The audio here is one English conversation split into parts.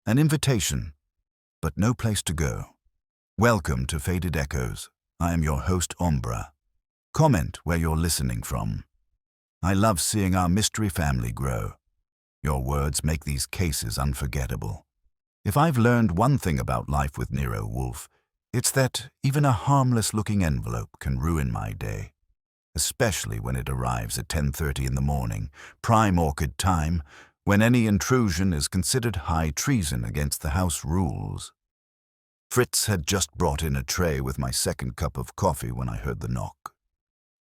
An invitation, but no place to go. Welcome to Faded Echoes. I am your host, Ombra. Comment where you're listening from. I love seeing our mystery family grow. Your words make these cases unforgettable. If I've learned one thing about life with Nero Wolfe, it's that even a harmless-looking envelope can ruin my day, especially when it arrives at 10:30 in the morning, prime orchid time, when any intrusion is considered high treason against the house rules. Fritz had just brought in a tray with my second cup of coffee when I heard the knock.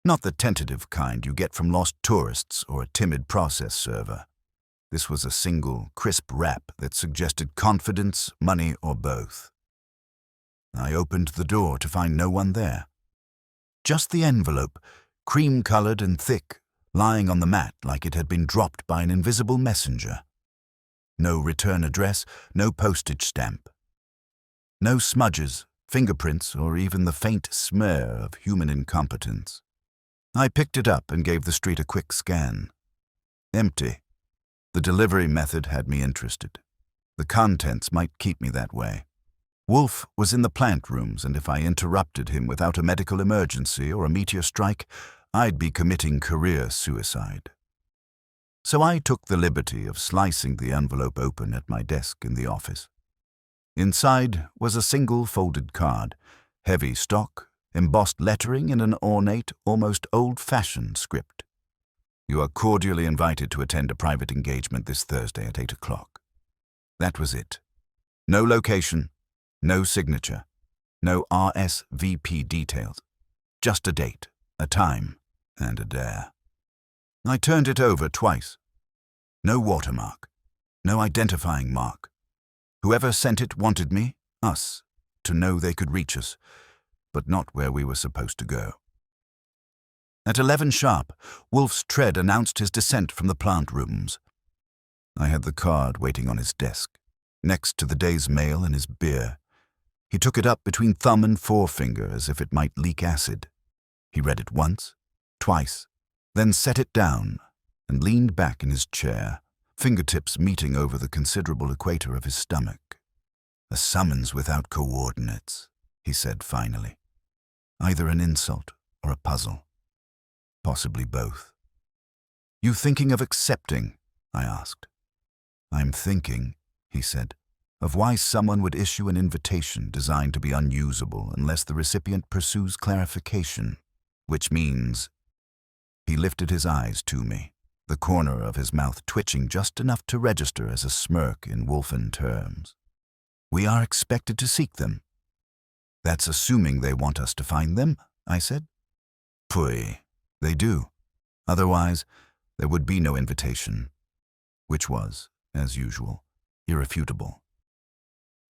Not the tentative kind you get from lost tourists or a timid process server. This was a single, crisp rap that suggested confidence, money, or both. I opened the door to find no one there. Just the envelope, cream-colored and thick, lying on the mat like it had been dropped by an invisible messenger. No return address, no postage stamp. No smudges, fingerprints, or even the faint smear of human incompetence. I picked it up and gave the street a quick scan. Empty. The delivery method had me interested. The contents might keep me that way. Wolfe was in the plant rooms, and if I interrupted him without a medical emergency or a meteor strike, I'd be committing career suicide. So I took the liberty of slicing the envelope open at my desk in the office. Inside was a single folded card, heavy stock, embossed lettering in an ornate, almost old-fashioned script. You are cordially invited to attend a private engagement this Thursday at 8 o'clock. That was it. No location, no signature, no RSVP details. Just a date, a time, and a dare. I turned it over twice. No watermark, no identifying mark. Whoever sent it wanted me, us, to know they could reach us, but not where we were supposed to go. At 11 sharp, Wolfe's tread announced his descent from the plant rooms. I had the card waiting on his desk, next to the day's mail and his beer. He took it up between thumb and forefinger as if it might leak acid. He read it once, twice, then set it down and leaned back in his chair, fingertips meeting over the considerable equator of his stomach. A summons without coordinates, he said finally. Either an insult or a puzzle. Possibly both. You thinking of accepting? I asked. I'm thinking, he said, of why someone would issue an invitation designed to be unusable unless the recipient pursues clarification, which means... He lifted his eyes to me, the corner of his mouth twitching just enough to register as a smirk in Wolfen terms. We are expected to seek them. That's assuming they want us to find them, I said. Pui, they do. Otherwise, there would be no invitation, which was, as usual, irrefutable.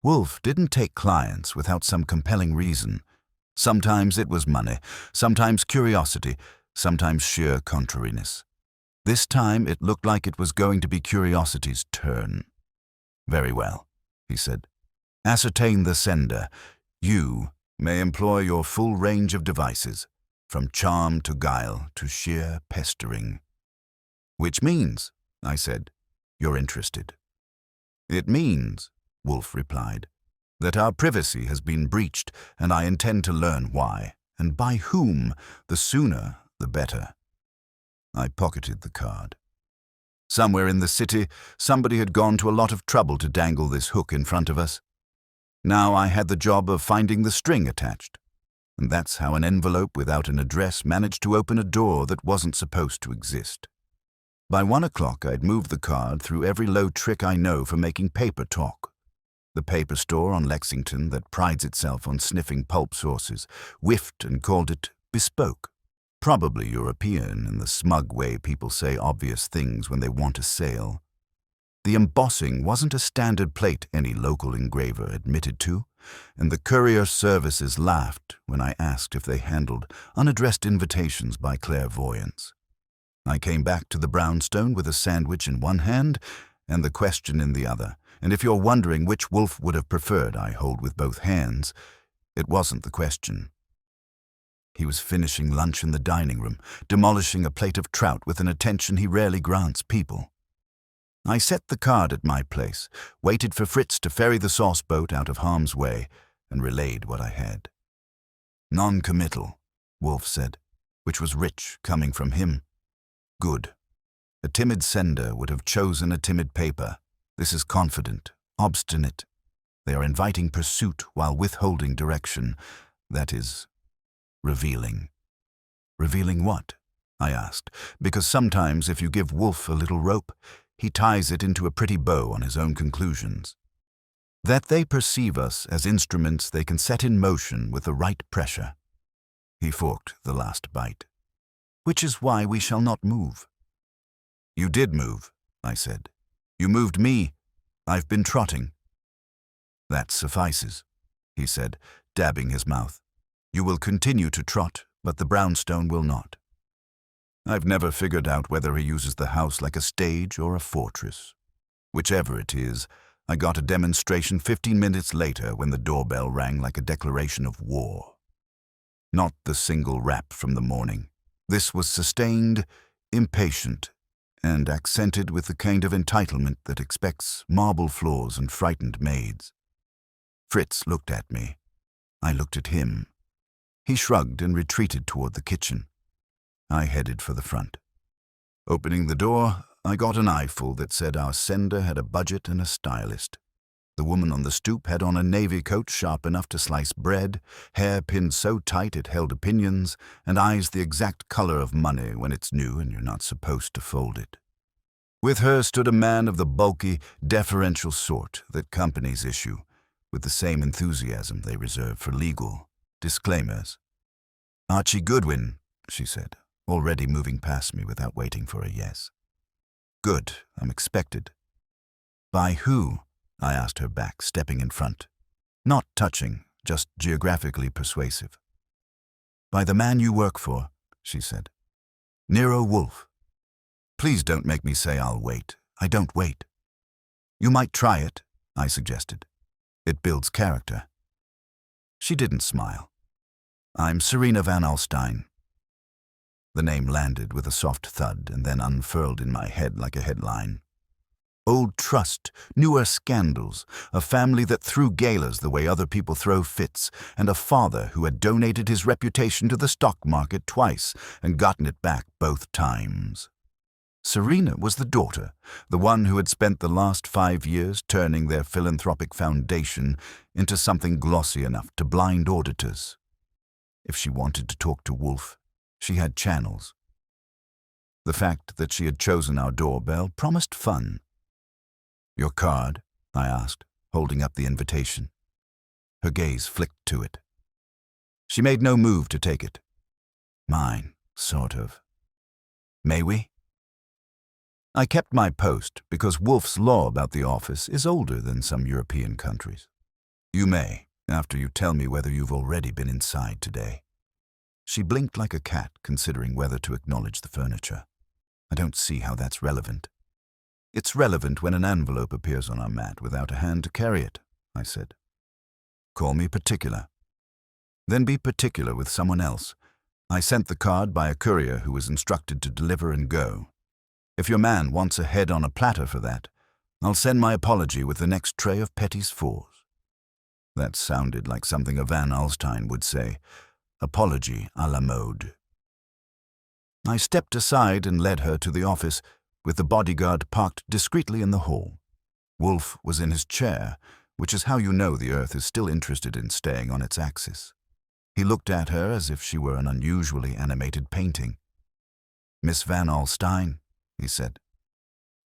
Wolfe didn't take clients without some compelling reason. Sometimes it was money, sometimes curiosity, sometimes sheer contrariness. This time it looked like it was going to be curiosity's turn. Very well, he said. Ascertain the sender. You may employ your full range of devices, from charm to guile to sheer pestering. Which means, I said, you're interested. It means, Wolfe replied, that our privacy has been breached, and I intend to learn why, and by whom. The sooner, the better. I pocketed the card. Somewhere in the city, somebody had gone to a lot of trouble to dangle this hook in front of us. Now I had the job of finding the string attached, and that's how an envelope without an address managed to open a door that wasn't supposed to exist. By 1 o'clock, I'd moved the card through every low trick I know for making paper talk. The paper store on Lexington that prides itself on sniffing pulp sources whiffed and called it bespoke. Probably European in the smug way people say obvious things when they want a sale. The embossing wasn't a standard plate any local engraver admitted to, and the courier services laughed when I asked if they handled unaddressed invitations by clairvoyance. I came back to the brownstone with a sandwich in one hand and the question in the other, and if you're wondering which Wolfe would have preferred I hold with both hands, it wasn't the question. He was finishing lunch in the dining room, demolishing a plate of trout with an attention he rarely grants people. I set the card at my place, waited for Fritz to ferry the sauce boat out of harm's way, and relayed what I had. Non-committal, Wolfe said, which was rich coming from him. Good. A timid sender would have chosen a timid paper. This is confident, obstinate. They are inviting pursuit while withholding direction. That is revealing. Revealing what? I asked, because sometimes if you give Wolfe a little rope, he ties it into a pretty bow on his own conclusions. That they perceive us as instruments they can set in motion with the right pressure. He forked the last bite. Which is why we shall not move. You did move, I said. You moved me. I've been trotting. That suffices, he said, dabbing his mouth. You will continue to trot, but the brownstone will not. I've never figured out whether he uses the house like a stage or a fortress. Whichever it is, I got a demonstration 15 minutes later when the doorbell rang like a declaration of war. Not the single rap from the morning. This was sustained, impatient, and accented with the kind of entitlement that expects marble floors and frightened maids. Fritz looked at me. I looked at him. He shrugged and retreated toward the kitchen. I headed for the front. Opening the door, I got an eyeful that said our sender had a budget and a stylist. The woman on the stoop had on a navy coat sharp enough to slice bread, hair pinned so tight it held opinions, and eyes the exact color of money when it's new and you're not supposed to fold it. With her stood a man of the bulky, deferential sort that companies issue, with the same enthusiasm they reserve for legal disclaimers. Archie Goodwin, she said, already moving past me without waiting for a yes. Good, I'm expected. By who? I asked her back, stepping in front. Not touching, just geographically persuasive. By the man you work for, she said. Nero Wolfe. Please don't make me say I'll wait. I don't wait. You might try it, I suggested. It builds character. She didn't smile. I'm Serena Van Alstyne. The name landed with a soft thud and then unfurled in my head like a headline. Old trust, newer scandals, a family that threw galas the way other people throw fits, and a father who had donated his reputation to the stock market twice and gotten it back both times. Serena was the daughter, the one who had spent the last 5 years turning their philanthropic foundation into something glossy enough to blind auditors. If she wanted to talk to Wolfe, she had channels. The fact that she had chosen our doorbell promised fun. Your card? I asked, holding up the invitation. Her gaze flicked to it. She made no move to take it. Mine, sort of. May we? I kept my post because Wolfe's law about the office is older than some European countries. You may, after you tell me whether you've already been inside today. She blinked like a cat, considering whether to acknowledge the furniture. I don't see how that's relevant. It's relevant when an envelope appears on our mat without a hand to carry it, I said. Call me particular. Then be particular with someone else. I sent the card by a courier who was instructed to deliver and go. If your man wants a head on a platter for that, I'll send my apology with the next tray of Petty's Fours. That sounded like something a Van Alstyne would say. Apology à la mode. I stepped aside and led her to the office, with the bodyguard parked discreetly in the hall. Wolfe was in his chair, which is how you know the earth is still interested in staying on its axis. He looked at her as if she were an unusually animated painting. Miss Van Alstyne, he said.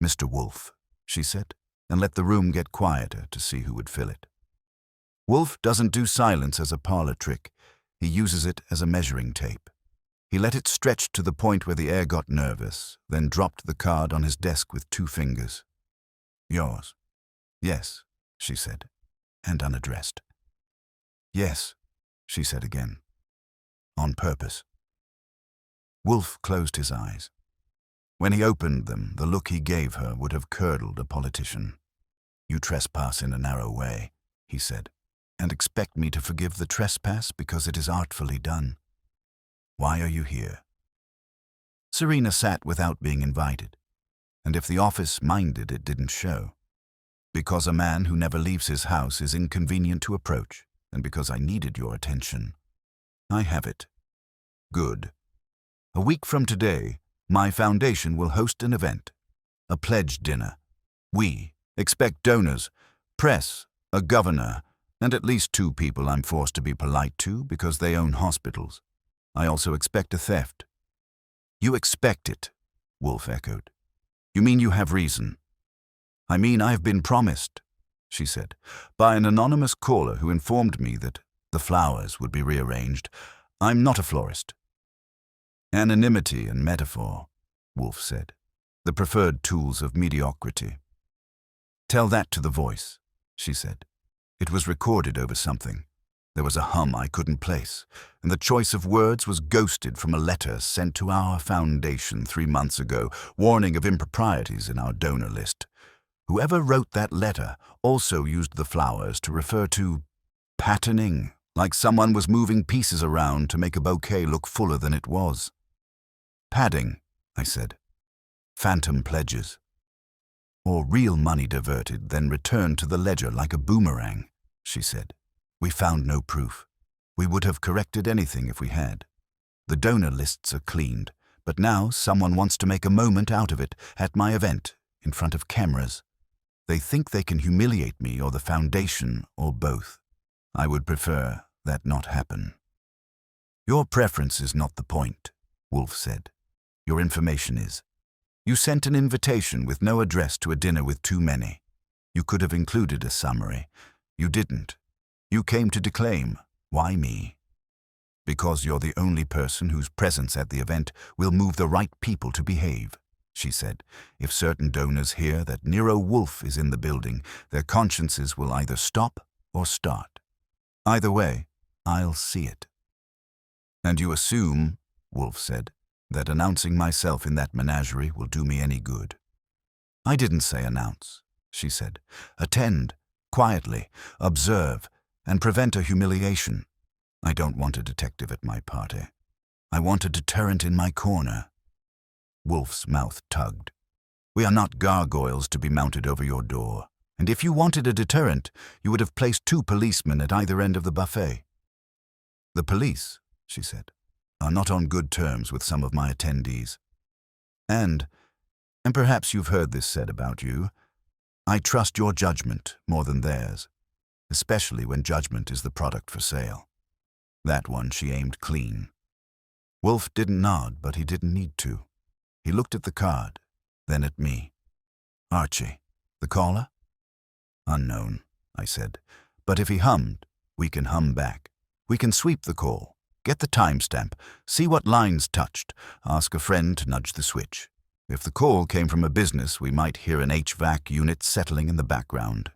Mr. Wolfe, she said, and let the room get quieter to see who would fill it. Wolfe doesn't do silence as a parlor trick. He uses it as a measuring tape. He let it stretch to the point where the air got nervous, then dropped the card on his desk with 2 fingers. Yours? Yes, she said, and unaddressed. Yes, she said again. On purpose. Wolfe closed his eyes. When he opened them, the look he gave her would have curdled a politician. You trespass in a narrow way, he said, and expect me to forgive the trespass because it is artfully done. Why are you here? Serena sat without being invited. and if the office minded, it didn't show. Because a man who never leaves his house is inconvenient to approach, and because I needed your attention. I have it. Good. A week from today, my foundation will host an event, a pledge dinner. We expect donors, press, a governor, and at least 2 people I'm forced to be polite to because they own hospitals. I also expect a theft. You expect it, Wolfe echoed. You mean you have reason? I mean I've been promised, she said, by an anonymous caller who informed me that the flowers would be rearranged. I'm not a florist. Anonymity and metaphor, Wolfe said, the preferred tools of mediocrity. Tell that to the voice, she said. It was recorded over something. There was a hum I couldn't place, and the choice of words was ghosted from a letter sent to our foundation 3 months ago, warning of improprieties in our donor list. Whoever wrote that letter also used the flowers to refer to patterning, like someone was moving pieces around to make a bouquet look fuller than it was. Padding, I said. Phantom pledges. Or real money diverted, then returned to the ledger like a boomerang, she said. We found no proof. We would have corrected anything if we had. The donor lists are cleaned, but now someone wants to make a moment out of it at my event, in front of cameras. They think they can humiliate me or the foundation or both. I would prefer that not happen. Your preference is not the point, Wolfe said. Your information is. You sent an invitation with no address to a dinner with too many. You could have included a summary. You didn't. You came to declaim. Why me? Because you're the only person whose presence at the event will move the right people to behave, she said. If certain donors hear that Nero Wolfe is in the building, their consciences will either stop or start. Either way, I'll see it. And you assume, Wolfe said, that announcing myself in that menagerie will do me any good. I didn't say announce, she said. Attend, quietly, observe, and prevent a humiliation. I don't want a detective at my party. I want a deterrent in my corner. Wolfe's mouth tugged. We are not gargoyles to be mounted over your door, and if you wanted a deterrent, you would have placed 2 policemen at either end of the buffet. The police, she said, are not on good terms with some of my attendees. And perhaps you've heard this said about you, I trust your judgment more than theirs, especially when judgment is the product for sale. That one she aimed clean. Wolfe didn't nod, but he didn't need to. He looked at the card, then at me. Archie, the caller? Unknown, I said, but if he hummed, we can hum back. We can sweep the call. Get the timestamp, see what lines touched, ask a friend to nudge the switch. If the call came from a business, we might hear an HVAC unit settling in the background.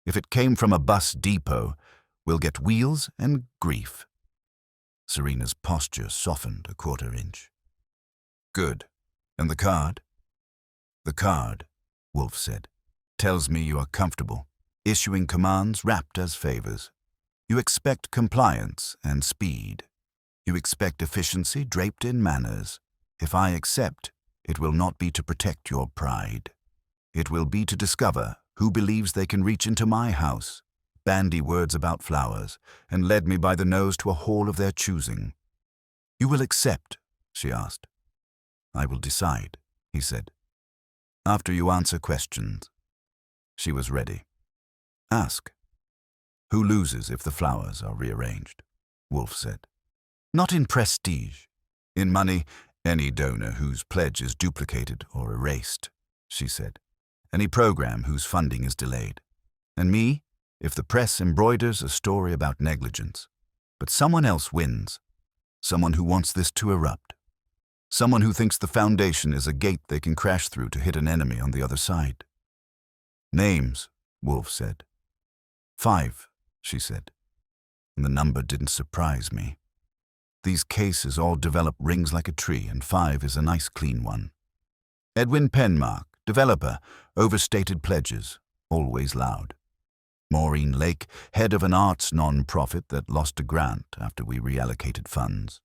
If it came from a bus depot, we'll get wheels and grief. Serena's posture softened a 1/4 inch. Good. And the card? The card, Wolfe said, tells me you are comfortable, issuing commands wrapped as favors. You expect compliance and speed. You expect efficiency draped in manners. If I accept, it will not be to protect your pride. It will be to discover who believes they can reach into my house, bandy words about flowers, and lead me by the nose to a hall of their choosing. You will accept, she asked. I will decide, he said. After you answer questions. She was ready. Ask. Who loses if the flowers are rearranged? Wolfe said. Not in prestige. In money, any donor whose pledge is duplicated or erased, she said. Any program whose funding is delayed. And me, if the press embroiders a story about negligence. But someone else wins. Someone who wants this to erupt. Someone who thinks the foundation is a gate they can crash through to hit an enemy on the other side. Names, Wolfe said. 5, she said. And the number didn't surprise me. These cases all develop rings like a tree, and 5 is a nice clean one. Edwin Penmark, developer, overstated pledges, always loud. Maureen Lake, head of an arts non-profit that lost a grant after we reallocated funds.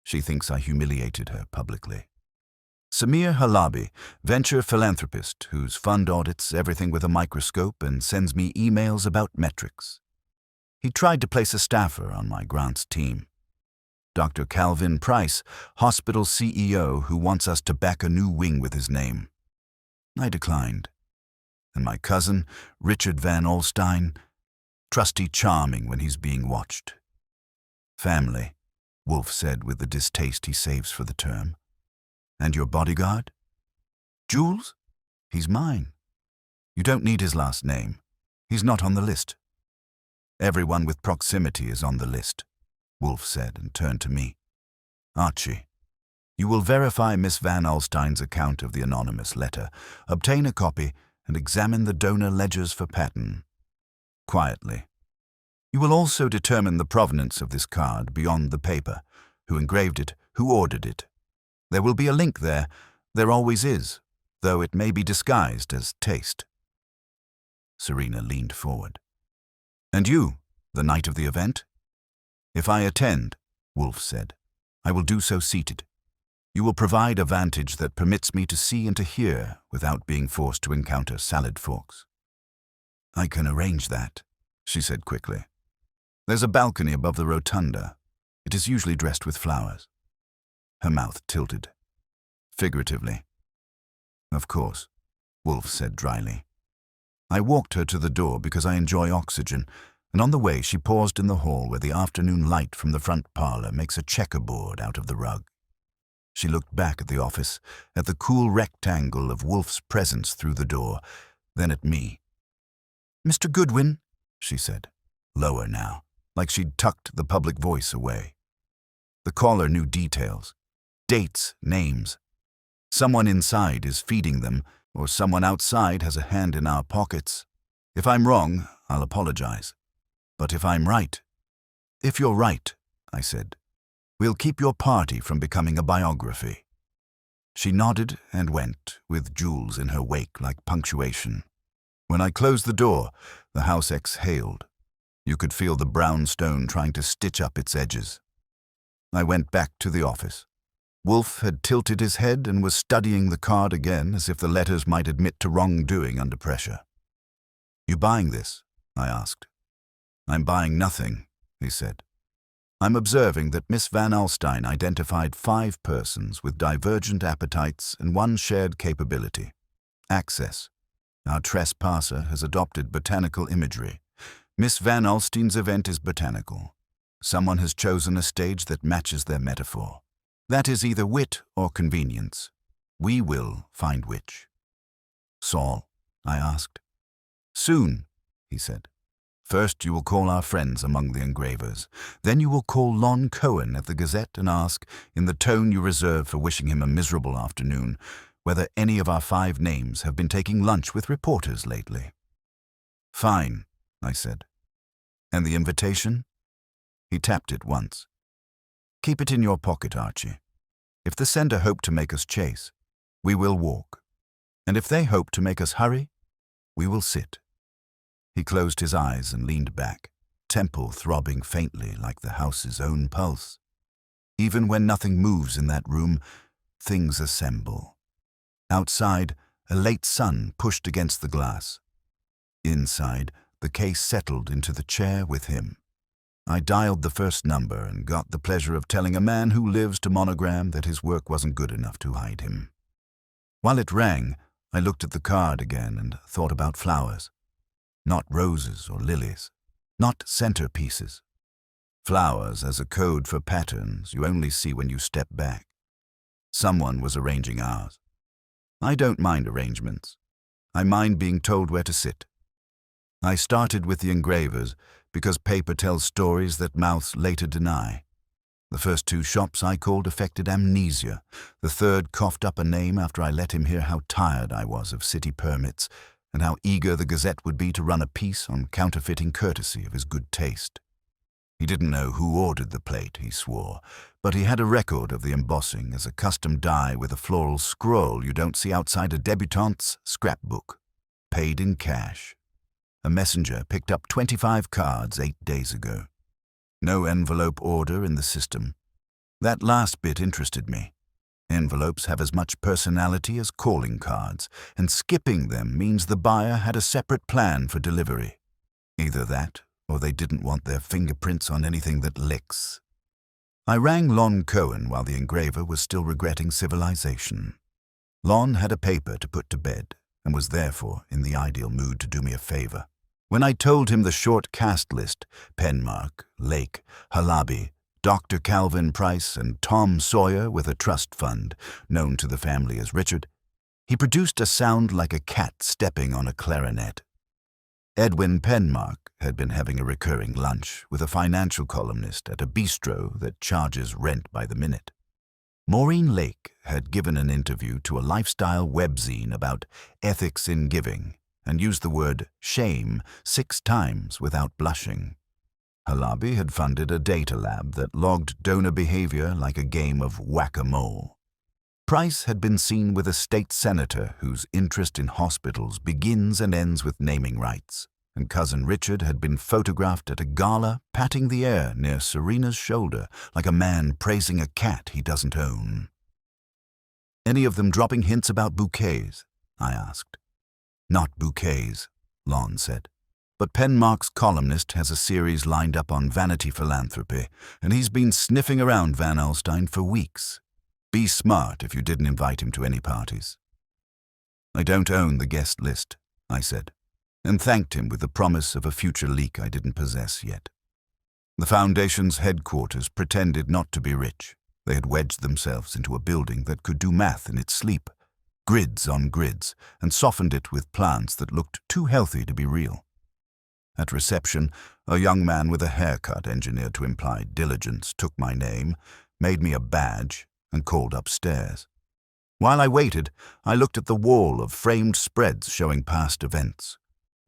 She thinks I humiliated her publicly. Samir Halabi, venture philanthropist whose fund audits everything with a microscope and sends me emails about metrics. He tried to place a staffer on my grants team. Dr. Calvin Price, hospital CEO who wants us to back a new wing with his name. I declined. And my cousin, Richard Van Alstyne, trusty charming when he's being watched. Family, Wolfe said with the distaste he saves for the term. And your bodyguard? Jules? He's mine. You don't need his last name. He's not on the list. Everyone with proximity is on the list, Wolfe said and turned to me. Archie, you will verify Miss Van Alstyne's account of the anonymous letter, obtain a copy, and examine the donor ledgers for pattern. Quietly. You will also determine the provenance of this card beyond the paper, who engraved it, who ordered it. There will be a link there always is, though it may be disguised as taste. Serena leaned forward. And you, the night of the event? If I attend, Wolfe said, I will do so seated. You will provide a vantage that permits me to see and to hear without being forced to encounter salad forks. I can arrange that, she said quickly. There's a balcony above the rotunda. It is usually dressed with flowers. Her mouth tilted. Figuratively. Of course, Wolfe said dryly. I walked her to the door because I enjoy oxygen, and on the way she paused in the hall where the afternoon light from the front parlor makes a checkerboard out of the rug. She looked back at the office, at the cool rectangle of Wolfe's presence through the door, then at me. Mr. Goodwin, she said, lower now, like she'd tucked the public voice away. The caller knew details, dates, names. Someone inside is feeding them, or someone outside has a hand in our pockets. If I'm wrong, I'll apologize. But if I'm right, if you're right, I said, we'll keep your party from becoming a biography. She nodded and went, with Jules in her wake like punctuation. When I closed the door, the house exhaled. You could feel the brown stone trying to stitch up its edges. I went back to the office. Wolfe had tilted his head and was studying the card again as if the letters might admit to wrongdoing under pressure. You buying this? I asked. I'm buying nothing, he said. I'm observing that Miss Van Alstyne identified 5 persons with divergent appetites and one shared capability. Access. Our trespasser has adopted botanical imagery. Miss Van Alstyne's event is botanical. Someone has chosen a stage that matches their metaphor. That is either wit or convenience. We will find which. Saul? I asked. Soon, he said. First you will call our friends among the engravers. Then you will call Lon Cohen at the Gazette and ask, in the tone you reserve for wishing him a miserable afternoon, whether any of our 5 names have been taking lunch with reporters lately. Fine, I said. And the invitation? He tapped it once. Keep it in your pocket, Archie. If the sender hope to make us chase, we will walk. And if they hope to make us hurry, we will sit. He closed his eyes and leaned back, temple throbbing faintly like the house's own pulse. Even when nothing moves in that room, things assemble. Outside, a late sun pushed against the glass. Inside, the case settled into the chair with him. I dialed the first number and got the pleasure of telling a man who lives to monogram that his work wasn't good enough to hide him. While it rang, I looked at the card again and thought about flowers. Not roses or lilies, not centerpieces. Flowers as a code for patterns you only see when you step back. Someone was arranging ours. I don't mind arrangements. I mind being told where to sit. I started with the engravers because paper tells stories that mouths later deny. The first 2 shops I called affected amnesia. The third coughed up a name after I let him hear how tired I was of city permits and how eager the Gazette would be to run a piece on counterfeiting courtesy of his good taste. He didn't know who ordered the plate, he swore, but he had a record of the embossing as a custom die with a floral scroll you don't see outside a debutante's scrapbook. Paid in cash. A messenger picked up 25 cards 8 days ago. No envelope order in the system. That last bit interested me. Envelopes have as much personality as calling cards, and skipping them means the buyer had a separate plan for delivery. Either that, or they didn't want their fingerprints on anything that licks. I rang Lon Cohen while the engraver was still regretting civilization. Lon had a paper to put to bed, and was therefore in the ideal mood to do me a favor. When I told him the short cast list, Penmark, Lake, Halaby, Dr. Calvin Price, and Tom Sawyer with a trust fund, known to the family as Richard, he produced a sound like a cat stepping on a clarinet. Edwin Penmark had been having a recurring lunch with a financial columnist at a bistro that charges rent by the minute. Maureen Lake had given an interview to a lifestyle webzine about ethics in giving and used the word shame 6 times without blushing. Halaby had funded a data lab that logged donor behavior like a game of whack-a-mole. Price had been seen with a state senator whose interest in hospitals begins and ends with naming rights, and Cousin Richard had been photographed at a gala patting the air near Serena's shoulder like a man praising a cat he doesn't own. "Any of them dropping hints about bouquets?" I asked. "Not bouquets," Lon said. "But Penmark's columnist has a series lined up on vanity philanthropy, and he's been sniffing around Van Alstyne for weeks. Be smart if you didn't invite him to any parties." "I don't own the guest list," I said, and thanked him with the promise of a future leak I didn't possess yet. The Foundation's headquarters pretended not to be rich. They had wedged themselves into a building that could do math in its sleep, grids on grids, and softened it with plants that looked too healthy to be real. At reception, a young man with a haircut engineered to imply diligence took my name, made me a badge, and called upstairs. While I waited, I looked at the wall of framed spreads showing past events.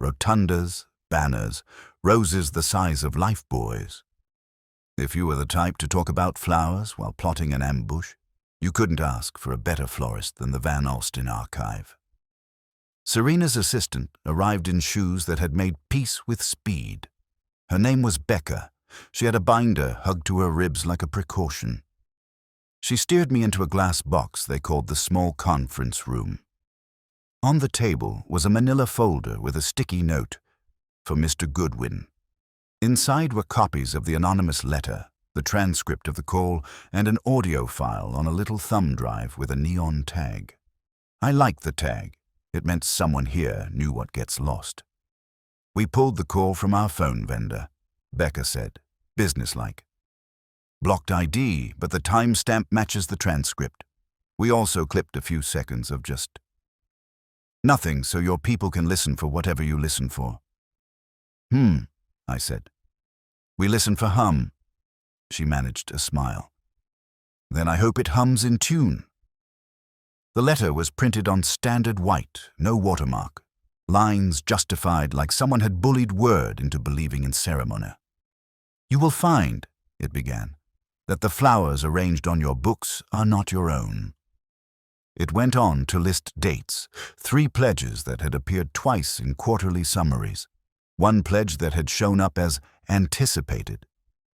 Rotundas, banners, roses the size of lifebuoys. If you were the type to talk about flowers while plotting an ambush, you couldn't ask for a better florist than the Van Alstyne archive. Serena's assistant arrived in shoes that had made peace with speed. Her name was Becca. She had a binder hugged to her ribs like a precaution. She steered me into a glass box they called the small conference room. On the table was a manila folder with a sticky note, "For Mr. Goodwin." Inside were copies of the anonymous letter, the transcript of the call, and an audio file on a little thumb drive with a neon tag. I liked the tag. It meant someone here knew what gets lost. "We pulled the call from our phone vendor," Becca said, businesslike. "Blocked ID, but the timestamp matches the transcript. We also clipped a few seconds of just nothing so your people can listen for whatever you listen for." I said. "We listen for hum." She managed a smile. "Then I hope it hums in tune." The letter was printed on standard white, no watermark. Lines justified like someone had bullied Word into believing in ceremony. "You will find," it began, "that the flowers arranged on your books are not your own." It went on to list dates, 3 pledges that had appeared twice in quarterly summaries, 1 pledge that had shown up as anticipated,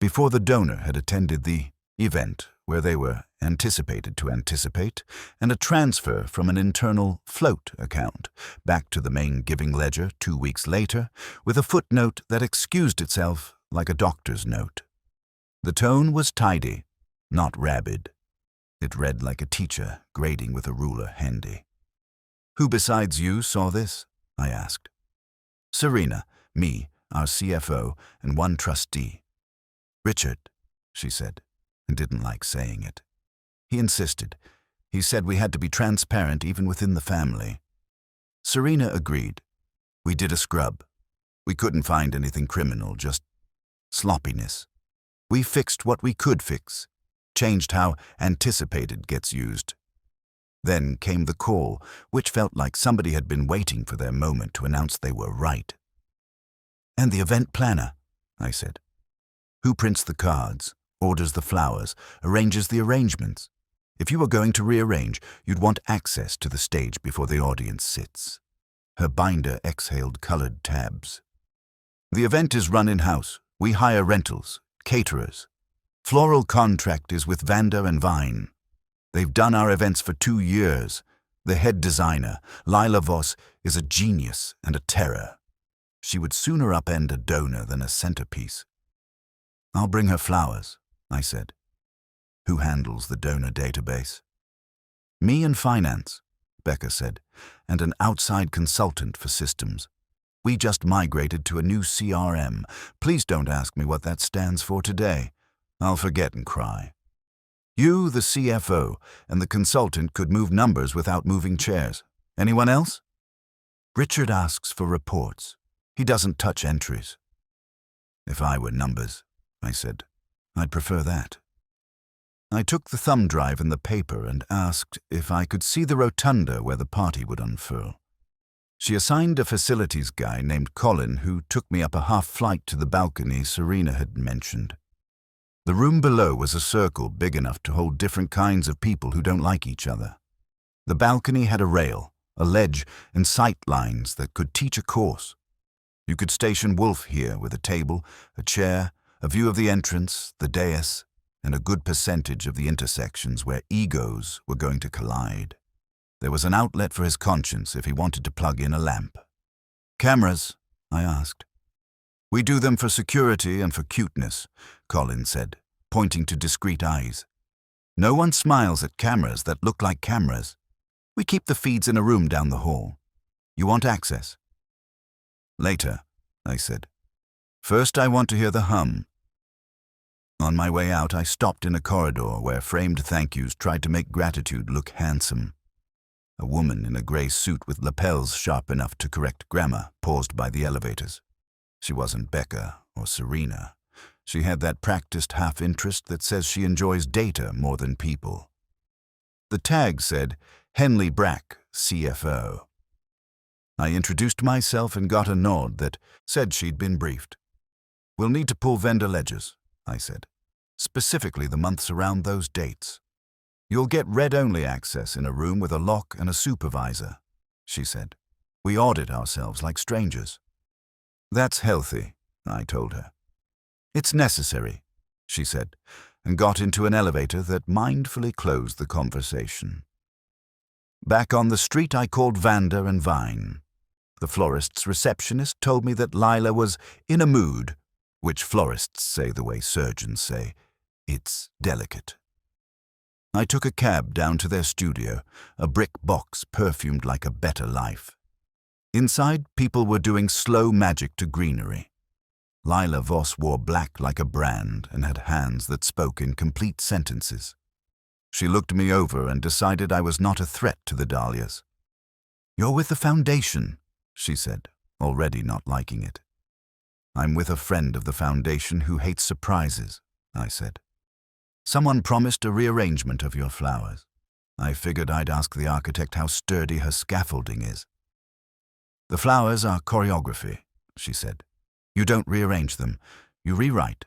before the donor had attended the event where they were anticipated to anticipate, and a transfer from an internal float account back to the main giving ledger 2 weeks later, with a footnote that excused itself like a doctor's note. The tone was tidy, not rabid. It read like a teacher grading with a ruler handy. "Who besides you saw this?" I asked. "Serena, me, our CFO, and 1 trustee. Richard," she said, and didn't like saying it. He insisted. He said we had to be transparent even within the family. Serena agreed. We did a scrub. We couldn't find anything criminal, just sloppiness. We fixed what we could fix, changed how anticipated gets used. Then came the call, which felt like somebody had been waiting for their moment to announce they were right. "And the event planner," I said. "Who prints the cards, orders the flowers, arranges the arrangements? If you were going to rearrange, you'd want access to the stage before the audience sits." Her binder exhaled colored tabs. "The event is run in-house. We hire rentals, caterers. Floral contract is with Vanda and Vine. They've done our events for 2 years. The head designer, Lila Voss, is a genius and a terror. She would sooner upend a donor than a centerpiece. I'll bring her flowers, I said. Who handles the donor database? Me and finance, Becca said, and an outside consultant for systems. We just migrated to a new CRM. Please don't ask me what that stands for today. I'll forget and cry. You, the CFO, and the consultant could move numbers without moving chairs. Anyone else? Richard asks for reports. He doesn't touch entries. If I were numbers, I said, I'd prefer that. I took the thumb drive and the paper and asked if I could see the rotunda where the party would unfurl. She assigned a facilities guy named Colin who took me up a half flight to the balcony Serena had mentioned. The room below was a circle big enough to hold different kinds of people who don't like each other. The balcony had a rail, a ledge, and sight lines that could teach a course. You could station Wolfe here with a table, a chair, a view of the entrance, the dais, and a good percentage of the intersections where egos were going to collide. There was an outlet for his conscience if he wanted to plug in a lamp. Cameras? I asked. We do them for security and for cuteness, Colin said, pointing to discreet eyes. No one smiles at cameras that look like cameras. We keep the feeds in a room down the hall. You want access? Later, I said. First I want to hear the hum. On my way out, I stopped in a corridor where framed thank yous tried to make gratitude look handsome. A woman in a grey suit with lapels sharp enough to correct grammar paused by the elevators. She wasn't Becca or Serena. She had that practiced half-interest that says she enjoys data more than people. The tag said, Henley Brack, CFO. I introduced myself and got a nod that said she'd been briefed. We'll need to pull vendor ledgers, I said, specifically the months around those dates. You'll get read-only access in a room with a lock and a supervisor, she said. We audit ourselves like strangers. That's healthy, I told her. It's necessary, she said, and got into an elevator that mindfully closed the conversation. Back on the street, I called Vanda and Vine. The florist's receptionist told me that Lila was in a mood, which florists say the way surgeons say, it's delicate. I took a cab down to their studio, a brick box perfumed like a better life. Inside, people were doing slow magic to greenery. Lila Voss wore black like a brand and had hands that spoke in complete sentences. She looked me over and decided I was not a threat to the dahlias. You're with the foundation, she said, already not liking it. I'm with a friend of the foundation who hates surprises, I said. Someone promised a rearrangement of your flowers. I figured I'd ask the architect how sturdy her scaffolding is. The flowers are choreography, she said. You don't rearrange them, you rewrite.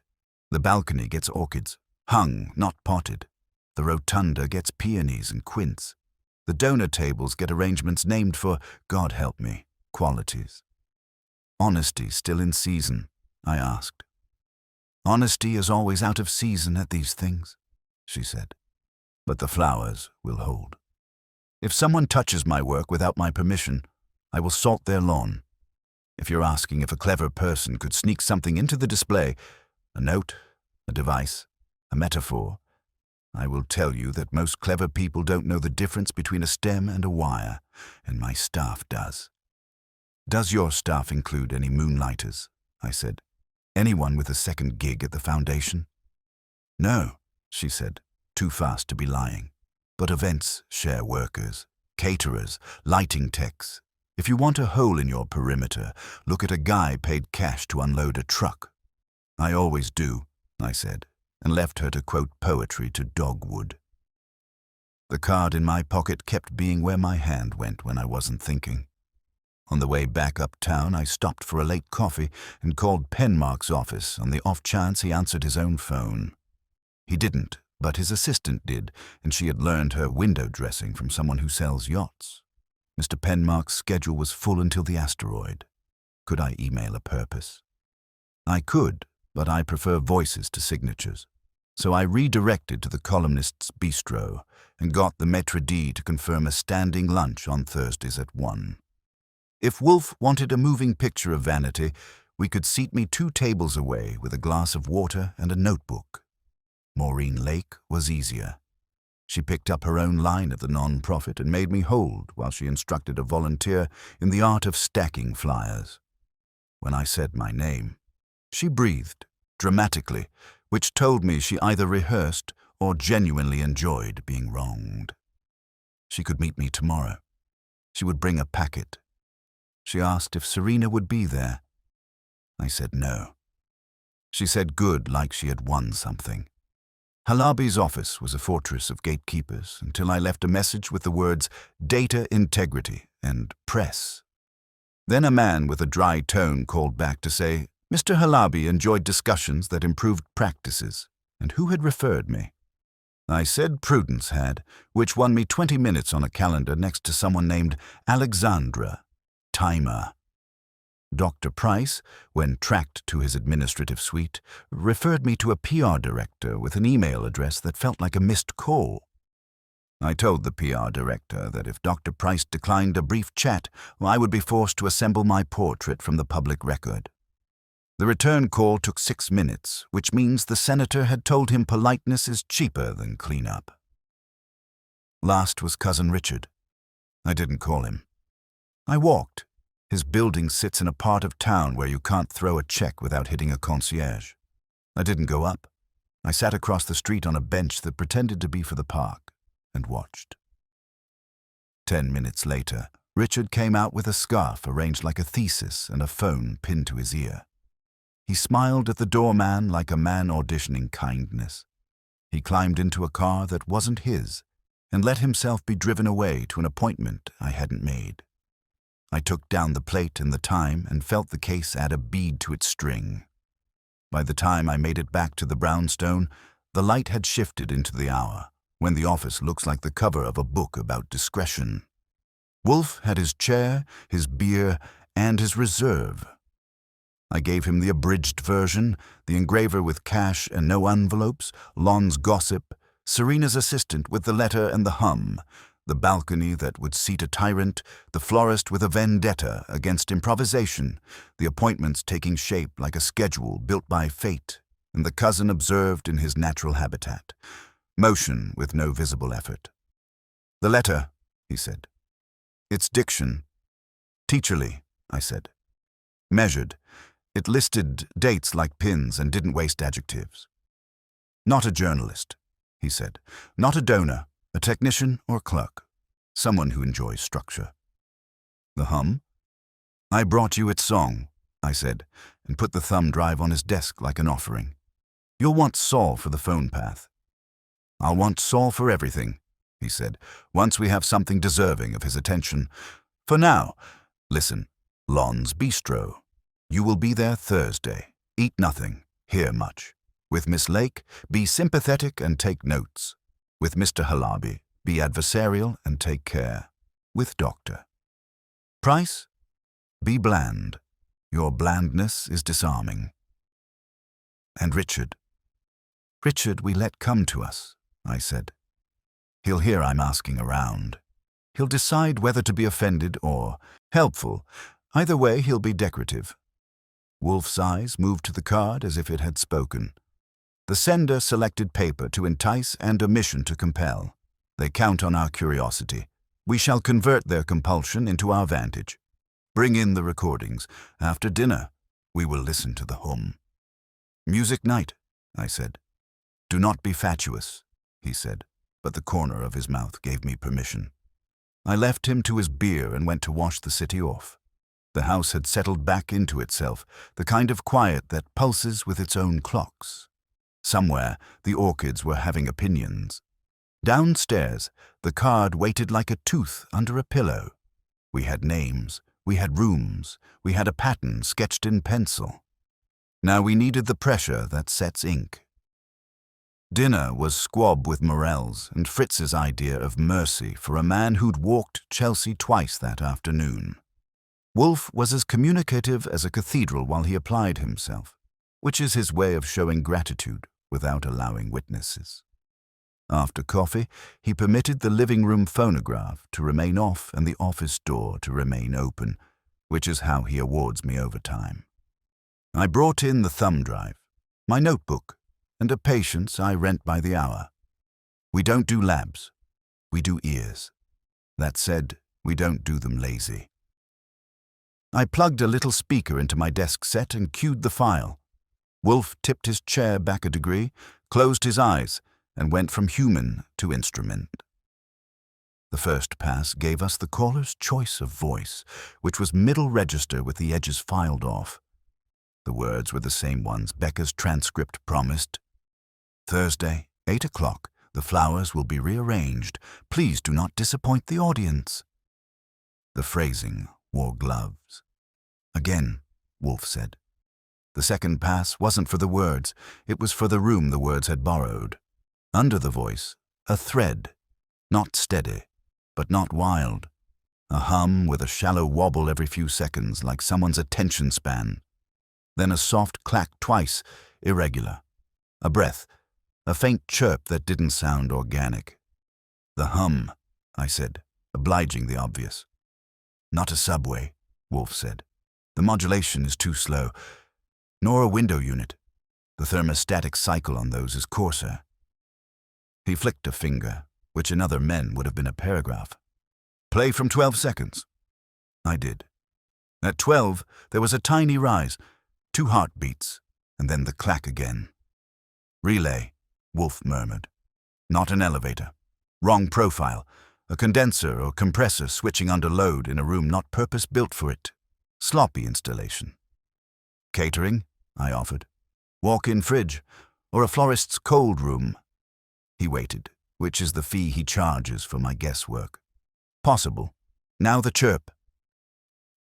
The balcony gets orchids, hung, not potted. The rotunda gets peonies and quince. The donor tables get arrangements named for, God help me, qualities. Honesty still in season, I asked. Honesty is always out of season at these things, she said. But the flowers will hold. If someone touches my work without my permission, I will salt their lawn. If you're asking if a clever person could sneak something into the display, a note, a device, a metaphor, I will tell you that most clever people don't know the difference between a stem and a wire, and my staff does. Does your staff include any moonlighters? I said. Anyone with a second gig at the foundation? No, she said, too fast to be lying. But events share workers, caterers, lighting techs. If you want a hole in your perimeter, look at a guy paid cash to unload a truck. I always do, I said, and left her to quote poetry to Dogwood. The card in my pocket kept being where my hand went when I wasn't thinking. On the way back uptown, I stopped for a late coffee and called Penmark's office on the off chance he answered his own phone. He didn't, but his assistant did, and she had learned her window dressing from someone who sells yachts. Mr. Penmark's schedule was full until the asteroid. Could I email a purpose? I could, but I prefer voices to signatures. So I redirected to the columnist's bistro and got the maître d' to confirm a standing lunch on Thursdays at 1. If Wolfe wanted a moving picture of vanity, we could seat me 2 tables away with a glass of water and a notebook. Maureen Lake was easier. She picked up her own line at the non-profit and made me hold while she instructed a volunteer in the art of stacking flyers. When I said my name, she breathed, dramatically, which told me she either rehearsed or genuinely enjoyed being wronged. She could meet me tomorrow. She would bring a packet. She asked if Serena would be there. I said no. She said good, like she had won something. Halabi's office was a fortress of gatekeepers until I left a message with the words data integrity and press. Then a man with a dry tone called back to say Mr. Halabi enjoyed discussions that improved practices, and who had referred me? I said Prudence had, which won me 20 minutes on a calendar next to someone named Alexandra, timer. Dr. Price, when tracked to his administrative suite, referred me to a PR director with an email address that felt like a missed call. I told the PR director that if Dr. Price declined a brief chat, I would be forced to assemble my portrait from the public record. The return call took 6 minutes, which means the senator had told him politeness is cheaper than cleanup. Last was Cousin Richard. I didn't call him. I walked. His building sits in a part of town where you can't throw a check without hitting a concierge. I didn't go up. I sat across the street on a bench that pretended to be for the park and watched. 10 minutes later, Richard came out with a scarf arranged like a thesis and a phone pinned to his ear. He smiled at the doorman like a man auditioning kindness. He climbed into a car that wasn't his and let himself be driven away to an appointment I hadn't made. I took down the plate and the time and felt the case add a bead to its string. By the time I made it back to the brownstone, the light had shifted into the hour, when the office looks like the cover of a book about discretion. Wolfe had his chair, his beer, and his reserve. I gave him the abridged version, the engraver with cash and no envelopes, Lon's gossip, Serena's assistant with the letter and the hum, the balcony that would seat a tyrant, the florist with a vendetta against improvisation, the appointments taking shape like a schedule built by fate, and the cousin observed in his natural habitat, motion with no visible effort. The letter, he said. Its diction. Teacherly, I said. Measured. It listed dates like pins and didn't waste adjectives. Not a journalist, he said. Not a donor. A technician or clerk, someone who enjoys structure. The hum? I brought you its song, I said, and put the thumb drive on his desk like an offering. You'll want Saul for the phone path. I'll want Saul for everything, he said, once we have something deserving of his attention. For now, listen, Lon's Bistro. You will be there Thursday. Eat nothing, hear much. With Miss Lake, be sympathetic and take notes. With Mr. Halabi, be adversarial and take care. With Dr. Price, be bland. Your blandness is disarming. And Richard we let come to us, I said. He'll hear I'm asking around. He'll decide whether to be offended or helpful. Either way, he'll be decorative. Wolfe's eyes moved to the card as if it had spoken. The sender selected paper to entice and omission to compel. They count on our curiosity. We shall convert their compulsion into our vantage. Bring in the recordings. After dinner, we will listen to the hum. Music night, I said. Do not be fatuous, he said, but the corner of his mouth gave me permission. I left him to his beer and went to wash the city off. The house had settled back into itself, the kind of quiet that pulses with its own clocks. Somewhere, the orchids were having opinions. Downstairs, the card waited like a tooth under a pillow. We had names, we had rooms, we had a pattern sketched in pencil. Now we needed the pressure that sets ink. Dinner was squab with Morel's and Fritz's idea of mercy for a man who'd walked Chelsea twice that afternoon. Wolfe was as communicative as a cathedral while he applied himself, which is his way of showing gratitude without allowing witnesses. After coffee, he permitted the living room phonograph to remain off and the office door to remain open, which is how he awards me overtime. I brought in the thumb drive, my notebook, and a patience I rent by the hour. We don't do labs. We do ears. That said, we don't do them lazy. I plugged a little speaker into my desk set and cued the file. Wolfe tipped his chair back a degree, closed his eyes, and went from human to instrument. The first pass gave us the caller's choice of voice, which was middle register with the edges filed off. The words were the same ones Becca's transcript promised. Thursday, 8 o'clock. The flowers will be rearranged. Please do not disappoint the audience. The phrasing wore gloves. Again, Wolfe said. The second pass wasn't for the words. It was for the room the words had borrowed. Under the voice, a thread, not steady, but not wild. A hum with a shallow wobble every few seconds, like someone's attention span. Then a soft clack twice, irregular. A breath, a faint chirp that didn't sound organic. The hum, I said, obliging the obvious. Not a subway, Wolfe said. The modulation is too slow. Nor a window unit. The thermostatic cycle on those is coarser. He flicked a finger, which in other men would have been a paragraph. Play from 12 seconds. I did. At 12, there was a tiny rise, 2 heartbeats, and then the clack again. Relay, Wolfe murmured. Not an elevator. Wrong profile. A condenser or compressor switching under load in a room not purpose-built for it. Sloppy installation. Catering, I offered. Walk-in fridge, or a florist's cold room. He waited, which is the fee he charges for my guesswork. Possible. Now the chirp.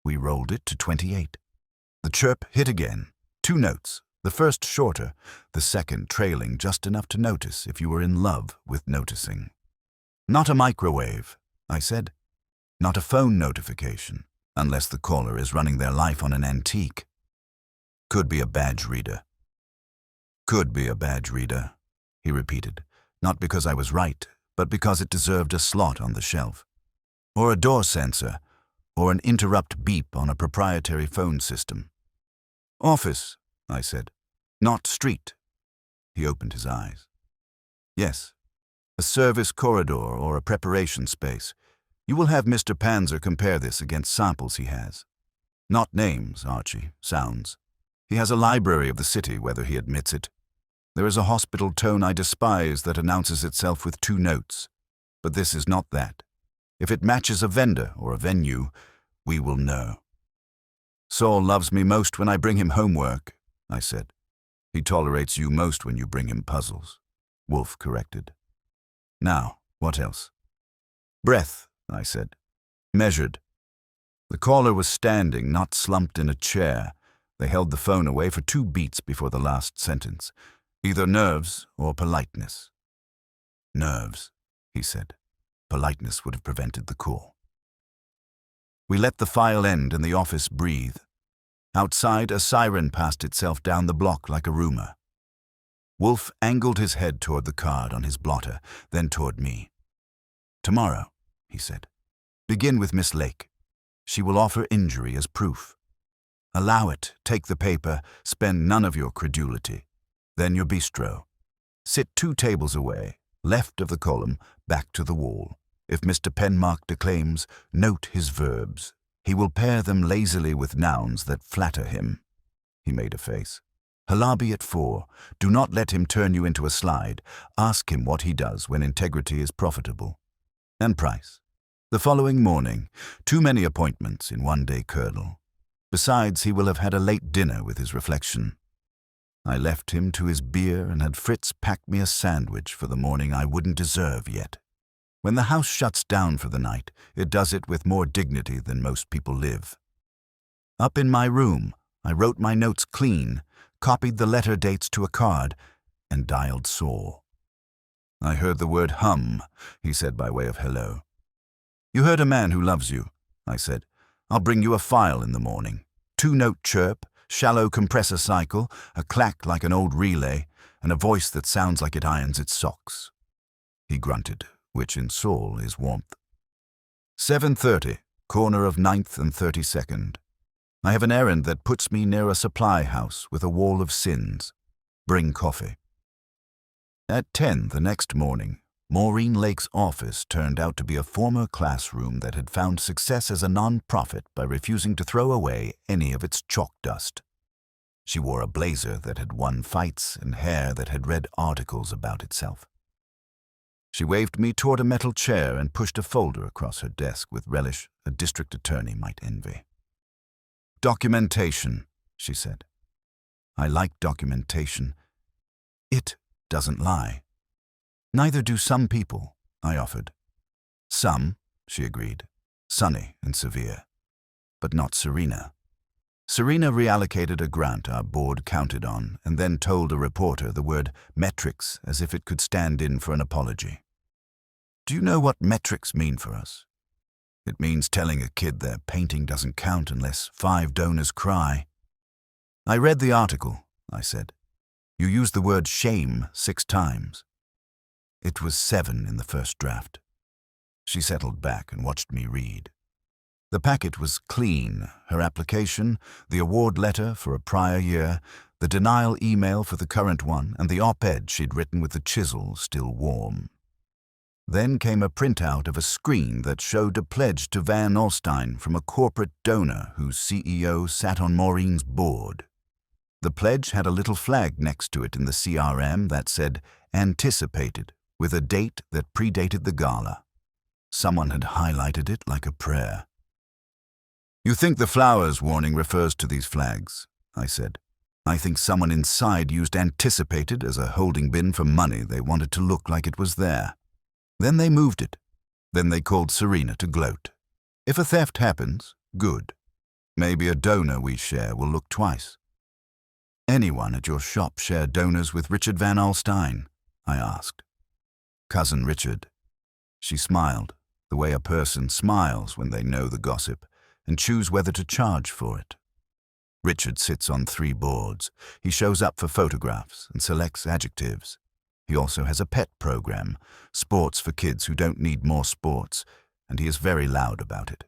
We rolled it to 28. The chirp hit again. 2 notes, the first shorter, the second trailing just enough to notice if you were in love with noticing. Not a microwave, I said. Not a phone notification, unless the caller is running their life on an antique. Could be a badge reader. Could be a badge reader, he repeated, not because I was right, but because it deserved a slot on the shelf. Or a door sensor, or an interrupt beep on a proprietary phone system. Office, I said. Not street. He opened his eyes. Yes. A service corridor or a preparation space. You will have Mr. Panzer compare this against samples he has. Not names, Archie, sounds. He has a library of the city, whether he admits it. There is a hospital tone I despise that announces itself with 2 notes. But this is not that. If it matches a vendor or a venue, we will know. Saul loves me most when I bring him homework, I said. He tolerates you most when you bring him puzzles, Wolfe corrected. Now, what else? Breath, I said. Measured. The caller was standing, not slumped in a chair. They held the phone away for 2 beats before the last sentence. Either nerves or politeness. Nerves, he said. Politeness would have prevented the call. We let the file end and the office breathe. Outside, a siren passed itself down the block like a rumor. Wolfe angled his head toward the card on his blotter, then toward me. Tomorrow, he said. Begin with Miss Lake. She will offer injury as proof. Allow it, take the paper, spend none of your credulity. Then your bistro. Sit 2 tables away, left of the column, back to the wall. If Mr. Penmark declaims, note his verbs. He will pair them lazily with nouns that flatter him. He made a face. Halabi at 4. Do not let him turn you into a slide. Ask him what he does when integrity is profitable. And price. The following morning, too many appointments in one-day Colonel. Besides, he will have had a late dinner with his reflection. I left him to his beer and had Fritz pack me a sandwich for the morning I wouldn't deserve yet. When the house shuts down for the night, it does it with more dignity than most people live. Up in my room, I wrote my notes clean, copied the letter dates to a card, and dialed Saul. I heard the word hum, he said by way of hello. You heard a man who loves you, I said. I'll bring you a file in the morning. 2-note chirp, shallow compressor cycle, a clack like an old relay, and a voice that sounds like it irons its socks. He grunted, which in Saul is warmth. 7:30, corner of 9th and 32nd. I have an errand that puts me near a supply house with a wall of sins. Bring coffee. At 10 the next morning, Maureen Lake's office turned out to be a former classroom that had found success as a non-profit by refusing to throw away any of its chalk dust. She wore a blazer that had won fights and hair that had read articles about itself. She waved me toward a metal chair and pushed a folder across her desk with relish a district attorney might envy. Documentation, she said. I like documentation. It doesn't lie. Neither do some people, I offered. Some, she agreed, sunny and severe, but not Serena. Serena reallocated a grant our board counted on and then told a reporter the word metrics as if it could stand in for an apology. Do you know what metrics mean for us? It means telling a kid their painting doesn't count unless 5 donors cry. I read the article, I said. You used the word shame 6 times. It was 7 in the first draft. She settled back and watched me read. The packet was clean, her application, the award letter for a prior year, the denial email for the current one, and the op-ed she'd written with the chisel still warm. Then came a printout of a screen that showed a pledge to Van Alstyne from a corporate donor whose CEO sat on Maureen's board. The pledge had a little flag next to it in the CRM that said, anticipated, with a date that predated the gala. Someone had highlighted it like a prayer. You think the flowers warning refers to these flags, I said. I think someone inside used anticipated as a holding bin for money they wanted to look like it was there. Then they moved it. Then they called Serena to gloat. If a theft happens, good. Maybe a donor we share will look twice. Anyone at your shop share donors with Richard Van Alstyne? I asked. Cousin Richard. She smiled, the way a person smiles when they know the gossip, and choose whether to charge for it. Richard sits on 3 boards. He shows up for photographs and selects adjectives. He also has a pet program, sports for kids who don't need more sports, and he is very loud about it.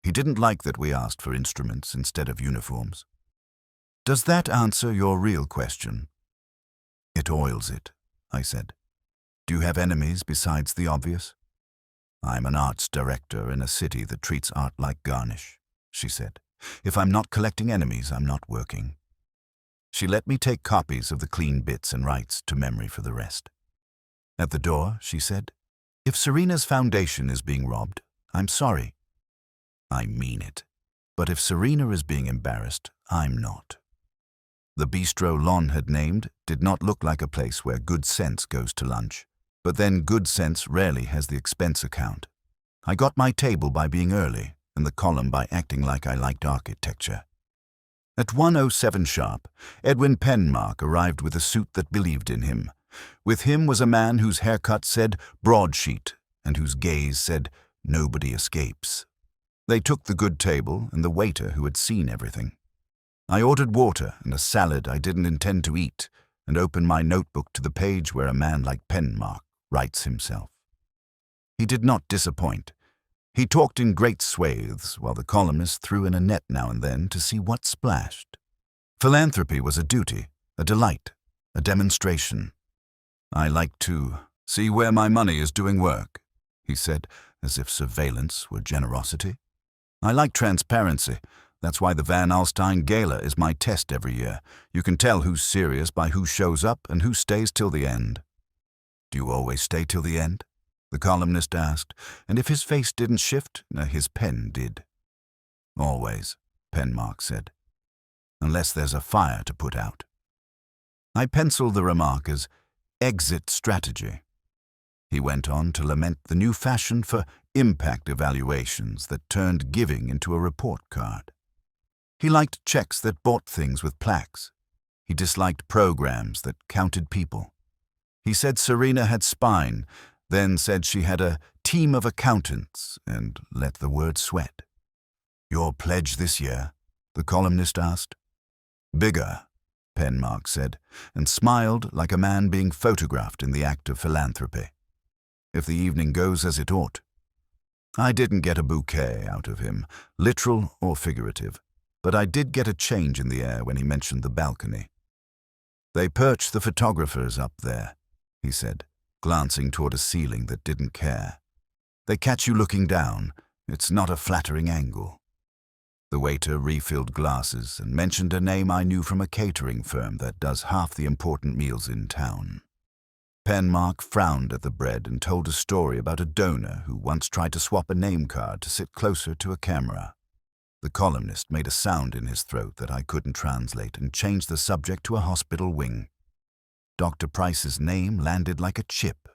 He didn't like that we asked for instruments instead of uniforms. Does that answer your real question? It oils it, I said. Do you have enemies besides the obvious? I'm an arts director in a city that treats art like garnish, she said. If I'm not collecting enemies, I'm not working. She let me take copies of the clean bits and rights to memory for the rest. At the door, she said, if Serena's foundation is being robbed, I'm sorry. I mean it. But if Serena is being embarrassed, I'm not. The bistro Lon had named did not look like a place where good sense goes to lunch, but then good sense rarely has the expense account. I got my table by being early, and the column by acting like I liked architecture. At 1:07 sharp, Edwin Penmark arrived with a suit that believed in him. With him was a man whose haircut said broadsheet and whose gaze said nobody escapes. They took the good table and the waiter who had seen everything. I ordered water and a salad I didn't intend to eat and opened my notebook to the page where a man like Penmark writes himself. He did not disappoint. He talked in great swathes while the columnist threw in a net now and then to see what splashed. Philanthropy was a duty, a delight, a demonstration. I like to see where my money is doing work, he said, as if surveillance were generosity. I like transparency. That's why the Van Alstyne Gala is my test every year. You can tell who's serious by who shows up and who stays till the end. Do you always stay till the end? The columnist asked, and if his face didn't shift, his pen did. Always, Penmark said, unless there's a fire to put out. I penciled the remark as exit strategy. He went on to lament the new fashion for impact evaluations that turned giving into a report card. He liked checks that bought things with plaques. He disliked programs that counted people. He said Serena had spine, then said she had a team of accountants, and let the word sweat. Your pledge this year? The columnist asked. Bigger, Penmark said, and smiled like a man being photographed in the act of philanthropy. If the evening goes as it ought. I didn't get a bouquet out of him, literal or figurative, but I did get a change in the air when he mentioned the balcony. They perch the photographers up there, he said, glancing toward a ceiling that didn't care. They catch you looking down. It's not a flattering angle. The waiter refilled glasses and mentioned a name I knew from a catering firm that does half the important meals in town. Penmark frowned at the bread and told a story about a donor who once tried to swap a name card to sit closer to a camera. The columnist made a sound in his throat that I couldn't translate and changed the subject to a hospital wing. Dr. Price's name landed like a chip.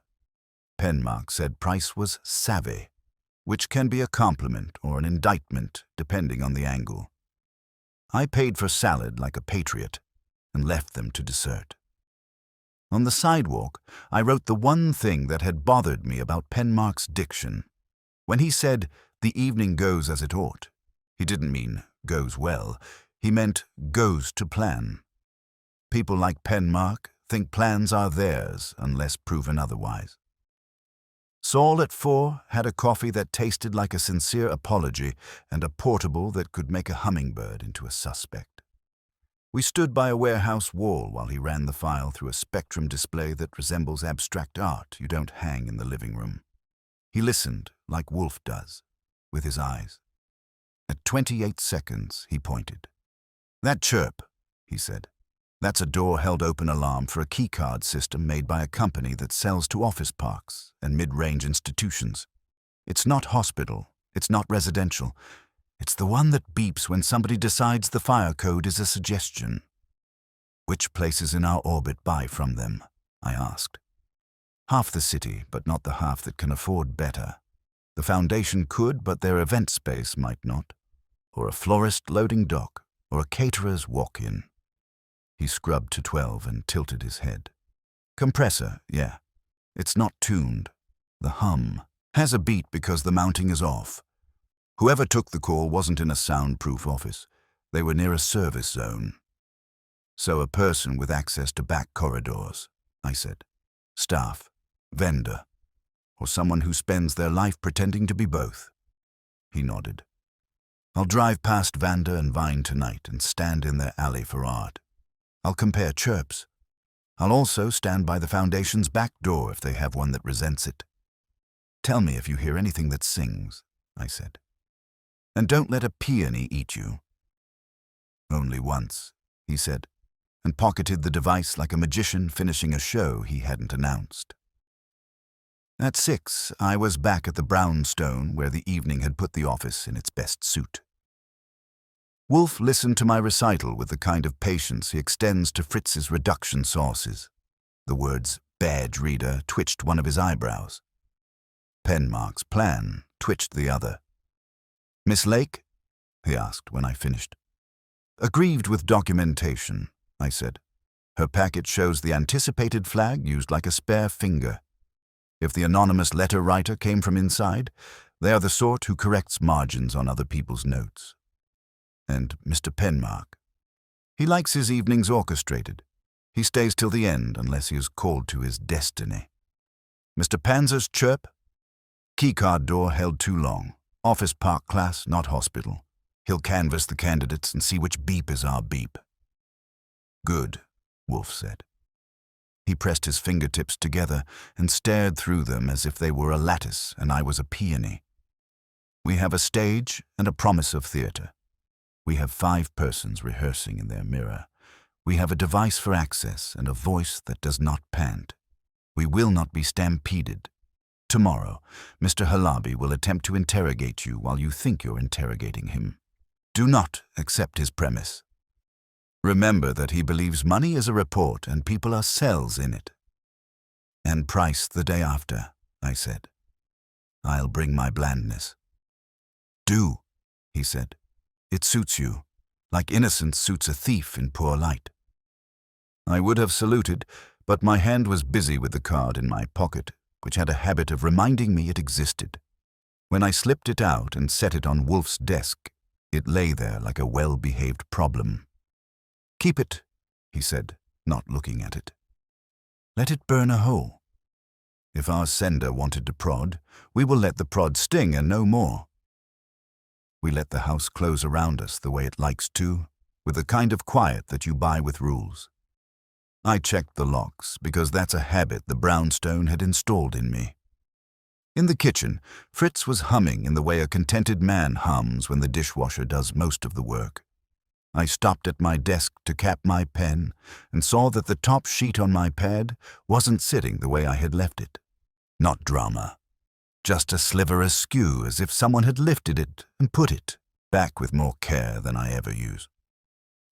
Penmark said Price was savvy, which can be a compliment or an indictment depending on the angle. I paid for salad like a patriot and left them to dessert. On the sidewalk, I wrote the one thing that had bothered me about Penmark's diction. When he said, "The evening goes as it ought," he didn't mean goes well, he meant goes to plan. People like Penmark think plans are theirs unless proven otherwise. Saul at 4 had a coffee that tasted like a sincere apology and a portable that could make a hummingbird into a suspect. We stood by a warehouse wall while he ran the file through a spectrum display that resembles abstract art you don't hang in the living room. He listened like Wolfe does, with his eyes. At 28 seconds, he pointed. "That chirp," he said. "That's a door-held open alarm for a keycard system made by a company that sells to office parks and mid-range institutions. It's not hospital, it's not residential. It's the one that beeps when somebody decides the fire code is a suggestion." "Which places in our orbit buy from them?" I asked. "Half the city, but not the half that can afford better. The Foundation could, but their event space might not. Or a florist loading dock, or a caterer's walk-in." He scrubbed to 12 and tilted his head. "Compressor, yeah. It's not tuned. The hum has a beat because the mounting is off. Whoever took the call wasn't in a soundproof office. They were near a service zone." "So a person with access to back corridors," I said. "Staff, vendor, or someone who spends their life pretending to be both." He nodded. "I'll drive past Vanda and Vine tonight and stand in their alley for art. I'll compare chirps. I'll also stand by the Foundation's back door if they have one that resents it. Tell me if you hear anything that sings," I said. "And don't let a peony eat you." "Only once," he said, and pocketed the device like a magician finishing a show he hadn't announced. At 6, I was back at the brownstone where the evening had put the office in its best suit. Wolfe listened to my recital with the kind of patience he extends to Fritz's reduction sauces. The words "badge reader" twitched one of his eyebrows. Penmark's plan twitched the other. "Miss Lake?" he asked when I finished. "Aggrieved with documentation," I said. "Her packet shows the anticipated flag used like a spare finger. If the anonymous letter writer came from inside, they are the sort who corrects margins on other people's notes. And Mr. Penmark, he likes his evenings orchestrated. He stays till the end unless he is called to his destiny. Mr. Panzer's chirp? Keycard door held too long. Office park class, not hospital. He'll canvass the candidates and see which beep is our beep." "Good," Wolfe said. He pressed his fingertips together and stared through them as if they were a lattice and I was a peony. "We have a stage and a promise of theater. We have 5 persons rehearsing in their mirror. We have a device for access and a voice that does not pant. We will not be stampeded. Tomorrow, Mr. Halabi will attempt to interrogate you while you think you're interrogating him. Do not accept his premise. Remember that he believes money is a report and people are cells in it." "And Price the day after," I said. "I'll bring my blandness." "Do," he said. "It suits you, like innocence suits a thief in poor light." I would have saluted, but my hand was busy with the card in my pocket, which had a habit of reminding me it existed. When I slipped it out and set it on Wolfe's desk, it lay there like a well-behaved problem. Keep it, he said, not looking at it. Let it burn a hole. If our sender wanted to prod, we will let the prod sting and no more. We let the house close around us the way it likes to, with the kind of quiet that you buy with rules. I checked the locks because that's a habit the brownstone had installed in me. In the kitchen, Fritz was humming in the way a contented man hums when the dishwasher does most of the work. I stopped at my desk to cap my pen and saw that the top sheet on my pad wasn't sitting the way I had left it. Not drama. Just a sliver askew, as if someone had lifted it and put it back with more care than I ever use.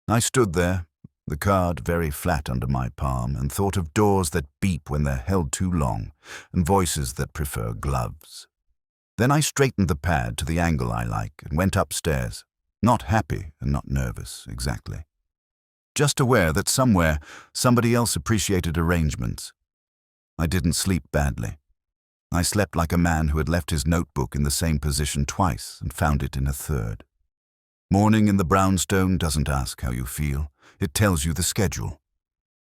I stood there, the card very flat under my palm, and thought of doors that beep when they're held too long, and voices that prefer gloves. Then I straightened the pad to the angle I like and went upstairs, not happy and not nervous, exactly. Just aware that somewhere somebody else appreciated arrangements. I didn't sleep badly. I slept like a man who had left his notebook in the same position twice and found it in a third. Morning in the brownstone doesn't ask how you feel. It tells you the schedule.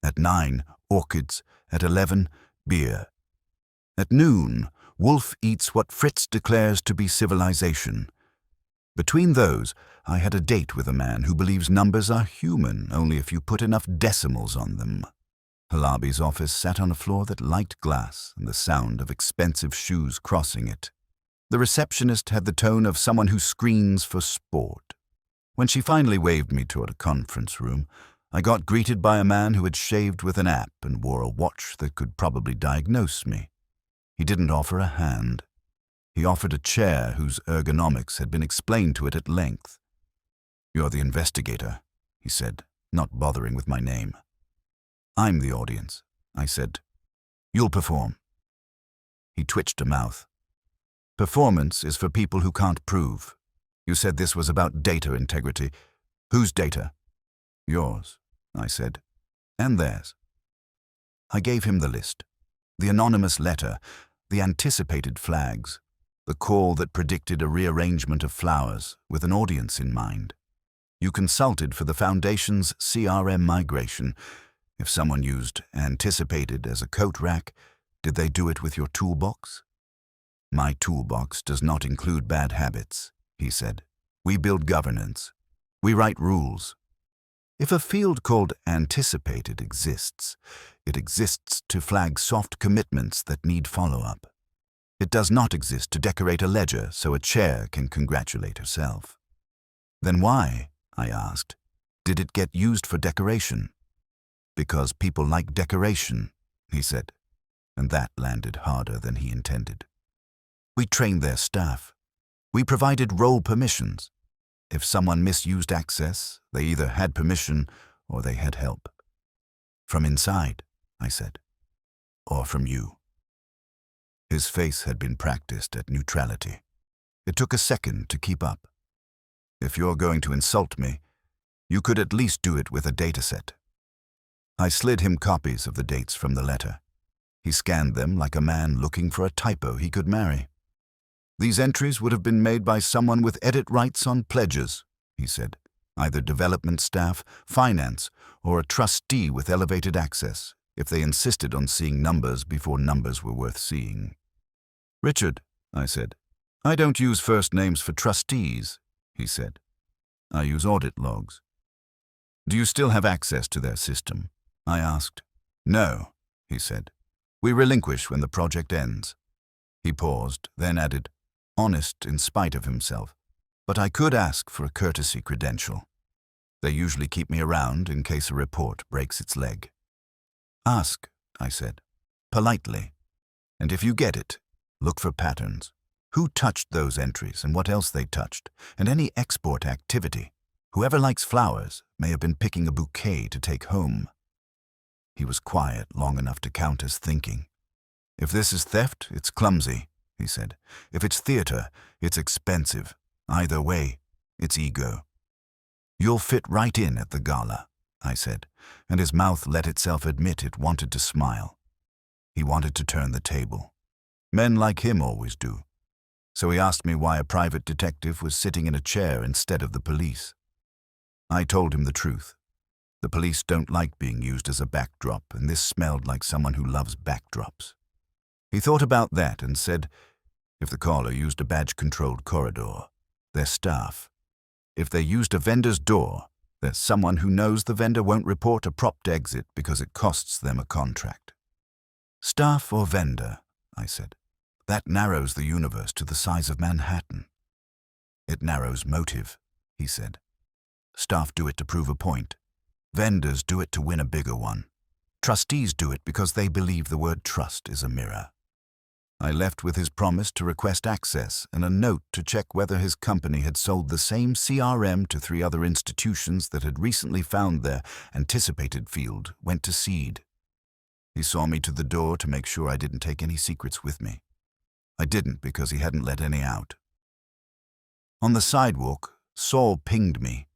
At 9, orchids. At 11, beer. At noon, Wolfe eats what Fritz declares to be civilization. Between those, I had a date with a man who believes numbers are human only if you put enough decimals on them. Halabi's office sat on a floor that liked glass and the sound of expensive shoes crossing it. The receptionist had the tone of someone who screens for sport. When she finally waved me toward a conference room, I got greeted by a man who had shaved with an app and wore a watch that could probably diagnose me. He didn't offer a hand. He offered a chair whose ergonomics had been explained to it at length. "You're the investigator," he said, not bothering with my name. "I'm the audience," I said. "You'll perform." He twitched a mouth. "Performance is for people who can't prove. You said this was about data integrity. Whose data?" "Yours," I said. "And theirs." I gave him the list. The anonymous letter, the anticipated flags, the call that predicted a rearrangement of flowers with an audience in mind. You consulted for the Foundation's CRM migration. If someone used anticipated as a coat rack, did they do it with your toolbox? "My toolbox does not include bad habits," he said. "We build governance. We write rules. If a field called anticipated exists, it exists to flag soft commitments that need follow-up. It does not exist to decorate a ledger so a chair can congratulate herself." "Then why," I asked, "did it get used for decoration?" "Because people like decoration," he said, and that landed harder than he intended. "We trained their staff. We provided role permissions. If someone misused access, they either had permission or they had help." "From inside," I said, "or from you." His face had been practiced at neutrality. It took a second to keep up. "If you're going to insult me, you could at least do it with a dataset." I slid him copies of the dates from the letter. He scanned them like a man looking for a typo he could marry. "These entries would have been made by someone with edit rights on pledges," he said. "Either development staff, finance, or a trustee with elevated access, if they insisted on seeing numbers before numbers were worth seeing." "Richard," I said. "I don't use first names for trustees," he said. "I use audit logs." "Do you still have access to their system?" I asked. "No," he said. "We relinquish when the project ends." He paused, then added, honest in spite of himself, "But I could ask for a courtesy credential. They usually keep me around in case a report breaks its leg." "Ask," I said, "politely. And if you get it, look for patterns. Who touched those entries and what else they touched, and any export activity. Whoever likes flowers may have been picking a bouquet to take home." He was quiet long enough to count as thinking. "If this is theft, it's clumsy," he said. "If it's theater, it's expensive. Either way, it's ego." "You'll fit right in at the gala," I said, and his mouth let itself admit it wanted to smile. He wanted to turn the table. Men like him always do. So he asked me why a private detective was sitting in a chair instead of the police. I told him the truth. The police don't like being used as a backdrop, and this smelled like someone who loves backdrops. He thought about that and said, if the caller used a badge-controlled corridor, they're staff. If they used a vendor's door, there's someone who knows the vendor won't report a propped exit because it costs them a contract. Staff or vendor, I said. That narrows the universe to the size of Manhattan. It narrows motive, he said. Staff do it to prove a point. Vendors do it to win a bigger one. Trustees do it because they believe the word trust is a mirror. I left with his promise to request access and a note to check whether his company had sold the same CRM to 3 other institutions that had recently found their anticipated field went to seed. He saw me to the door to make sure I didn't take any secrets with me. I didn't because he hadn't let any out. On the sidewalk, Saul pinged me.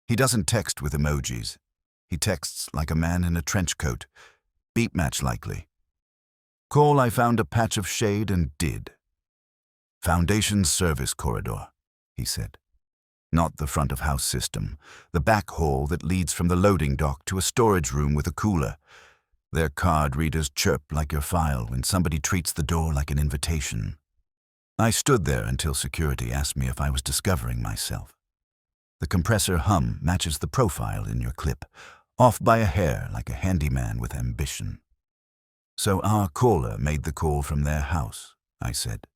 He doesn't text with emojis. He texts like a man in a trench coat. Beep match likely. Call I found a patch of shade and did. Foundation service corridor, he said. Not the front of house system, the back hall that leads from the loading dock to a storage room with a cooler. Their card readers chirp like your file when somebody treats the door like an invitation. I stood there until security asked me if I was discovering myself. The compressor hum matches the profile in your clip, off by a hair like a handyman with ambition. So our caller made the call from their house, I said.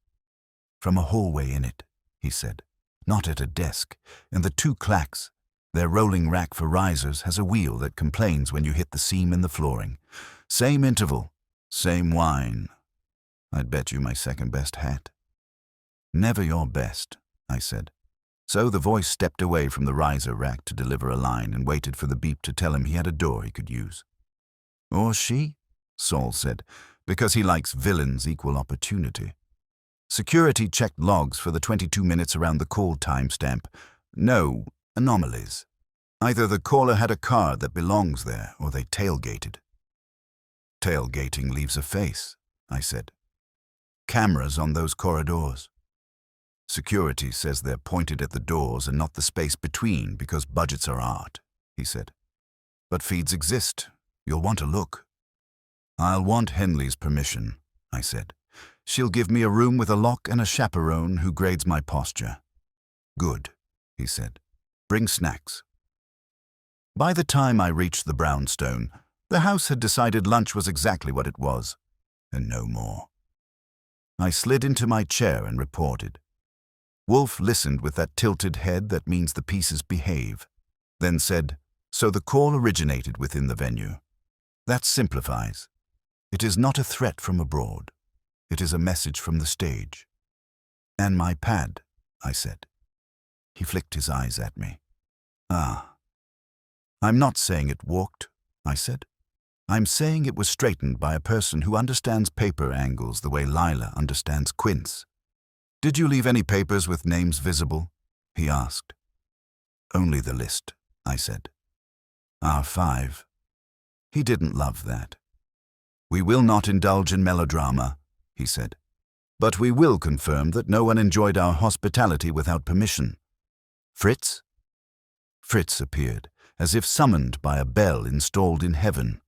From a hallway in it, he said. Not at a desk, and the 2 clacks. Their rolling rack for risers has a wheel that complains when you hit the seam in the flooring. Same interval, same whine. I'd bet you my second best hat. Never your best, I said. So the voice stepped away from the riser rack to deliver a line and waited for the beep to tell him he had a door he could use. Or she? Saul said, because he likes villains' equal opportunity. Security checked logs for the 22 minutes around the call timestamp. No anomalies. Either the caller had a card that belongs there, or they tailgated. Tailgating leaves a face, I said. Cameras on those corridors. Security says they're pointed at the doors and not the space between because budgets are art, he said. But feeds exist. You'll want to look. I'll want Henley's permission, I said. She'll give me a room with a lock and a chaperone who grades my posture. Good, he said. Bring snacks. By the time I reached the brownstone, the house had decided lunch was exactly what it was, and no more. I slid into my chair and reported. Wolfe listened with that tilted head that means the pieces behave, then said, so the call originated within the venue. That simplifies. It is not a threat from abroad. It is a message from the stage. And my pad, I said. He flicked his eyes at me. Ah. I'm not saying it walked, I said. I'm saying it was straightened by a person who understands paper angles the way Lila understands quints. Did you leave any papers with names visible? He asked. Only the list, I said. Our 5. He didn't love that. We will not indulge in melodrama, he said. But we will confirm that no one enjoyed our hospitality without permission. Fritz? Fritz appeared, as if summoned by a bell installed in heaven.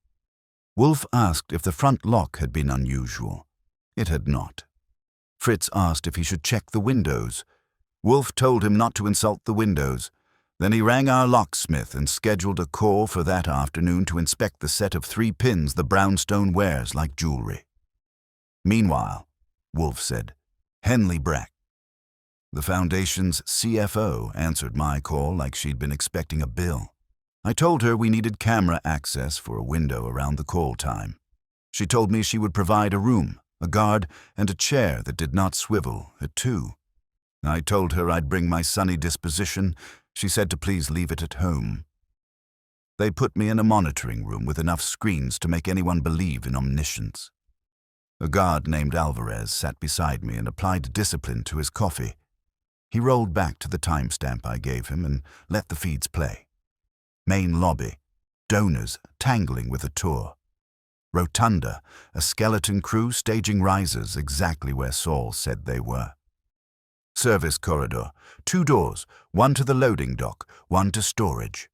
Wolfe asked if the front lock had been unusual. It had not. Fritz asked if he should check the windows. Wolfe told him not to insult the windows. Then he rang our locksmith and scheduled a call for that afternoon to inspect the set of 3 pins the brownstone wears like jewelry. Meanwhile, Wolfe said, Henley Brack. The Foundation's CFO answered my call like she'd been expecting a bill. I told her we needed camera access for a window around the call time. She told me she would provide a room, a guard, and a chair that did not swivel at 2. I told her I'd bring my sunny disposition. She said to please leave it at home. They put me in a monitoring room with enough screens to make anyone believe in omniscience. A guard named Alvarez sat beside me and applied discipline to his coffee. He rolled back to the timestamp I gave him and let the feeds play. Main lobby, donors tangling with a tour. Rotunda, a skeleton crew staging risers exactly where Saul said they were. Service corridor, 2 doors, one to the loading dock, one to storage.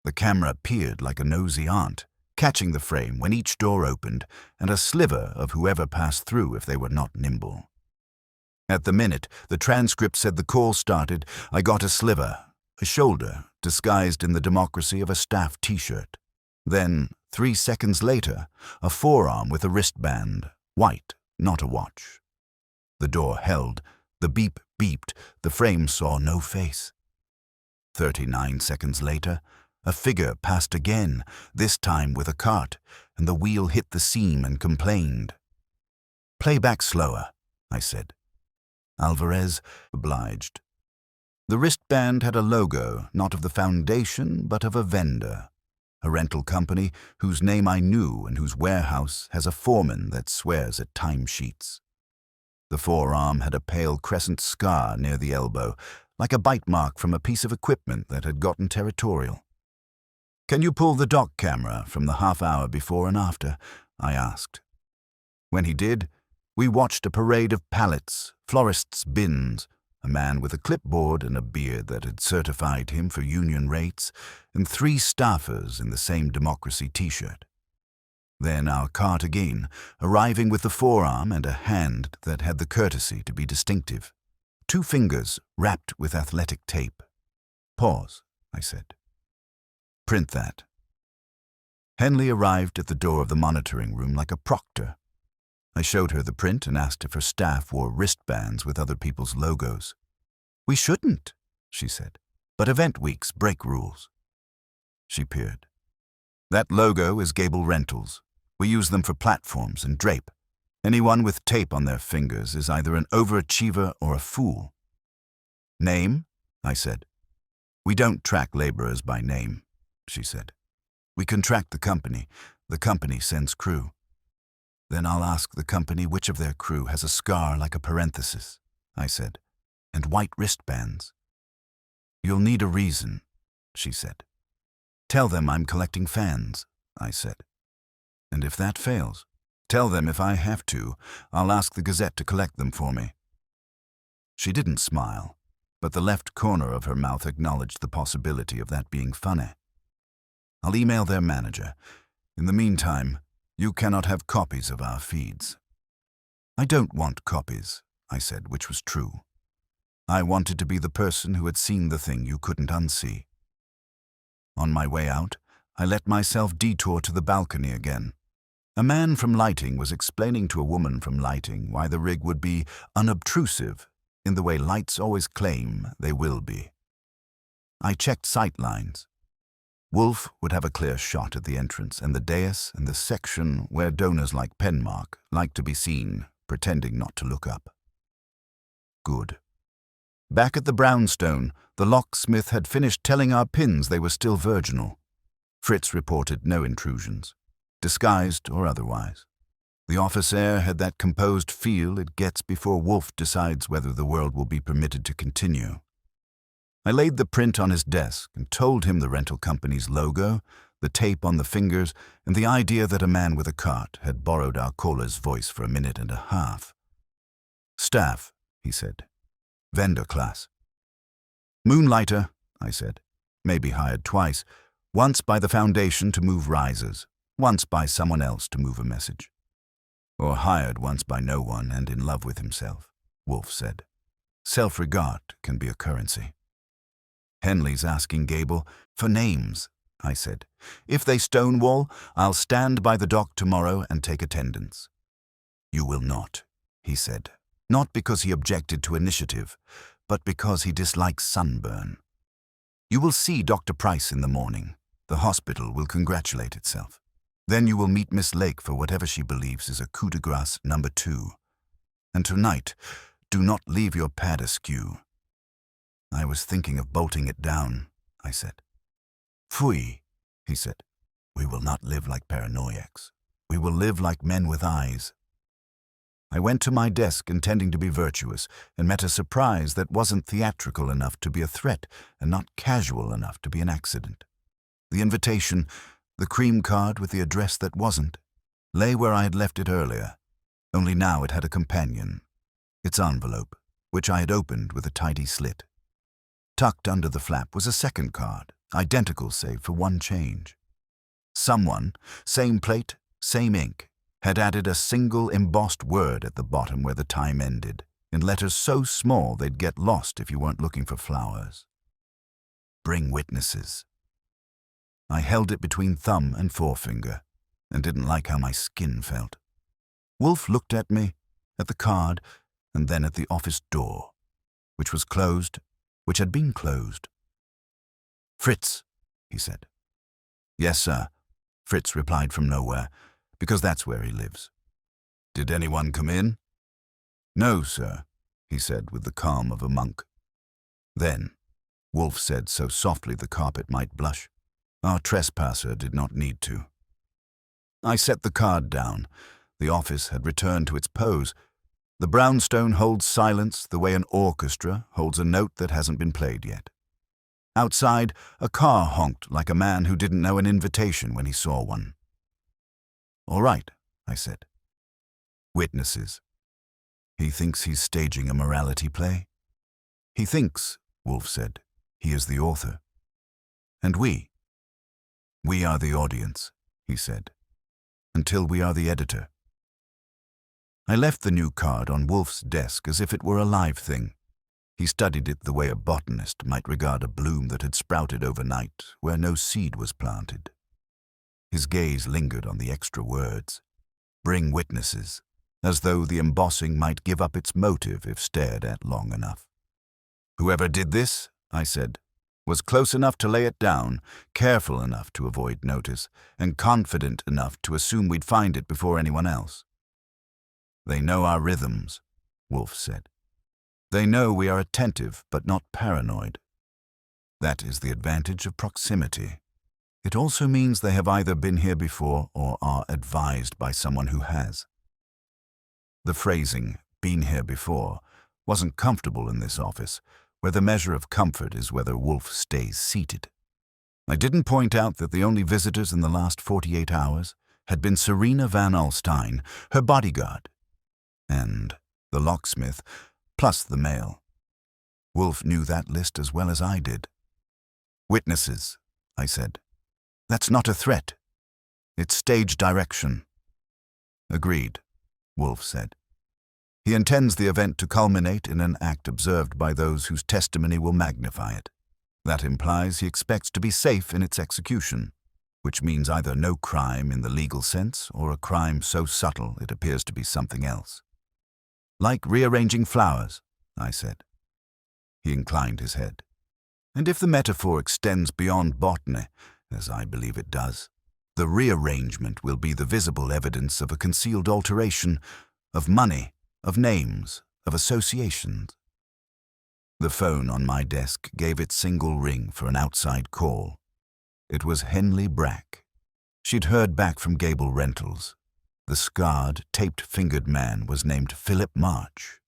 The camera peered like a nosy aunt, catching the frame when each door opened and a sliver of whoever passed through if they were not nimble. At the minute the transcript said the call started, I got a sliver, a shoulder disguised in the democracy of a staff T-shirt. Then, 3 seconds later, a forearm with a wristband, white, not a watch. The door held, the beep beeped, the frame saw no face. 39 seconds later, a figure passed again, this time with a cart, and the wheel hit the seam and complained. "Play back slower," I said. Alvarez obliged. The wristband had a logo, not of the foundation, but of a vendor, a rental company whose name I knew and whose warehouse has a foreman that swears at timesheets. The forearm had a pale crescent scar near the elbow, like a bite mark from a piece of equipment that had gotten territorial. "Can you pull the dock camera from the half hour before and after?" I asked. When he did, we watched a parade of pallets, florists' bins, a man with a clipboard and a beard that had certified him for union rates, and 3 staffers in the same democracy T-shirt. Then our cart again, arriving with the forearm and a hand that had the courtesy to be distinctive. 2 fingers wrapped with athletic tape. "Pause," I said. "Print that." Henley arrived at the door of the monitoring room like a proctor. I showed her the print and asked if her staff wore wristbands with other people's logos. "We shouldn't," she said, "but event weeks break rules." She peered. "That logo is Gable Rentals. We use them for platforms and drape. Anyone with tape on their fingers is either an overachiever or a fool." "Name?" I said. "We don't track laborers by name," she said. "We contract the company. The company sends crew. Then I'll ask the company which of their crew has a scar like a parenthesis," I said, "and white wristbands." "You'll need a reason," she said. "Tell them I'm collecting fans," I said. "And if that fails, tell them if I have to, I'll ask the Gazette to collect them for me." She didn't smile, but the left corner of her mouth acknowledged the possibility of that being funny. "I'll email their manager. In the meantime, you cannot have copies of our feeds." "I don't want copies," I said, which was true. I wanted to be the person who had seen the thing you couldn't unsee. On my way out, I let myself detour to the balcony again. A man from lighting was explaining to a woman from lighting why the rig would be unobtrusive in the way lights always claim they will be. I checked sight lines. Wolfe would have a clear shot at the entrance and the dais and the section where donors like Penmark like to be seen, pretending not to look up. Good. Back at the brownstone, the locksmith had finished telling our pins they were still virginal. Fritz reported no intrusions, disguised or otherwise. The office air had that composed feel it gets before Wolfe decides whether the world will be permitted to continue. I laid the print on his desk and told him the rental company's logo, the tape on the fingers, and the idea that a man with a cart had borrowed our caller's voice for a minute and a half. "Staff," he said. "Vendor class." "Moonlighter," I said. "Maybe hired twice, once by the Foundation to move risers, once by someone else to move a message." "Or hired once by no one and in love with himself," Wolfe said. "Self-regard can be a currency." "Henley's asking Gable for names," I said. "If they stonewall, I'll stand by the dock tomorrow and take attendance." "You will not," he said, not because he objected to initiative, but because he dislikes sunburn. "You will see Dr. Price in the morning. The hospital will congratulate itself. Then you will meet Miss Lake for whatever she believes is a coup de grace number 2. And tonight, do not leave your pad askew." "I was thinking of bolting it down," I said. "Phooey," he said. "We will not live like paranoiacs. We will live like men with eyes." I went to my desk intending to be virtuous and met a surprise that wasn't theatrical enough to be a threat and not casual enough to be an accident. The invitation, the cream card with the address that wasn't, lay where I had left it earlier, only now it had a companion, its envelope, which I had opened with a tidy slit. Tucked under the flap was a second card, identical save for one change. Someone, same plate, same ink, had added a single embossed word at the bottom where the time ended, in letters so small they'd get lost if you weren't looking for flowers. Bring witnesses. I held it between thumb and forefinger, and didn't like how my skin felt. Wolfe looked at me, at the card, and then at the office door, which was closed, which had been closed. "Fritz," he said. "Yes, sir," Fritz replied from nowhere, because that's where he lives. "Did anyone come in?" "No, sir," he said with the calm of a monk. Then, Wolfe said so softly the carpet might blush, "Our trespasser did not need to." I set the card down. The office had returned to its pose. The brownstone holds silence the way an orchestra holds a note that hasn't been played yet. Outside, a car honked like a man who didn't know an invitation when he saw one. "All right," I said. "Witnesses." "He thinks he's staging a morality play?" "He thinks," Wolfe said, "he is the author." "And we?" "We are the audience," he said, "until we are the editor." I left the new card on Wolfe's desk as if it were a live thing. He studied it the way a botanist might regard a bloom that had sprouted overnight where no seed was planted. His gaze lingered on the extra words, "Bring witnesses," as though the embossing might give up its motive if stared at long enough. "Whoever did this," I said, "was close enough to lay it down, careful enough to avoid notice, and confident enough to assume we'd find it before anyone else." "They know our rhythms," Wolfe said. "They know we are attentive but not paranoid. That is the advantage of proximity. It also means they have either been here before or are advised by someone who has." The phrasing, "been here before," wasn't comfortable in this office, where the measure of comfort is whether Wolfe stays seated. I didn't point out that the only visitors in the last 48 hours had been Serena Van Alstyne, her bodyguard, and the locksmith, plus the mail. Wolfe knew that list as well as I did. "Witnesses," I said. "That's not a threat. It's stage direction." "Agreed," Wolfe said. "He intends the event to culminate in an act observed by those whose testimony will magnify it. That implies he expects to be safe in its execution, which means either no crime in the legal sense or a crime so subtle it appears to be something else." "Like rearranging flowers," I said. He inclined his head. "And if the metaphor extends beyond botany, as I believe it does, the rearrangement will be the visible evidence of a concealed alteration, of money, of names, of associations." The phone on my desk gave its single ring for an outside call. It was Henley Brack. She'd heard back from Gable Rentals. The scarred, taped-fingered man was named Philip March.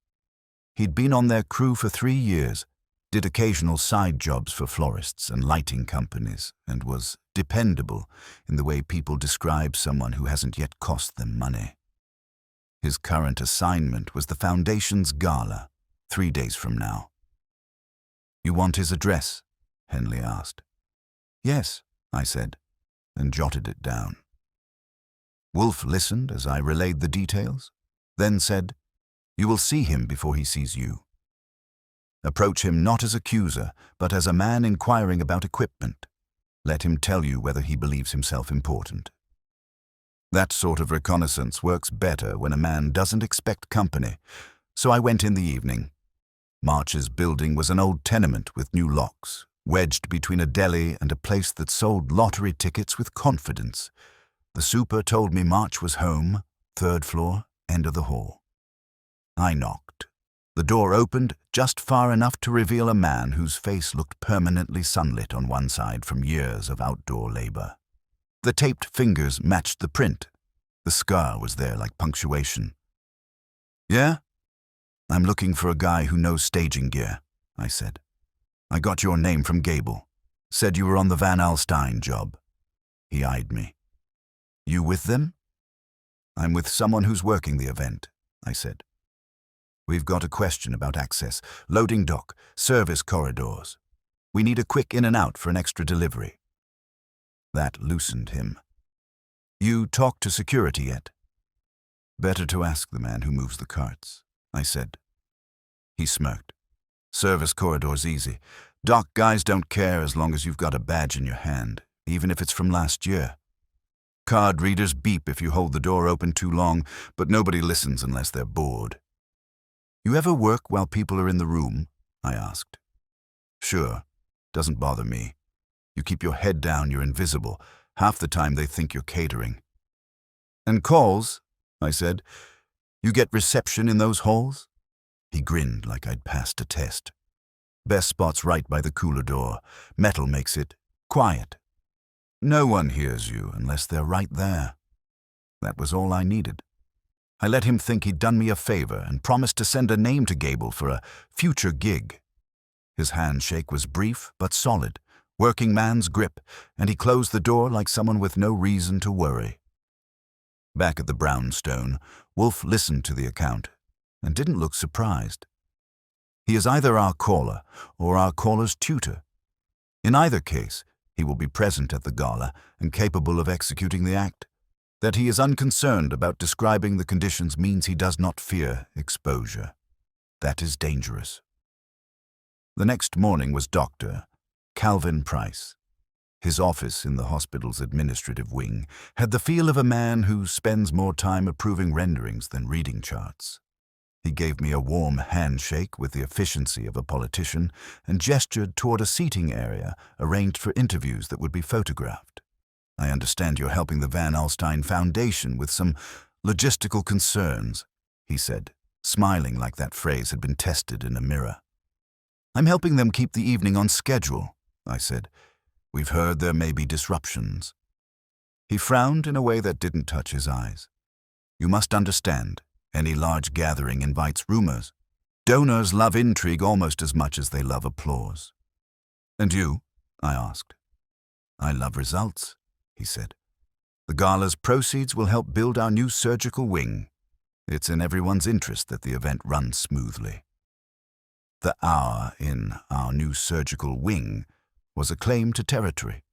He'd been on their crew for 3 years, did occasional side jobs for florists and lighting companies, and was dependable in the way people describe someone who hasn't yet cost them money. His current assignment was the Foundation's gala, 3 days from now. "You want his address?" Henley asked. "Yes," I said, and jotted it down. Wolfe listened as I relayed the details, then said, "You will see him before he sees you. Approach him not as accuser, but as a man inquiring about equipment. Let him tell you whether he believes himself important." That sort of reconnaissance works better when a man doesn't expect company, so I went in the evening. March's building was an old tenement with new locks, wedged between a deli and a place that sold lottery tickets with confidence. The super told me March was home, 3rd floor, end of the hall. I knocked. The door opened just far enough to reveal a man whose face looked permanently sunlit on one side from years of outdoor labor. The taped fingers matched the print. The scar was there like punctuation. "Yeah? I'm looking for a guy who knows staging gear," I said. "I got your name from Gable. Said you were on the Van Alstyne job." He eyed me. "You with them?" "I'm with someone who's working the event," I said. "We've got a question about access, loading dock, service corridors. We need a quick in and out for an extra delivery." That loosened him. "You talked to security yet?" "Better to ask the man who moves the carts," I said. He smirked. "Service corridor's easy. Dock guys don't care as long as you've got a badge in your hand, even if it's from last year. Card readers beep if you hold the door open too long, but nobody listens unless they're bored." "You ever work while people are in the room?" I asked. "Sure. Doesn't bother me. You keep your head down, you're invisible. Half the time they think you're catering." "And calls?" I said. "You get reception in those halls?" He grinned like I'd passed a test. "Best spot's right by the cooler door. Metal makes it quiet. No one hears you unless they're right there." That was all I needed. I let him think he'd done me a favor and promised to send a name to Gable for a future gig. His handshake was brief but solid, working man's grip, and he closed the door like someone with no reason to worry. Back at the brownstone, Wolfe listened to the account and didn't look surprised. He is either our caller or our caller's tutor. In either case, he will be present at the gala and capable of executing the act. That he is unconcerned about describing the conditions means he does not fear exposure. That is dangerous. The next morning was Dr. Calvin Price. His office in the hospital's administrative wing had the feel of a man who spends more time approving renderings than reading charts. He gave me a warm handshake with the efficiency of a politician and gestured toward a seating area arranged for interviews that would be photographed. "I understand you're helping the Van Alstyne Foundation with some logistical concerns," he said, smiling like that phrase had been tested in a mirror. "I'm helping them keep the evening on schedule," I said. "We've heard there may be disruptions." He frowned in a way that didn't touch his eyes. "You must understand, any large gathering invites rumors. Donors love intrigue almost as much as they love applause." "And you?" I asked. "I love results," he said. "The gala's proceeds will help build our new surgical wing. It's in everyone's interest that the event runs smoothly." The hour in our new surgical wing was a claim to territory.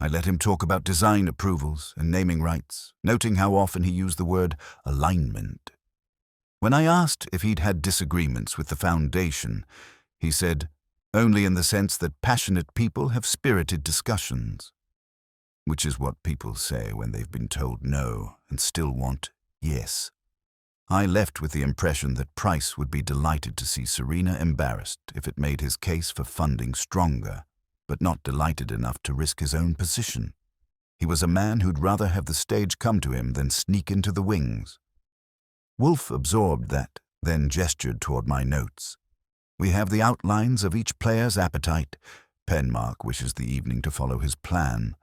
I let him talk about design approvals and naming rights, noting how often he used the word alignment. When I asked if he'd had disagreements with the foundation, he said, "Only in the sense that passionate people have spirited discussions." Which is what people say when they've been told no and still want yes. I left with the impression that Price would be delighted to see Serena embarrassed if it made his case for funding stronger, but not delighted enough to risk his own position. He was a man who'd rather have the stage come to him than sneak into the wings. Wolfe absorbed that, then gestured toward my notes. "We have the outlines of each player's appetite. Penmark wishes the evening to follow his plan.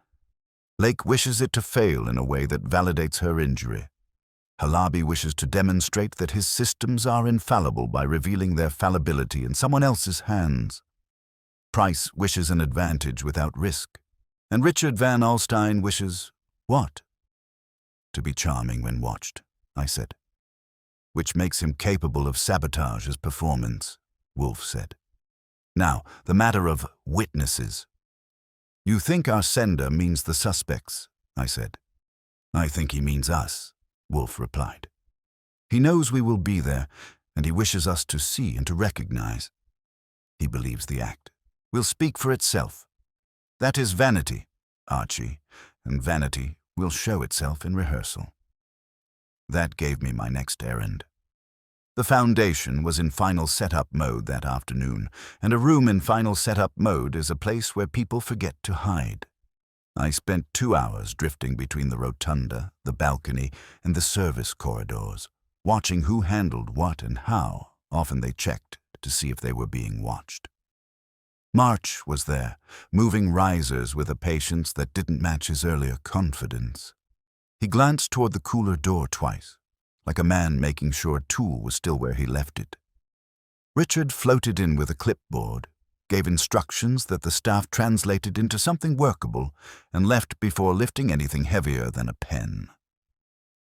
Lake wishes it to fail in a way that validates her injury. Halaby wishes to demonstrate that his systems are infallible by revealing their fallibility in someone else's hands. Price wishes an advantage without risk. And Richard Van Alstyne wishes what?" "To be charming when watched," I said. "Which makes him capable of sabotage as performance," Wolfe said. "Now, the matter of witnesses." "You think our sender means the suspects," I said. "I think he means us," Wolfe replied. "He knows we will be there, and he wishes us to see and to recognize. He believes the act will speak for itself. That is vanity, Archie, and vanity will show itself in rehearsal." That gave me my next errand. The foundation was in final setup mode that afternoon, and a room in final setup mode is a place where people forget to hide. I spent 2 hours drifting between the rotunda, the balcony, and the service corridors, watching who handled what and how often they checked to see if they were being watched. March was there, moving risers with a patience that didn't match his earlier confidence. He glanced toward the cooler door twice, like a man making sure a tool was still where he left it. Richard floated in with a clipboard, gave instructions that the staff translated into something workable, and left before lifting anything heavier than a pen.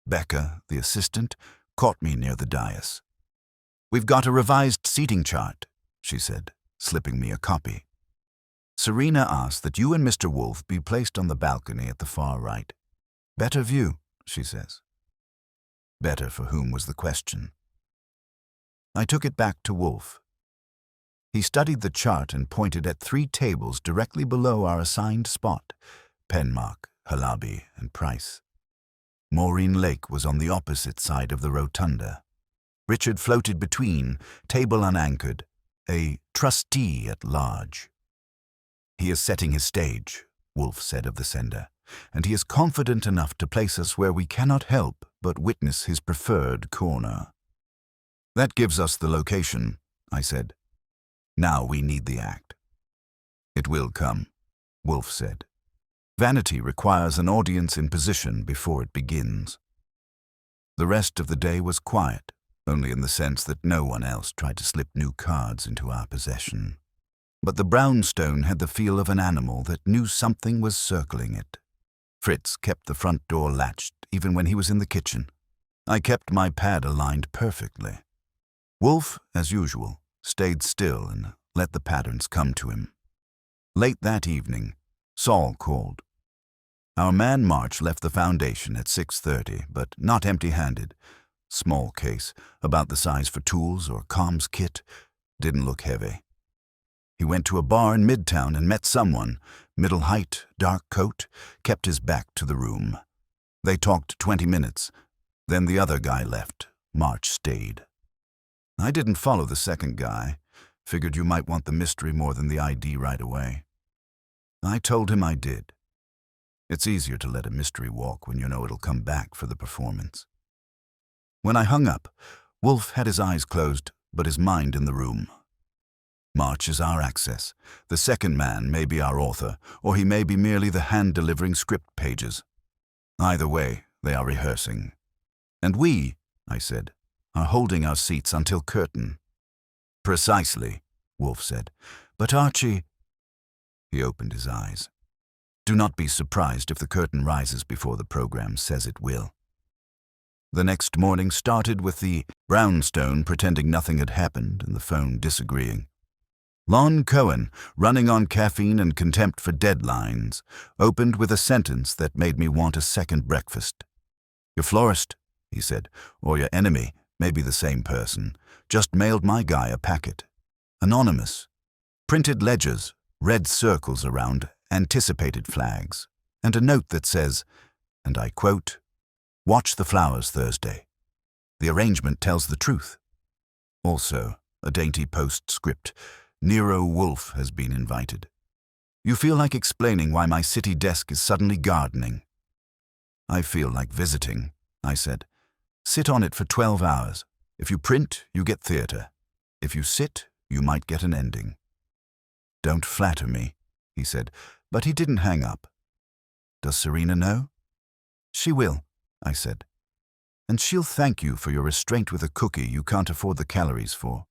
Becca, the assistant, caught me near the dais. "We've got a revised seating chart," she said, slipping me a copy. Serena asked that you and Mr. Wolfe be placed on the balcony at the far right. Better view, she says. Better for whom was the question. I took it back to Wolfe. He studied the chart and pointed at 3 tables directly below our assigned spot: Penmark, Halaby, and Price. Maureen Lake was on the opposite side of the rotunda. Richard floated between, table unanchored, a trustee at large. He is setting his stage, Wolfe said of the sender, and he is confident enough to place us where we cannot help but witness his preferred corner. That gives us the location, I said. Now we need the act. It will come, Wolfe said. Vanity requires an audience in position before it begins. The rest of the day was quiet, only in the sense that no one else tried to slip new cards into our possession. But the brownstone had the feel of an animal that knew something was circling it. Fritz kept the front door latched even when he was in the kitchen. I kept my pad aligned perfectly. Wolfe, as usual, stayed still and let the patterns come to him. Late that evening, Saul called. Our man March left the foundation at 6:30, but not empty-handed. Small case, about the size for tools or comms kit, didn't look heavy. He went to a bar in Midtown and met someone, middle height, dark coat, kept his back to the room. They talked 20 minutes. Then the other guy left. March stayed. I didn't follow the second guy. Figured you might want the mystery more than the ID right away. I told him I did. It's easier to let a mystery walk when you know it'll come back for the performance. When I hung up, Wolfe had his eyes closed, but his mind in the room. March is our access. The second man may be our author, or he may be merely the hand delivering script pages. Either way, they are rehearsing. And we, I said, are holding our seats until curtain. Precisely, Wolfe said. But Archie... He opened his eyes. Do not be surprised if the curtain rises before the program says it will. The next morning started with the brownstone pretending nothing had happened and the phone disagreeing. Lon Cohen, running on caffeine and contempt for deadlines, opened with a sentence that made me want a second breakfast. Your florist, he said, or your enemy, may be the same person, just mailed my guy a packet. Anonymous. Printed ledgers, red circles around anticipated flags, and a note that says, and I quote, "Watch the flowers Thursday. The arrangement tells the truth." Also, a dainty postscript, Nero Wolfe has been invited. You feel like explaining why my city desk is suddenly gardening. I feel like visiting, I said. Sit on it for 12 hours. If you print, you get theater. If you sit, you might get an ending. Don't flatter me, he said, but he didn't hang up. Does Serena know? She will, I said. And she'll thank you for your restraint with a cookie you can't afford the calories for.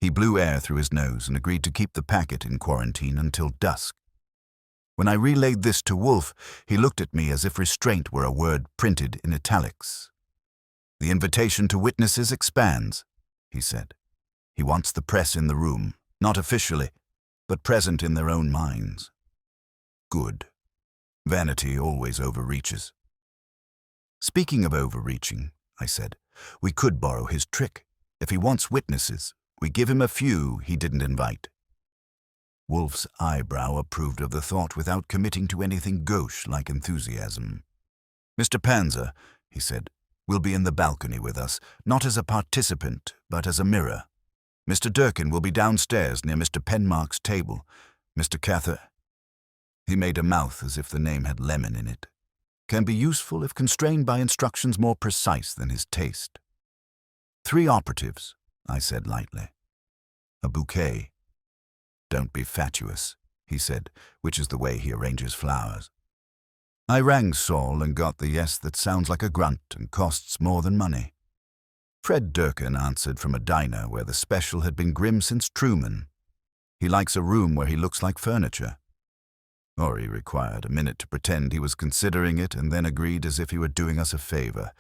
He blew air through his nose and agreed to keep the packet in quarantine until dusk. When I relayed this to Wolfe, he looked at me as if restraint were a word printed in italics. The invitation to witnesses expands, he said. He wants the press in the room, not officially, but present in their own minds. Good. Vanity always overreaches. Speaking of overreaching, I said, we could borrow his trick. If he wants witnesses, we give him a few he didn't invite. Wolfe's eyebrow approved of the thought without committing to anything gauche like enthusiasm. Mr. Panzer, he said, will be in the balcony with us, not as a participant, but as a mirror. Mr. Durkin will be downstairs near Mr. Penmark's table. Mr. Cather... He made a mouth as if the name had lemon in it. Can be useful if constrained by instructions more precise than his taste. 3 operatives, I said lightly. A bouquet. Don't be fatuous, he said, which is the way he arranges flowers. I rang Saul and got the yes that sounds like a grunt and costs more than money. Fred Durkin answered from a diner where the special had been grim since Truman. He likes a room where he looks like furniture. Or he required a minute to pretend he was considering it and then agreed as if he were doing us a favor.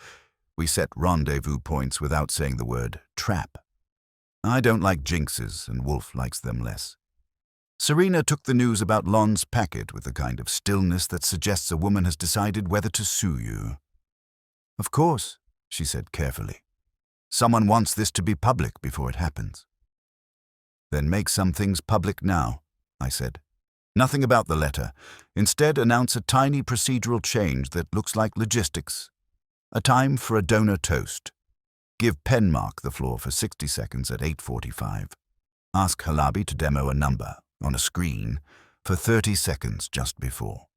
We set rendezvous points without saying the word trap. I don't like jinxes, and Wolfe likes them less. Serena took the news about Lon's packet with the kind of stillness that suggests a woman has decided whether to sue you. "Of course," she said carefully. "Someone wants this to be public before it happens." "Then make some things public now," I said. "Nothing about the letter. Instead, announce a tiny procedural change that looks like logistics. A time for a donor toast. Give Penmark the floor for 60 seconds at 8:45. Ask Halabi to demo a number on a screen for 30 seconds just before.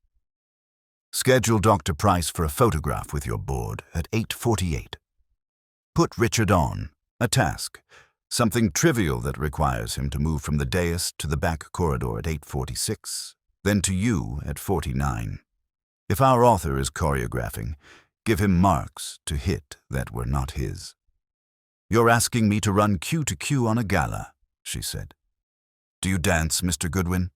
Schedule Dr. Price for a photograph with your board at 8:48. Put Richard on, a task, something trivial that requires him to move from the dais to the back corridor at 8:46, then to you at 49. If our author is choreographing, give him marks to hit that were not his." "You're asking me to run cue to cue on a gala," she said. "Do you dance, Mr. Goodwin?"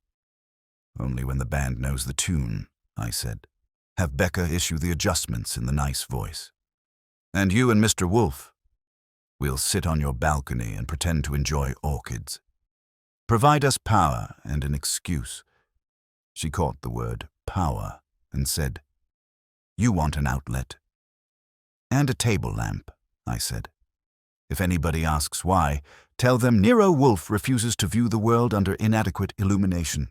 "Only when the band knows the tune," I said. "Have Becca issue the adjustments in the nice voice. And you and Mr. Wolfe, we'll sit on your balcony and pretend to enjoy orchids. Provide us power and an excuse." She caught the word power and said, "You want an outlet." "And a table lamp," I said. "If anybody asks why, tell them Nero Wolfe refuses to view the world under inadequate illumination."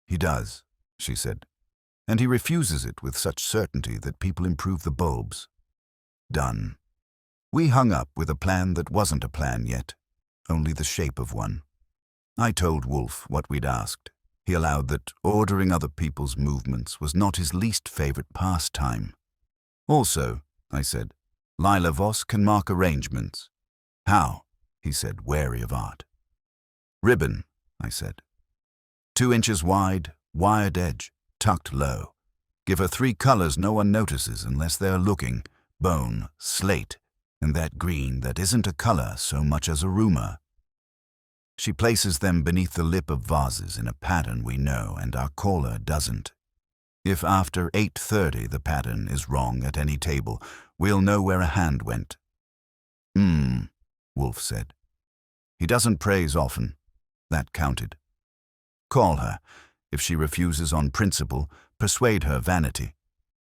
"He does," she said, "and he refuses it with such certainty that people improve the bulbs." Done. We hung up with a plan that wasn't a plan yet, only the shape of one. I told Wolfe what we'd asked. He allowed that ordering other people's movements was not his least favorite pastime. "Also," I said, "Lila Voss can mark arrangements." "How?" he said, wary of art. "Ribbon," I said. 2 inches wide, wired edge, tucked low. Give her 3 colors no one notices unless they're looking: bone, slate, and that green that isn't a color so much as a rumor. She places them beneath the lip of vases in a pattern we know and our caller doesn't. If after 8:30 the pattern is wrong at any table, we'll know where a hand went. Wolfe said. He doesn't praise often. That counted. Call her. If she refuses on principle, persuade her vanity.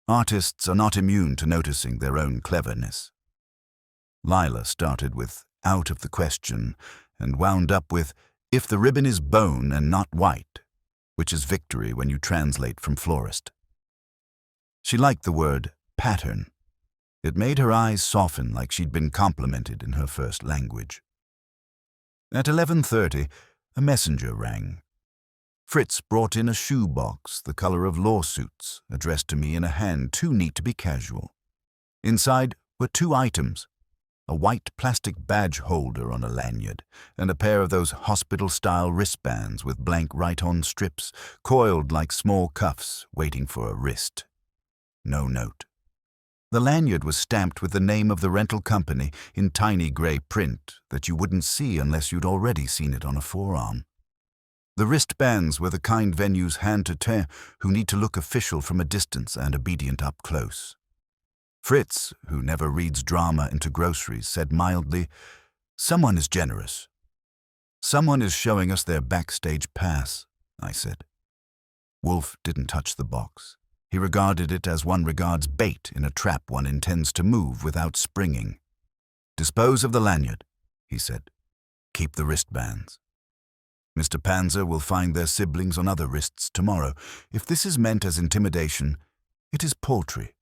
Artists are not immune to noticing their own cleverness. Lila started with "out of the question" and wound up with "if the ribbon is bone and not white," which is victory when you translate from florist. She liked the word pattern. It made her eyes soften like she'd been complimented in her first language. At 11:30, a messenger rang. Fritz brought in a shoe box the color of lawsuits, addressed to me in a hand too neat to be casual. Inside were 2 items: a white plastic badge holder on a lanyard, and a pair of those hospital-style wristbands with blank write-on strips, coiled like small cuffs, waiting for a wrist. No note. The lanyard was stamped with the name of the rental company in tiny gray print that you wouldn't see unless you'd already seen it on a forearm. The wristbands were the kind venues hand to teint who need to look official from a distance and obedient up close. Fritz, who never reads drama into groceries, said mildly, "Someone is generous." "Someone is showing us their backstage pass," I said. Wolfe didn't touch the box. He regarded it as one regards bait in a trap one intends to move without springing. "Dispose of the lanyard," he said. "Keep the wristbands. Mr. Panzer will find their siblings on other wrists tomorrow. If this is meant as intimidation, it is paltry.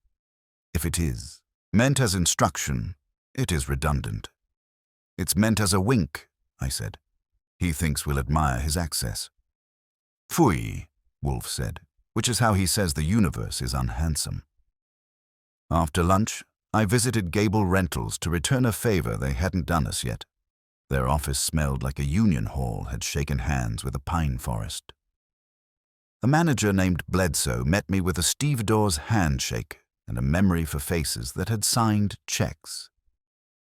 If it is meant as instruction, it is redundant. It's meant as a wink," I said. "He thinks we'll admire his access." "Phooey," Wolfe said, which is how he says the universe is unhandsome. After lunch, I visited Gable Rentals to return a favor they hadn't done us yet. Their office smelled like a union hall had shaken hands with a pine forest. A manager named Bledsoe met me with a stevedores handshake and a memory for faces that had signed checks.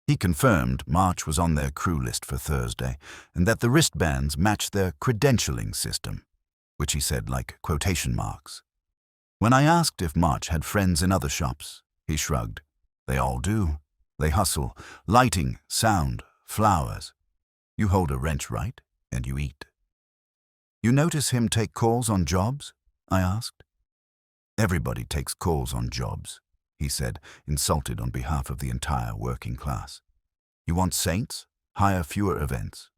He confirmed March was on their crew list for Thursday and that the wristbands matched their credentialing system, which he said like quotation marks. When I asked if March had friends in other shops, he shrugged. They all do. They hustle. Lighting, sound, flowers. You hold a wrench right, and you eat. You notice him take calls on jobs? I asked. Everybody takes calls on jobs, he said, insulted on behalf of the entire working class. You want saints? Hire fewer events.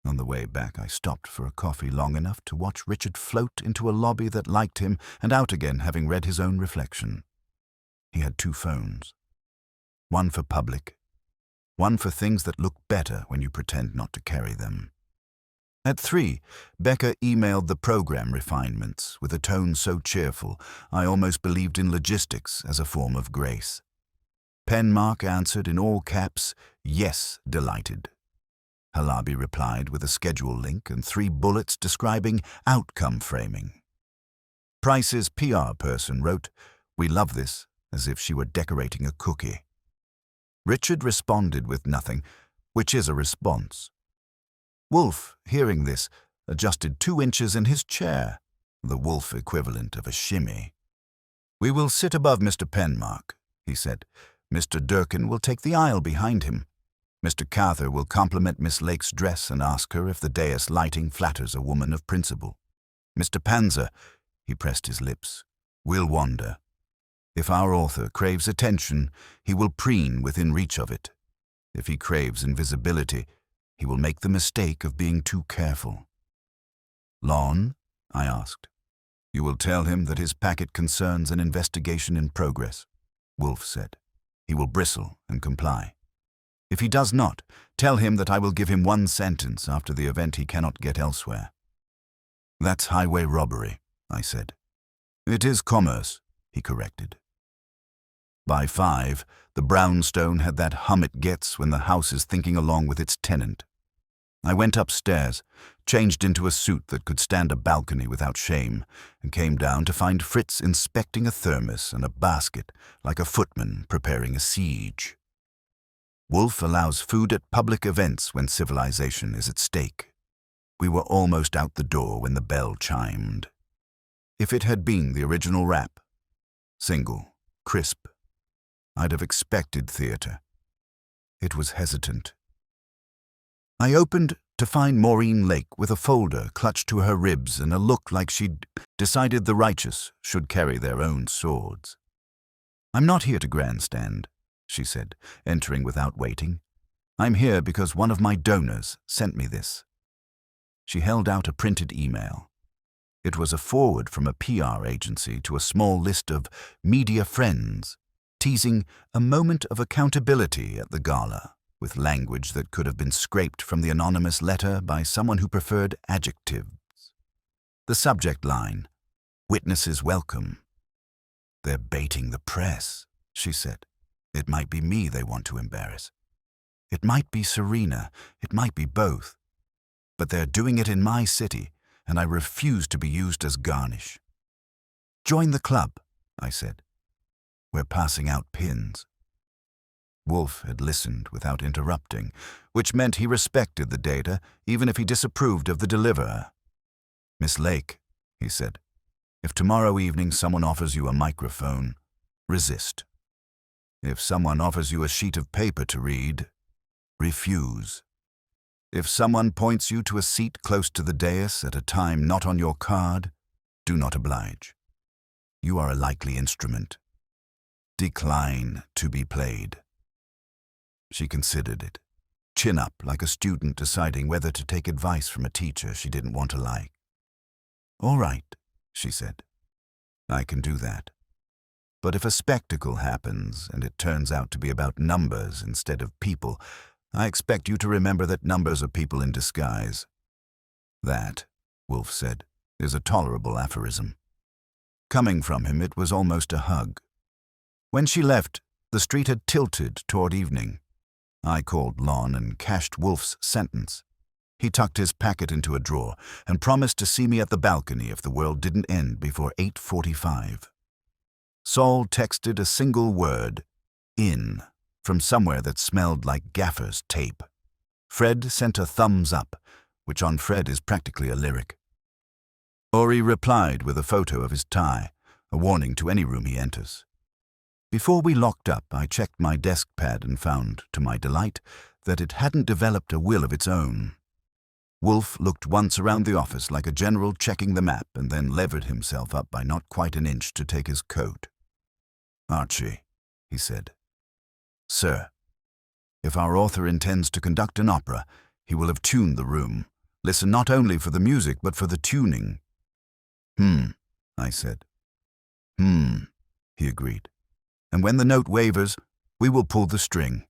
On the way back, I stopped for a coffee long enough to watch Richard float into a lobby that liked him and out again, having read his own reflection. He had 2 phones. One for public, one for things that look better when you pretend not to carry them. At 3, Becca emailed the program refinements with a tone so cheerful I almost believed in logistics as a form of grace. Penmark answered in all caps, "Yes, delighted." Halabi replied with a schedule link and 3 bullets describing outcome framing. Price's PR person wrote, "We love this," as if she were decorating a cookie. Richard responded with nothing, which is a response. Wolfe, hearing this, adjusted 2 inches in his chair, the Wolfe equivalent of a shimmy. "We will sit above Mr. Penmark," he said. "Mr. Durkin will take the aisle behind him. Mr. Cather will compliment Miss Lake's dress and ask her if the dais lighting flatters a woman of principle. Mr. Panzer," he pressed his lips, "will wander. If our author craves attention, he will preen within reach of it. If he craves invisibility, he will make the mistake of being too careful." "Lon?" I asked. "You will tell him that his packet concerns an investigation in progress," Wolfe said. "He will bristle and comply. If he does not, tell him that I will give him 1 sentence after the event he cannot get elsewhere." "That's highway robbery," I said. "It is commerce," he corrected. By 5, the brownstone had that hum it gets when the house is thinking along with its tenant. I went upstairs, changed into a suit that could stand a balcony without shame, and came down to find Fritz inspecting a thermos and a basket like a footman preparing a siege. Wolfe allows food at public events when civilization is at stake. We were almost out the door when the bell chimed. If it had been the original rap, single, crisp, I'd have expected theatre. It was hesitant. I opened to find Maureen Lake with a folder clutched to her ribs and a look like she'd decided the righteous should carry their own swords. "I'm not here to grandstand," she said, entering without waiting. "I'm here because one of my donors sent me this." She held out a printed email. It was a forward from a PR agency to a small list of media friends, teasing a moment of accountability at the gala, with language that could have been scraped from the anonymous letter by someone who preferred adjectives. The subject line, "Witnesses welcome." "They're baiting the press," she said. "It might be me they want to embarrass. It might be Serena. It might be both. But they're doing it in my city, and I refuse to be used as garnish." "Join the club," I said. "We're passing out pins." Wolfe had listened without interrupting, which meant he respected the data, even if he disapproved of the deliverer. "Miss Lake," he said, "if tomorrow evening someone offers you a microphone, resist. If someone offers you a sheet of paper to read, refuse. If someone points you to a seat close to the dais at a time not on your card, do not oblige. You are a likely instrument. Decline to be played." She considered it, chin up like a student deciding whether to take advice from a teacher she didn't want to like. "All right," she said. "I can do that. But if a spectacle happens and it turns out to be about numbers instead of people, I expect you to remember that numbers are people in disguise." "That," Wolfe said, "is a tolerable aphorism." Coming from him, it was almost a hug. When she left, the street had tilted toward evening. I called Lon and cashed Wolfe's sentence. He tucked his packet into a drawer and promised to see me at the balcony if the world didn't end before 8:45. Saul texted a single word, "in," from somewhere that smelled like gaffer's tape. Fred sent a thumbs up, which on Fred is practically a lyric. Ori replied with a photo of his tie, a warning to any room he enters. Before we locked up, I checked my desk pad and found, to my delight, that it hadn't developed a will of its own. Wolfe looked once around the office like a general checking the map and then levered himself up by not quite an inch to take his coat. "Archie," he said. "Sir, if our author intends to conduct an opera, he will have tuned the room. Listen not only for the music, but for the tuning." I said. He agreed. "And when the note wavers, we will pull the string."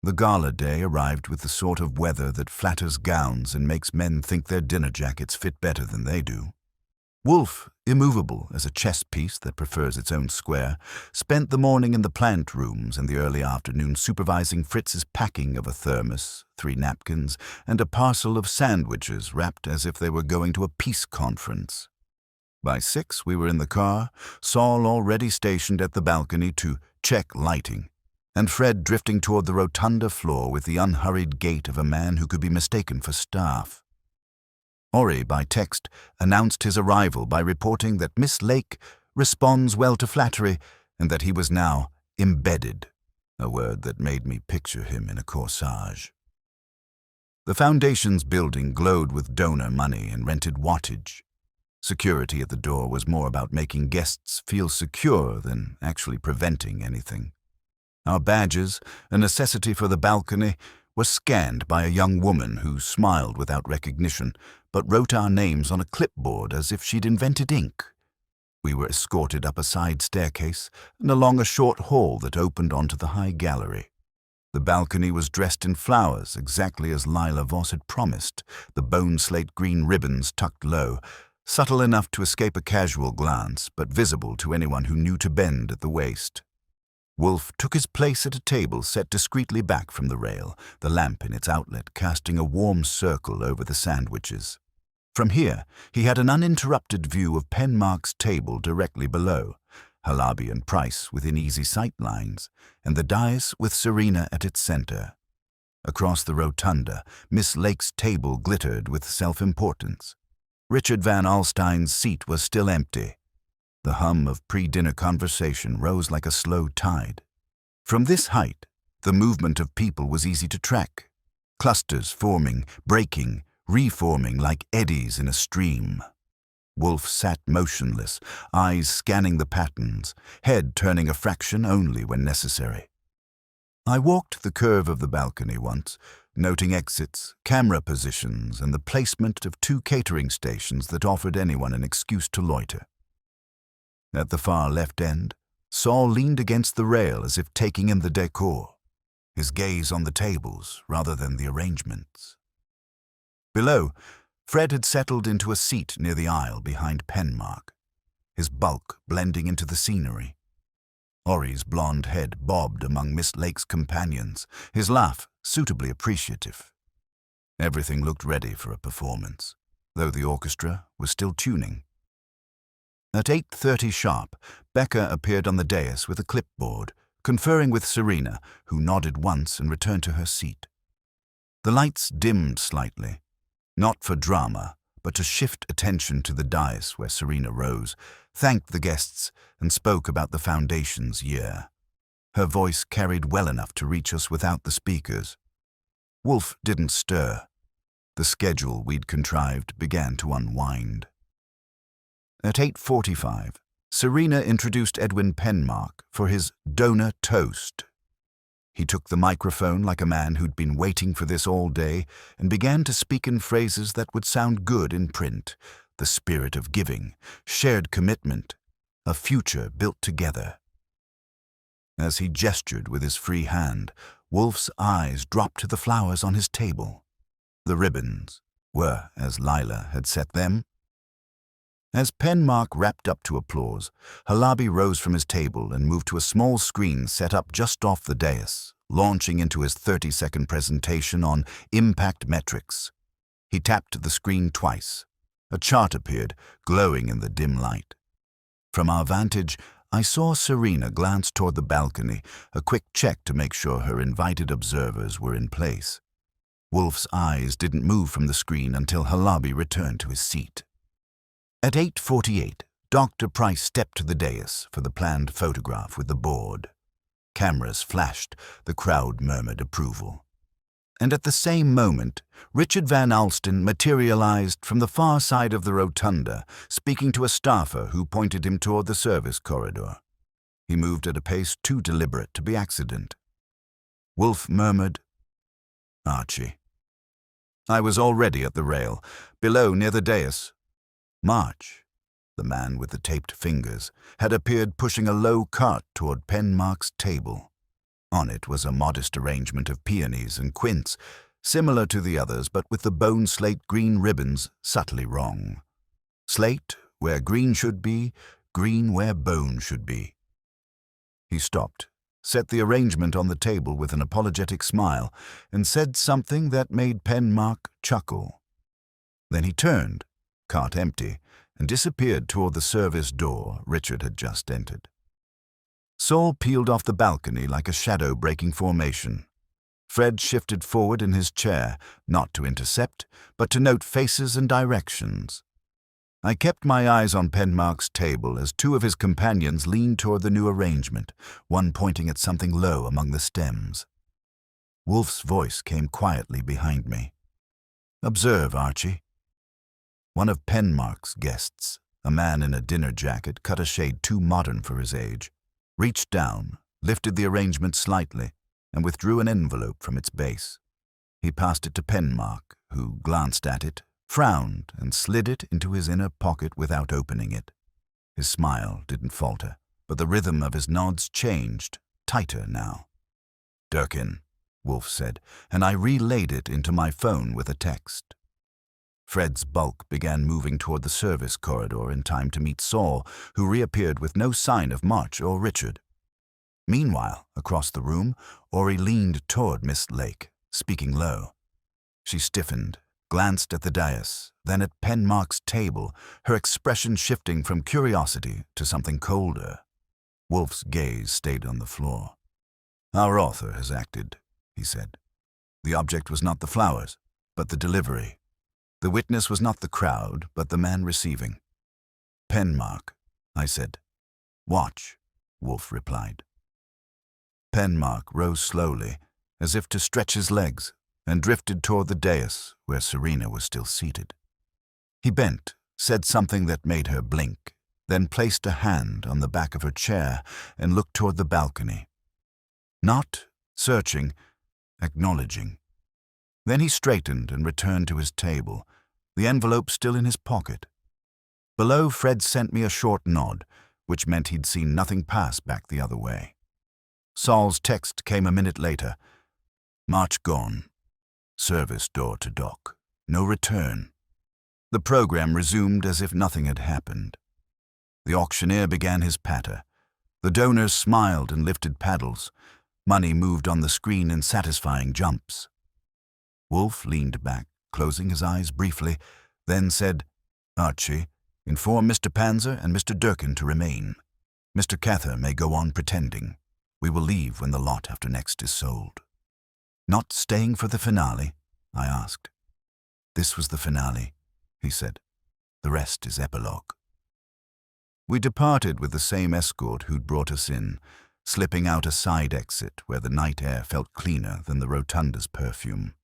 The gala day arrived with the sort of weather that flatters gowns and makes men think their dinner jackets fit better than they do. Wolfe, immovable as a chess piece that prefers its own square, spent the morning in the plant rooms and the early afternoon supervising Fritz's packing of a thermos, 3 napkins, and a parcel of sandwiches wrapped as if they were going to a peace conference. By 6 we were in the car, Saul already stationed at the balcony to check lighting, and Fred drifting toward the rotunda floor with the unhurried gait of a man who could be mistaken for staff. Ori, by text, announced his arrival by reporting that Miss Lake responds well to flattery and that he was now embedded, a word that made me picture him in a corsage. The Foundation's building glowed with donor money and rented wattage. Security at the door was more about making guests feel secure than actually preventing anything. Our badges, a necessity for the balcony, were scanned by a young woman who smiled without recognition, but wrote our names on a clipboard as if she'd invented ink. We were escorted up a side staircase and along a short hall that opened onto the high gallery. The balcony was dressed in flowers, exactly as Lila Voss had promised, the bone-slate green ribbons tucked low, subtle enough to escape a casual glance, but visible to anyone who knew to bend at the waist. Wolfe took his place at a table set discreetly back from the rail, the lamp in its outlet casting a warm circle over the sandwiches. From here, he had an uninterrupted view of Penmark's table directly below, Halaby and Price within easy sight lines, and the dais with Serena at its center. Across the rotunda, Miss Lake's table glittered with self-importance. Richard Van Alstyne's seat was still empty. The hum of pre-dinner conversation rose like a slow tide. From this height, the movement of people was easy to track. Clusters forming, breaking, reforming like eddies in a stream. Wolfe sat motionless, eyes scanning the patterns, head turning a fraction only when necessary. I walked the curve of the balcony once, noting exits, camera positions, and the placement of 2 catering stations that offered anyone an excuse to loiter. At the far left end, Saul leaned against the rail as if taking in the decor, his gaze on the tables rather than the arrangements. Below, Fred had settled into a seat near the aisle behind Penmark, his bulk blending into the scenery. Ori's blonde head bobbed among Miss Lake's companions, his laugh suitably appreciative. Everything looked ready for a performance, though the orchestra was still tuning. At 8:30 sharp, Becca appeared on the dais with a clipboard, conferring with Serena, who nodded once and returned to her seat. The lights dimmed slightly, not for drama, but to shift attention to the dais where Serena rose, thanked the guests, and spoke about the Foundation's year. Her voice carried well enough to reach us without the speakers. Wolfe didn't stir. The schedule we'd contrived began to unwind. At 8:45, Serena introduced Edwin Penmark for his donor toast. He took the microphone like a man who'd been waiting for this all day and began to speak in phrases that would sound good in print: the spirit of giving, shared commitment, a future built together. As he gestured with his free hand, Wolfe's eyes dropped to the flowers on his table. The ribbons were as Lila had set them. As Penmark wrapped up to applause, Halaby rose from his table and moved to a small screen set up just off the dais, launching into his 30-second presentation on impact metrics. He tapped the screen twice. A chart appeared, glowing in the dim light. From our vantage, I saw Serena glance toward the balcony, a quick check to make sure her invited observers were in place. Wolfe's eyes didn't move from the screen until Halaby returned to his seat. At 8:48, Dr. Price stepped to the dais for the planned photograph with the board. Cameras flashed, the crowd murmured approval. And at the same moment, Richard Van Alsten materialized from the far side of the rotunda, speaking to a staffer who pointed him toward the service corridor. He moved at a pace too deliberate to be accident. Wolfe murmured, "Archie." I was already at the rail, below near the dais. March, the man with the taped fingers, had appeared pushing a low cart toward Penmark's table. On it was a modest arrangement of peonies and quince, similar to the others but with the bone slate green ribbons subtly wrong. Slate where green should be, green where bone should be. He stopped, set the arrangement on the table with an apologetic smile, and said something that made Penmark chuckle. Then he turned, cart empty, and disappeared toward the service door Richard had just entered. Saul peeled off the balcony like a shadow-breaking formation. Fred shifted forward in his chair, not to intercept, but to note faces and directions. I kept my eyes on Penmark's table as two of his companions leaned toward the new arrangement, one pointing at something low among the stems. Wolfe's voice came quietly behind me. "Observe, Archie." One of Penmark's guests, a man in a dinner jacket cut a shade too modern for his age, reached down, lifted the arrangement slightly, and withdrew an envelope from its base. He passed it to Penmark, who glanced at it, frowned, and slid it into his inner pocket without opening it. His smile didn't falter, but the rhythm of his nods changed, tighter now. "Durkin," Wolfe said, and I relayed it into my phone with a text. Fred's bulk began moving toward the service corridor in time to meet Saul, who reappeared with no sign of March or Richard. Meanwhile, across the room, Ori leaned toward Miss Lake, speaking low. She stiffened, glanced at the dais, then at Penmark's table, her expression shifting from curiosity to something colder. Wolfe's gaze stayed on the floor. "Our author has acted," he said. "The object was not the flowers, but the delivery. The witness was not the crowd, but the man receiving." "Penmark," I said. "Watch," Wolfe replied. Penmark rose slowly, as if to stretch his legs, and drifted toward the dais where Serena was still seated. He bent, said something that made her blink, then placed a hand on the back of her chair and looked toward the balcony. Not searching, acknowledging. Then he straightened and returned to his table, the envelope still in his pocket. Below, Fred sent me a short nod, which meant he'd seen nothing pass back the other way. Saul's text came a minute later. "March gone. Service door to dock. No return." The program resumed as if nothing had happened. The auctioneer began his patter. The donors smiled and lifted paddles. Money moved on the screen in satisfying jumps. Wolfe leaned back, closing his eyes briefly, then said, "Archie, inform Mr. Panzer and Mr. Durkin to remain. Mr. Cather may go on pretending. We will leave when the lot after next is sold." "Not staying for the finale?" I asked. "This was the finale," he said. "The rest is epilogue." We departed with the same escort who'd brought us in, slipping out a side exit where the night air felt cleaner than the rotunda's perfume.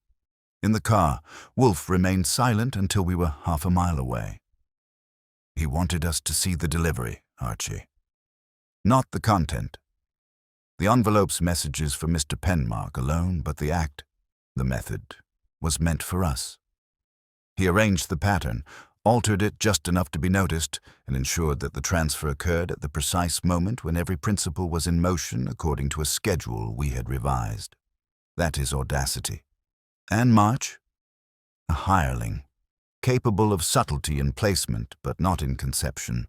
In the car, Wolfe remained silent until we were half a mile away. "He wanted us to see the delivery, Archie. Not the content. The envelope's messages for Mr. Penmark alone, but the act, the method, was meant for us." He arranged the pattern, altered it just enough to be noticed, and ensured that the transfer occurred at the precise moment when every principle was in motion according to a schedule we had revised. That is audacity. And March? A hireling, capable of subtlety in placement, but not in conception.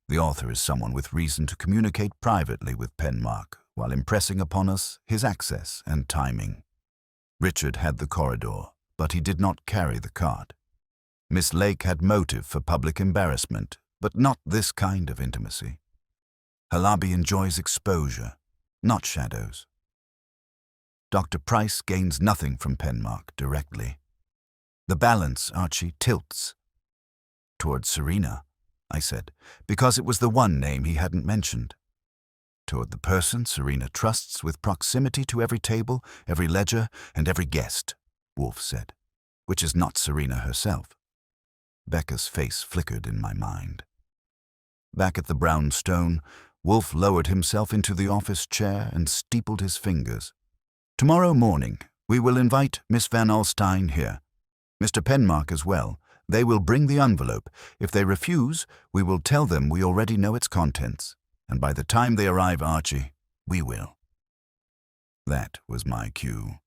The author is someone with reason to communicate privately with Penmark, while impressing upon us his access and timing. Richard had the corridor, but he did not carry the cart. Miss Lake had motive for public embarrassment, but not this kind of intimacy. Her lobby enjoys exposure, not shadows. Dr. Price gains nothing from Penmark directly. The balance, Archie, tilts. "Toward Serena," I said, because it was the one name he hadn't mentioned. "Toward the person Serena trusts with proximity to every table, every ledger, and every guest," Wolfe said, which is not Serena herself. Becca's face flickered in my mind. Back at the brown stone, Wolfe lowered himself into the office chair and steepled his fingers. Tomorrow morning, we will invite Miss Van Alstyne here. Mr. Penmark as well. They will bring the envelope. If they refuse, we will tell them we already know its contents. And by the time they arrive, Archie, we will. That was my cue.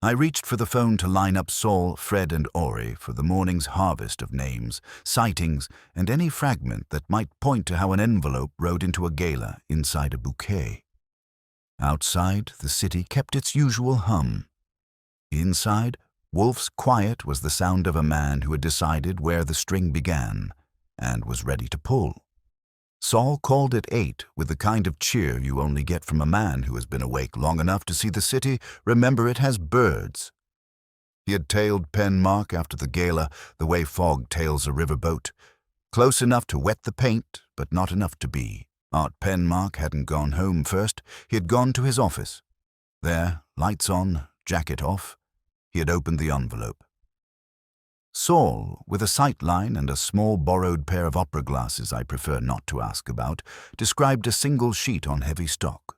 I reached for the phone to line up Saul, Fred, and Ori for the morning's harvest of names, sightings, and any fragment that might point to how an envelope rode into a gala inside a bouquet. Outside, the city kept its usual hum. Inside, Wolfe's quiet was the sound of a man who had decided where the string began and was ready to pull. Saul called at 8 with the kind of cheer you only get from a man who has been awake long enough to see the city remember it has birds. He had tailed Penmark after the gala the way fog tails a riverboat, close enough to wet the paint, but not enough to be. Art Penmark hadn't gone home first. He had gone to his office. There, lights on, jacket off, he had opened the envelope. Saul, with a sight line and a small borrowed pair of opera glasses I prefer not to ask about, described a single sheet on heavy stock.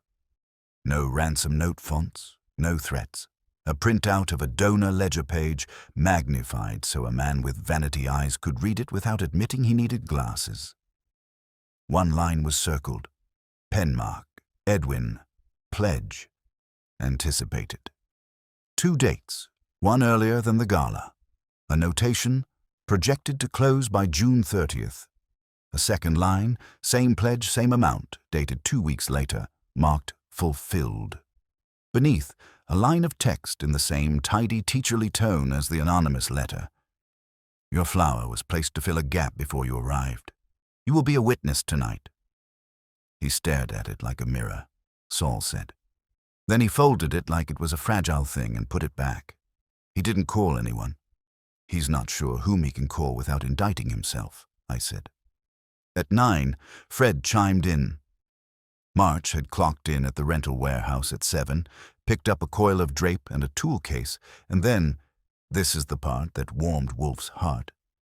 No ransom note fonts, no threats. A printout of a donor ledger page, magnified so a man with vanity eyes could read it without admitting he needed glasses. One line was circled. Penmark, Edwin, pledge, anticipated. 2 dates, one earlier than the gala. A notation, projected to close by June 30th. A second line, same pledge, same amount, dated 2 weeks later, marked fulfilled. Beneath, a line of text in the same tidy, teacherly tone as the anonymous letter. Your flower was placed to fill a gap before you arrived. You will be a witness tonight. He stared at it like a mirror, Saul said. Then he folded it like it was a fragile thing and put it back. He didn't call anyone. He's not sure whom he can call without indicting himself, I said. At 9, Fred chimed in. March had clocked in at the rental warehouse at 7, picked up a coil of drape and a tool case, and then, this is the part that warmed Wolfe's heart,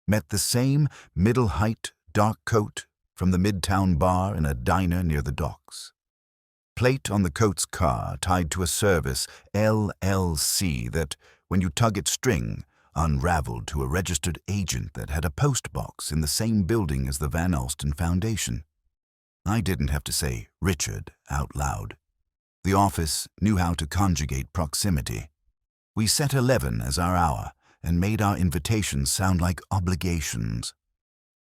met the same middle-height, dark coat from the Midtown bar in a diner near the docks. Plate on the coat's car tied to a service, LLC, that, when you tug its string, unraveled to a registered agent that had a post box in the same building as the Van Alstyne Foundation. I didn't have to say Richard out loud. The office knew how to conjugate proximity. We set 11 as our hour and made our invitations sound like obligations.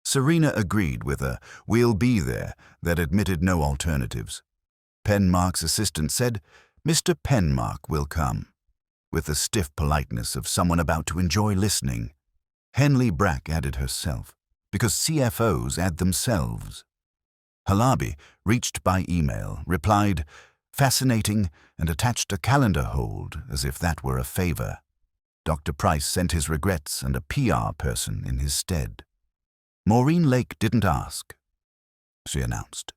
Serena agreed with a "we'll be there" that admitted no alternatives. Penmark's assistant said, "Mr. Penmark will come," with the stiff politeness of someone about to enjoy listening. Henley Brack added herself, because CFOs add themselves. Halabi, reached by email, replied, "Fascinating," and attached a calendar hold as if that were a favor. Dr. Price sent his regrets and a PR person in his stead. Maureen Lake didn't ask, she announced.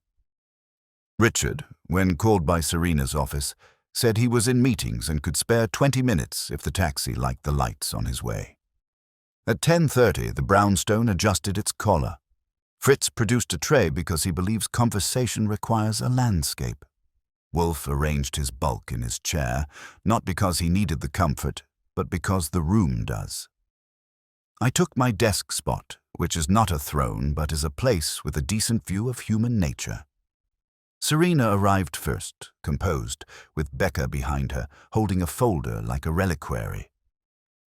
Richard, when called by Serena's office, said he was in meetings and could spare 20 minutes if the taxi liked the lights on his way. At 10:30, the brownstone adjusted its collar. Fritz produced a tray because he believes conversation requires a landscape. Wolfe arranged his bulk in his chair, not because he needed the comfort, but because the room does. I took my desk spot, which is not a throne but is a place with a decent view of human nature. Serena arrived first, composed, with Becca behind her, holding a folder like a reliquary.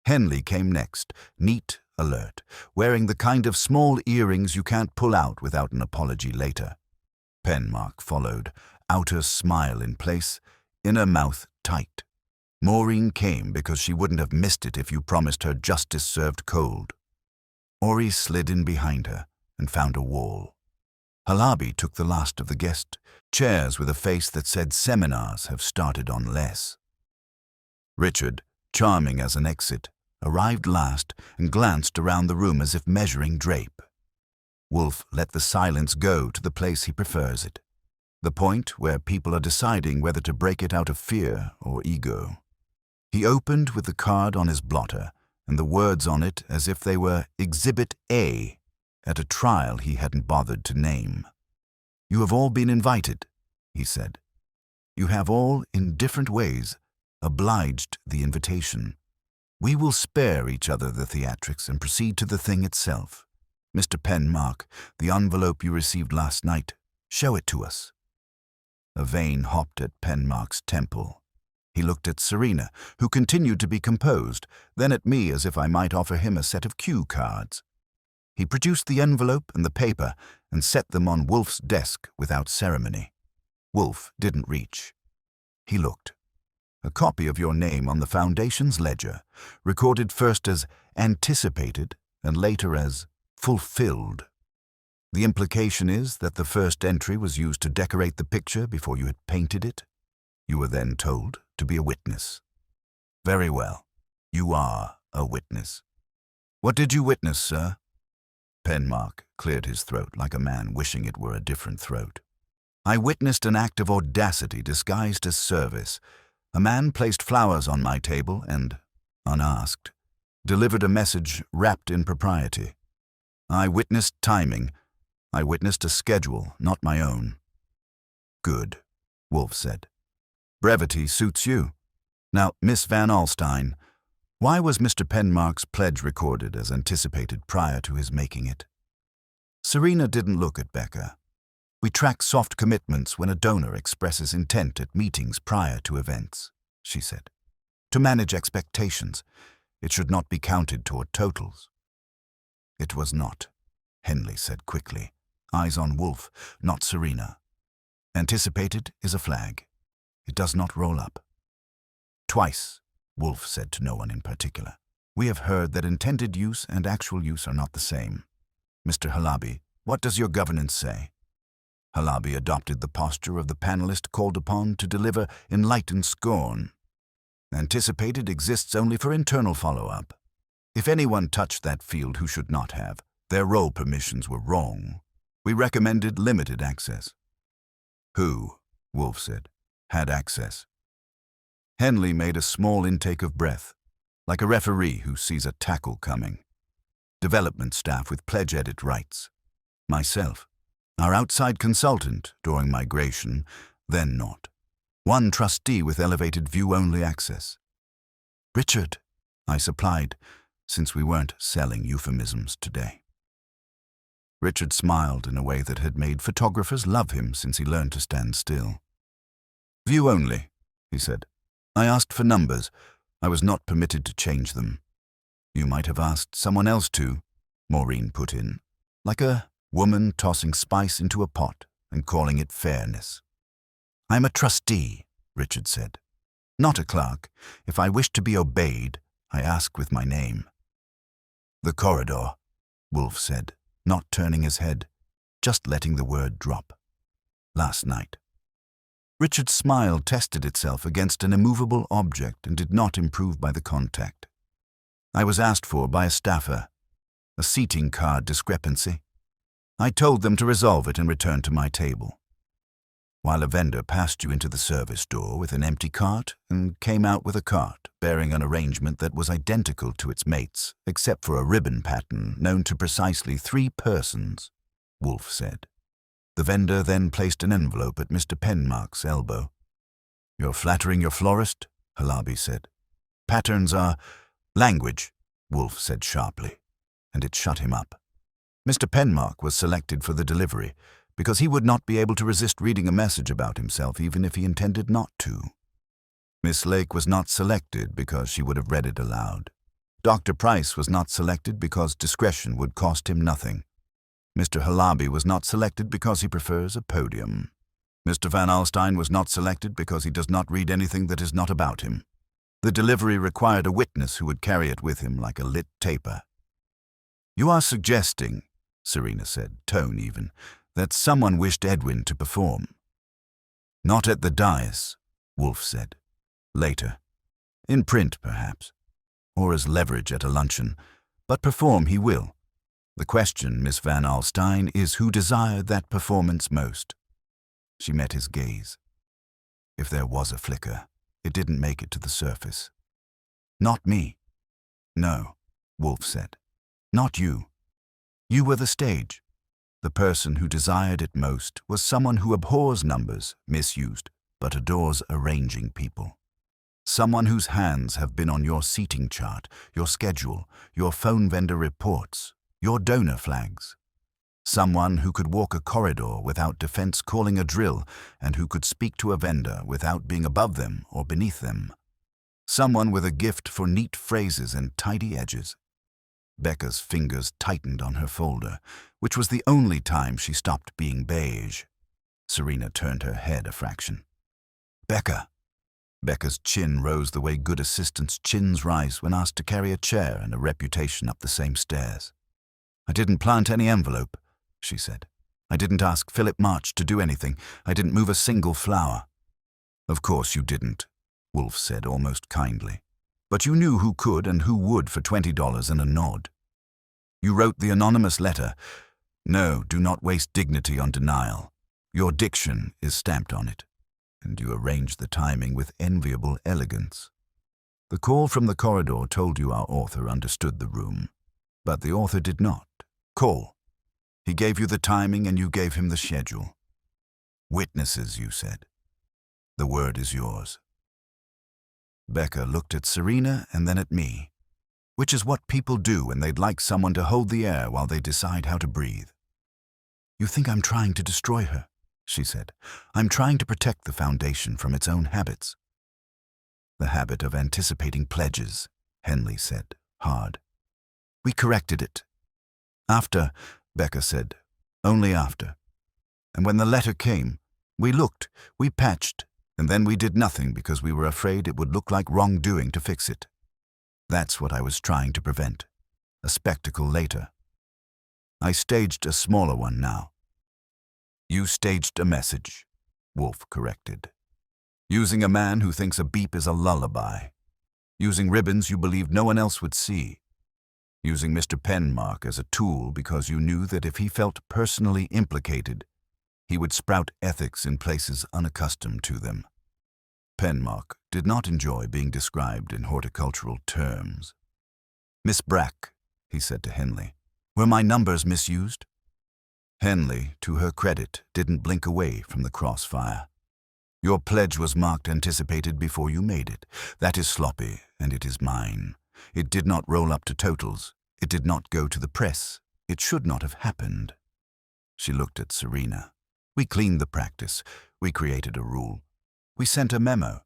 Henley came next, neat, alert, wearing the kind of small earrings you can't pull out without an apology later. Penmark followed, outer smile in place, inner mouth tight. Maureen came because she wouldn't have missed it if you promised her justice served cold. Ori slid in behind her and found a wall. Halabi took the last of the guests, chairs with a face that said seminars have started on less. Richard, charming as an exit, arrived last and glanced around the room as if measuring drape. Wolfe let the silence go to the place he prefers it, the point where people are deciding whether to break it out of fear or ego. He opened with the card on his blotter and the words on it as if they were Exhibit A at a trial he hadn't bothered to name. "You have all been invited," he said. "You have all, in different ways, obliged the invitation. We will spare each other the theatrics and proceed to the thing itself. Mr. Penmark, the envelope you received last night, show it to us." A vein hopped at Penmark's temple. He looked at Serena, who continued to be composed, then at me as if I might offer him a set of cue cards. He produced the envelope and the paper and set them on Wolfe's desk without ceremony. Wolfe didn't reach. He looked. "A copy of your name on the Foundation's ledger, recorded first as anticipated and later as fulfilled. The implication is that the first entry was used to decorate the picture before you had painted it. You were then told to be a witness. Very well. You are a witness. What did you witness, sir?" Penmark cleared his throat like a man wishing it were a different throat. "I witnessed an act of audacity disguised as service. A man placed flowers on my table and, unasked, delivered a message wrapped in propriety. I witnessed timing. I witnessed a schedule, not my own." "Good," Wolfe said. "Brevity suits you. Now, Miss Van Alstyne, why was Mr. Penmark's pledge recorded as anticipated prior to his making it?" Serena didn't look at Becca. "We track soft commitments when a donor expresses intent at meetings prior to events," she said. "To manage expectations, it should not be counted toward totals." "It was not," Henley said quickly, eyes on Wolfe, not Serena. "Anticipated is a flag. It does not roll up." "Twice," Wolfe said to no one in particular, "we have heard that intended use and actual use are not the same. Mr. Halaby, what does your governance say?" Halaby adopted the posture of the panelist called upon to deliver enlightened scorn. "Anticipated exists only for internal follow-up. If anyone touched that field who should not have, their role permissions were wrong. We recommended limited access." "Who," Wolfe said, "had access?" Henley made a small intake of breath, like a referee who sees a tackle coming. "Development staff with pledge edit rights. Myself. Our outside consultant during migration, then not. One trustee with elevated view-only access. Richard, I supplied, since we weren't selling euphemisms today." Richard smiled in a way that had made photographers love him since he learned to stand still. "View only," he said. "I asked for numbers. I was not permitted to change them." "You might have asked someone else to," Maureen put in, like a woman tossing spice into a pot and calling it fairness. "I'm a trustee," Richard said, "not a clerk. If I wish to be obeyed, I ask with my name." "The corridor," Wolfe said, not turning his head, just letting the word drop. "Last night." Richard's smile tested itself against an immovable object and did not improve by the contact. "I was asked for by a staffer. A seating card discrepancy. I told them to resolve it and return to my table. While a vendor passed you into the service door with an empty cart and came out with a cart bearing an arrangement that was identical to its mates, except for a ribbon pattern known to precisely 3 persons, Wolfe said. The vendor then placed an envelope at Mr. Penmark's elbow. "You're flattering your florist," Halaby said. "Patterns are language," Wolfe said sharply, and it shut him up. Mr. Penmark was selected for the delivery because he would not be able to resist reading a message about himself even if he intended not to. Miss Lake was not selected because she would have read it aloud. Dr. Price was not selected because discretion would cost him nothing. Mr. Halaby was not selected because he prefers a podium. Mr. Van Alstyne was not selected because he does not read anything that is not about him. The delivery required a witness who would carry it with him like a lit taper. "You are suggesting," Serena said, tone even, "that someone wished Edwin to perform." "Not at the dais," Wolfe said. "Later. In print, perhaps. Or as leverage at a luncheon. But perform he will. The question, Miss Van Alstyne, is who desired that performance most." She met his gaze. If there was a flicker, it didn't make it to the surface. Not me. No, Wolfe said. Not you. You were the stage. The person who desired it most was someone who abhors numbers, misused, but adores arranging people. Someone whose hands have been on your seating chart, your schedule, your phone vendor reports, your donor flags. Someone who could walk a corridor without defense calling a drill and who could speak to a vendor without being above them or beneath them. Someone with a gift for neat phrases and tidy edges. Becca's fingers tightened on her folder, which was the only time she stopped being beige. Serena turned her head a fraction. Becca. Becca's chin rose the way good assistants' chins rise when asked to carry a chair and a reputation up the same stairs. I didn't plant any envelope, she said. I didn't ask Philip March to do anything. I didn't move a single flower. Of course you didn't, Wolfe said almost kindly. But you knew who could and who would for $20 and a nod. You wrote the anonymous letter. No, do not waste dignity on denial. Your diction is stamped on it. And you arranged the timing with enviable elegance. The call from the corridor told you our author understood the room. But the author did not. Call. He gave you the timing and you gave him the schedule. Witnesses, you said. The word is yours. Becca looked at Serena and then at me, which is what people do when they'd like someone to hold the air while they decide how to breathe. You think I'm trying to destroy her, she said. I'm trying to protect the foundation from its own habits. The habit of anticipating pledges, Henley said, hard. We corrected it. After, Becca said, only after. And when the letter came, we looked, we patched, and then we did nothing because we were afraid it would look like wrongdoing to fix it. That's what I was trying to prevent. A spectacle later. I staged a smaller one now. You staged a message, Wolfe corrected. Using a man who thinks a beep is a lullaby. Using ribbons you believed no one else would see. Using Mr. Penmark as a tool because you knew that if he felt personally implicated, he would sprout ethics in places unaccustomed to them. Penmark did not enjoy being described in horticultural terms. Miss Brack, he said to Henley, were my numbers misused? Henley, to her credit, didn't blink away from the crossfire. Your pledge was marked anticipated before you made it. That is sloppy, and it is mine. It did not roll up to totals. It did not go to the press. It should not have happened. She looked at Serena. We cleaned the practice. We created a rule. We sent a memo.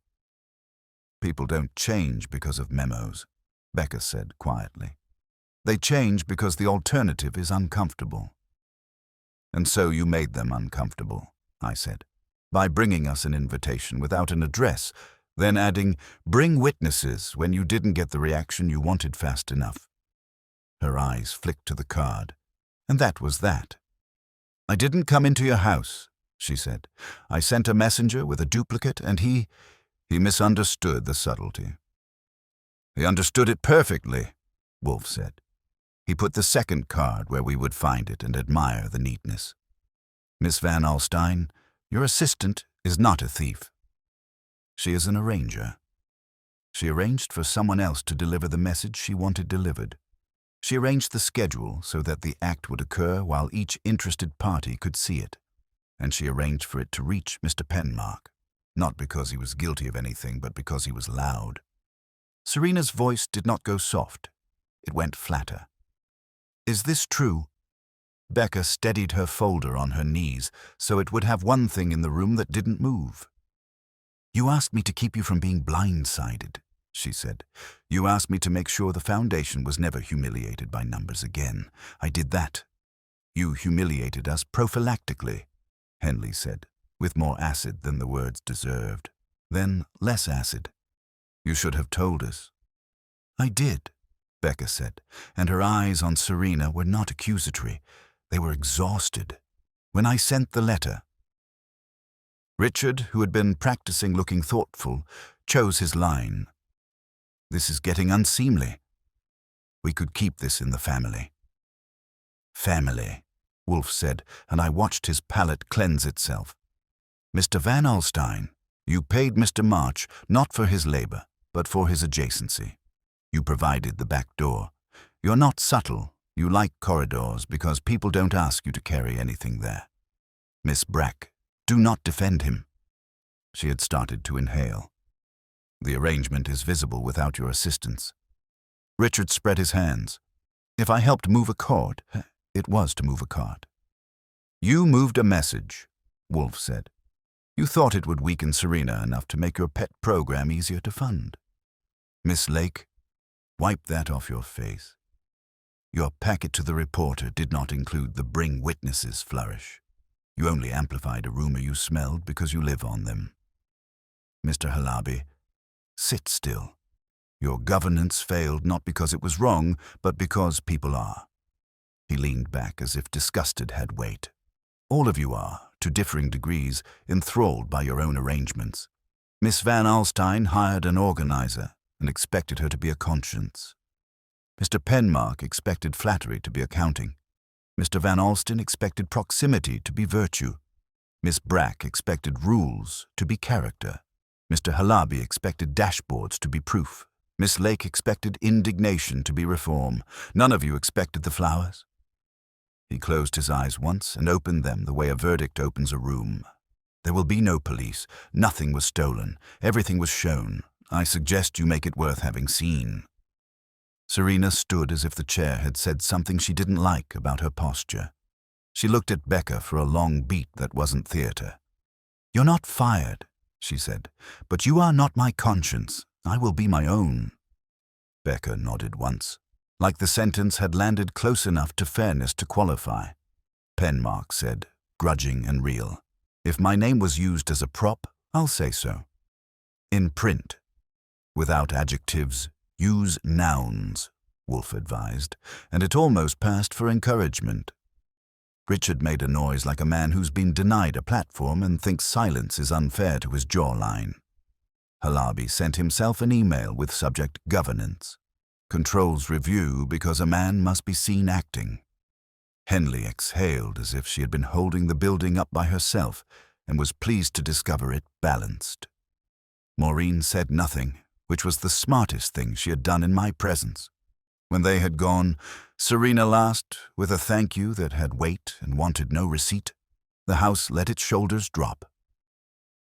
People don't change because of memos, Becca said quietly. They change because the alternative is uncomfortable. And so you made them uncomfortable, I said, by bringing us an invitation without an address, then adding, bring witnesses when you didn't get the reaction you wanted fast enough. Her eyes flicked to the card, and that was that. I didn't come into your house, she said. I sent a messenger with a duplicate, and he misunderstood the subtlety. He understood it perfectly, Wolfe said. He put the second card where we would find it and admire the neatness. Miss Van Alstyne, your assistant is not a thief. She is an arranger. She arranged for someone else to deliver the message she wanted delivered. She arranged the schedule so that the act would occur while each interested party could see it. And she arranged for it to reach Mr. Penmark, not because he was guilty of anything, but because he was loud. Serena's voice did not go soft. It went flatter. Is this true? Becca steadied her folder on her knees so it would have one thing in the room that didn't move. You asked me to keep you from being blindsided, she said. You asked me to make sure the foundation was never humiliated by numbers again. I did that. You humiliated us prophylactically, Henley said, with more acid than the words deserved. Then less acid. You should have told us. I did, Becca said, and her eyes on Serena were not accusatory. They were exhausted. When I sent the letter, Richard, who had been practicing looking thoughtful, chose his line. This is getting unseemly. We could keep this in the family. Family, Wolfe said, and I watched his palate cleanse itself. Mr. Van Alstyne, you paid Mr. March not for his labor, but for his adjacency. You provided the back door. You're not subtle. You like corridors because people don't ask you to carry anything there. Miss Brack, do not defend him." She had started to inhale. "The arrangement is visible without your assistance." Richard spread his hands. "If I helped move a cord, it was to move a card." "You moved a message," Wolfe said. "You thought it would weaken Serena enough to make your pet program easier to fund. Miss Lake, wipe that off your face. Your packet to the reporter did not include the bring witnesses flourish. You only amplified a rumor you smelled because you live on them. Mr. Halabi, sit still. Your governance failed not because it was wrong, but because people are." He leaned back as if disgusted had weight. "All of you are, to differing degrees, enthralled by your own arrangements. Miss Van Alstyne hired an organizer and expected her to be a conscience. Mr. Penmark expected flattery to be accounting. Mr. Van Alstyne expected proximity to be virtue. Miss Brack expected rules to be character. Mr. Halabi expected dashboards to be proof. Miss Lake expected indignation to be reform. None of you expected the flowers." He closed his eyes once and opened them the way a verdict opens a room. "There will be no police. Nothing was stolen. Everything was shown. I suggest you make it worth having seen." Serena stood as if the chair had said something she didn't like about her posture. She looked at Becca for a long beat that wasn't theater. "You're not fired," she said, "but you are not my conscience. I will be my own." Becca nodded once, like the sentence had landed close enough to fairness to qualify. Penmark said, grudging and real, "If my name was used as a prop, I'll say so. In print. Without adjectives, use nouns," Wolfe advised, and it almost passed for encouragement. Richard made a noise like a man who's been denied a platform and thinks silence is unfair to his jawline. Halabi sent himself an email with subject governance. Controls review because a man must be seen acting. Henley exhaled as if she had been holding the building up by herself and was pleased to discover it balanced. Maureen said nothing, which was the smartest thing she had done in my presence. When they had gone, Serena last, with a thank you that had weight and wanted no receipt. The house let its shoulders drop.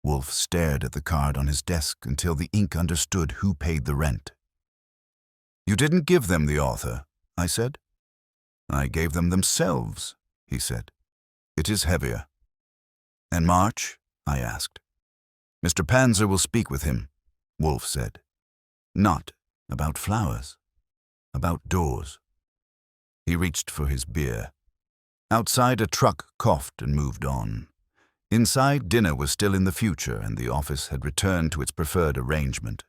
Wolfe stared at the card on his desk until the ink understood who paid the rent. "You didn't give them the author," I said. "I gave them themselves," he said. "It is heavier." "And March?" I asked. "Mr. Panzer will speak with him," Wolfe said. "Not about flowers. About doors." He reached for his beer. Outside, a truck coughed and moved on. Inside, dinner was still in the future, and the office had returned to its preferred arrangement.